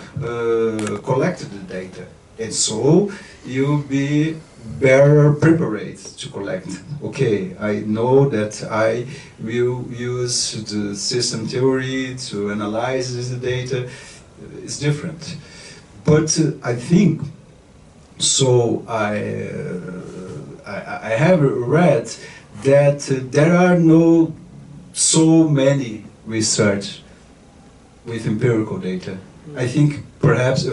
collect the data, and so you'll be better prepared to collect. Okay, I know that I will use the system theory to analyze the data. It's different, but I think so. I have read that there are no so many research with empirical data. I think perhaps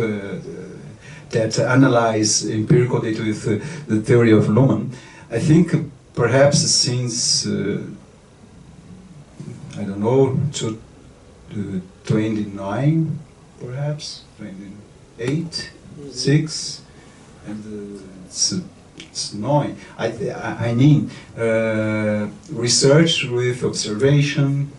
that analyze empirical data with the theory of Luhmann. I think perhaps since I don't know, to 29, perhaps 28, 6, and it's 9. I mean, research with observation,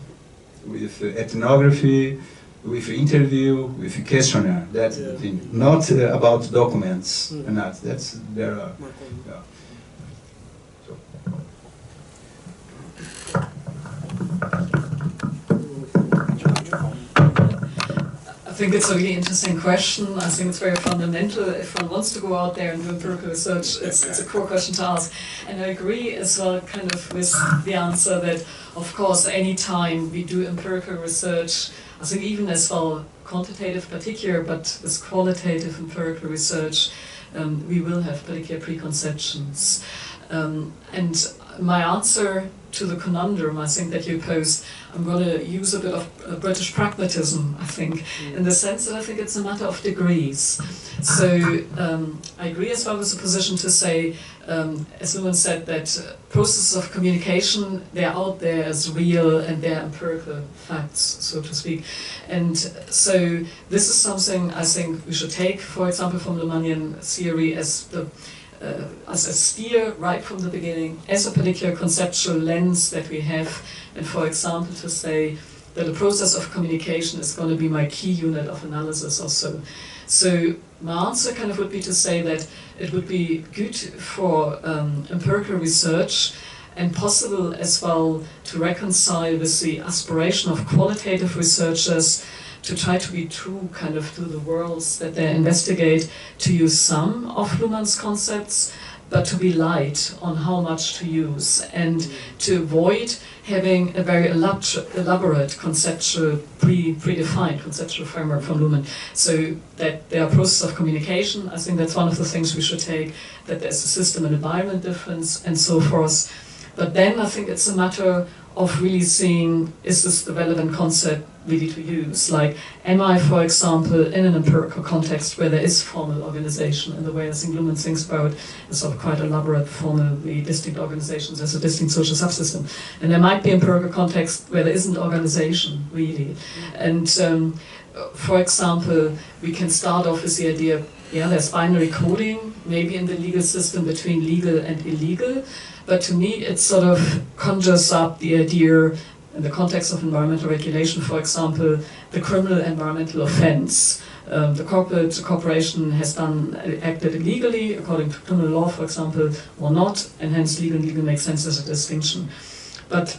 with ethnography, with interview, with questionnaire. That's the thing. Not about documents. And that's there are. Yeah. So. I think it's a really interesting question. I think it's very fundamental. If one wants to go out there and do empirical research, it's a core question to ask. And I agree as well kind of with the answer that, of course, any time we do empirical research, I think even as well quantitative particular, but this qualitative empirical research, we will have particular preconceptions. And my answer to the conundrum, I think, that you posed, I'm going to use a bit of British pragmatism, I think, in the sense that I think it's a matter of degrees. So I agree as well with the position to say, as Luhmann said, that processes of communication, they're out there as real and they're empirical facts, so to speak. And so this is something I think we should take, for example, from the Luhmannian theory as a steer right from the beginning, as a particular conceptual lens that we have, and for example to say that the process of communication is going to be my key unit of analysis also. So my answer kind of would be to say that it would be good for empirical research and possible as well to reconcile with the aspiration of qualitative researchers to try to be true kind of to the worlds that they investigate, to use some of Luhmann's concepts, but to be light on how much to use and to avoid having a very elaborate conceptual, predefined conceptual framework from Luhmann. So that there are processes of communication, I think that's one of the things we should take, that there's a system and environment difference and so forth. But then I think it's a matter of really seeing, is this the relevant concept really to use? Like, am I, for example, in an empirical context where there is formal organization in the way I think Luhmann thinks about a sort of quite elaborate, formally distinct organizations as a distinct social subsystem. And there might be empirical context where there isn't organization, really. And for example, we can start off with the idea, yeah, there's binary coding, maybe in the legal system between legal and illegal, but to me it sort of conjures up the idea, in the context of environmental regulation, for example, the criminal environmental offense. The corporation has acted illegally according to criminal law, for example, or not, and hence legal makes sense as a distinction. But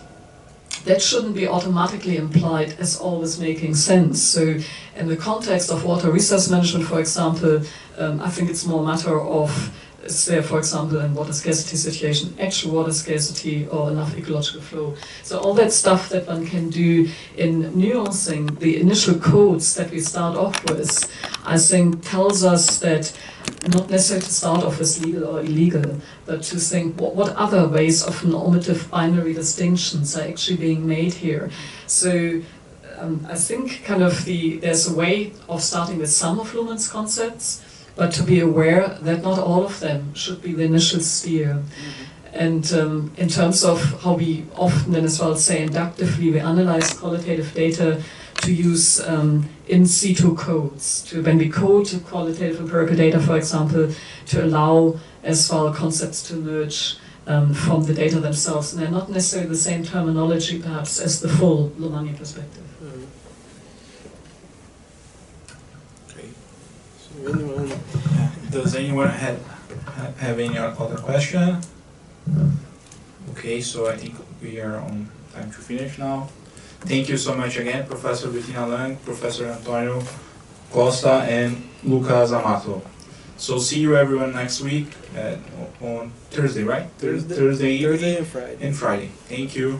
that shouldn't be automatically implied as always making sense. So in the context of water resource management, for example, I think it's more a matter of, is there, for example, in water scarcity situation, actual water scarcity or enough ecological flow. So all that stuff that one can do in nuancing the initial codes that we start off with, I think tells us that not necessarily to start off with legal or illegal, but to think what other ways of normative binary distinctions are actually being made here. So I think kind of there's a way of starting with some of Luhmann's concepts, but to be aware that not all of them should be the initial steer. And in terms of how we often then as well say inductively, we analyze qualitative data to use in situ codes, when we code qualitative empirical data, for example, to allow as well concepts to emerge from the data themselves. And they're not necessarily the same terminology perhaps as the full Luhmannian perspective. Does anyone have any other question? Okay, so I think we are on time to finish now. Thank you so much again, Professor Bettina Lange, Professor Antônio Costa, and Fucci Amato. So see you everyone next week on Thursday, right? Thursday and Friday. Thank you.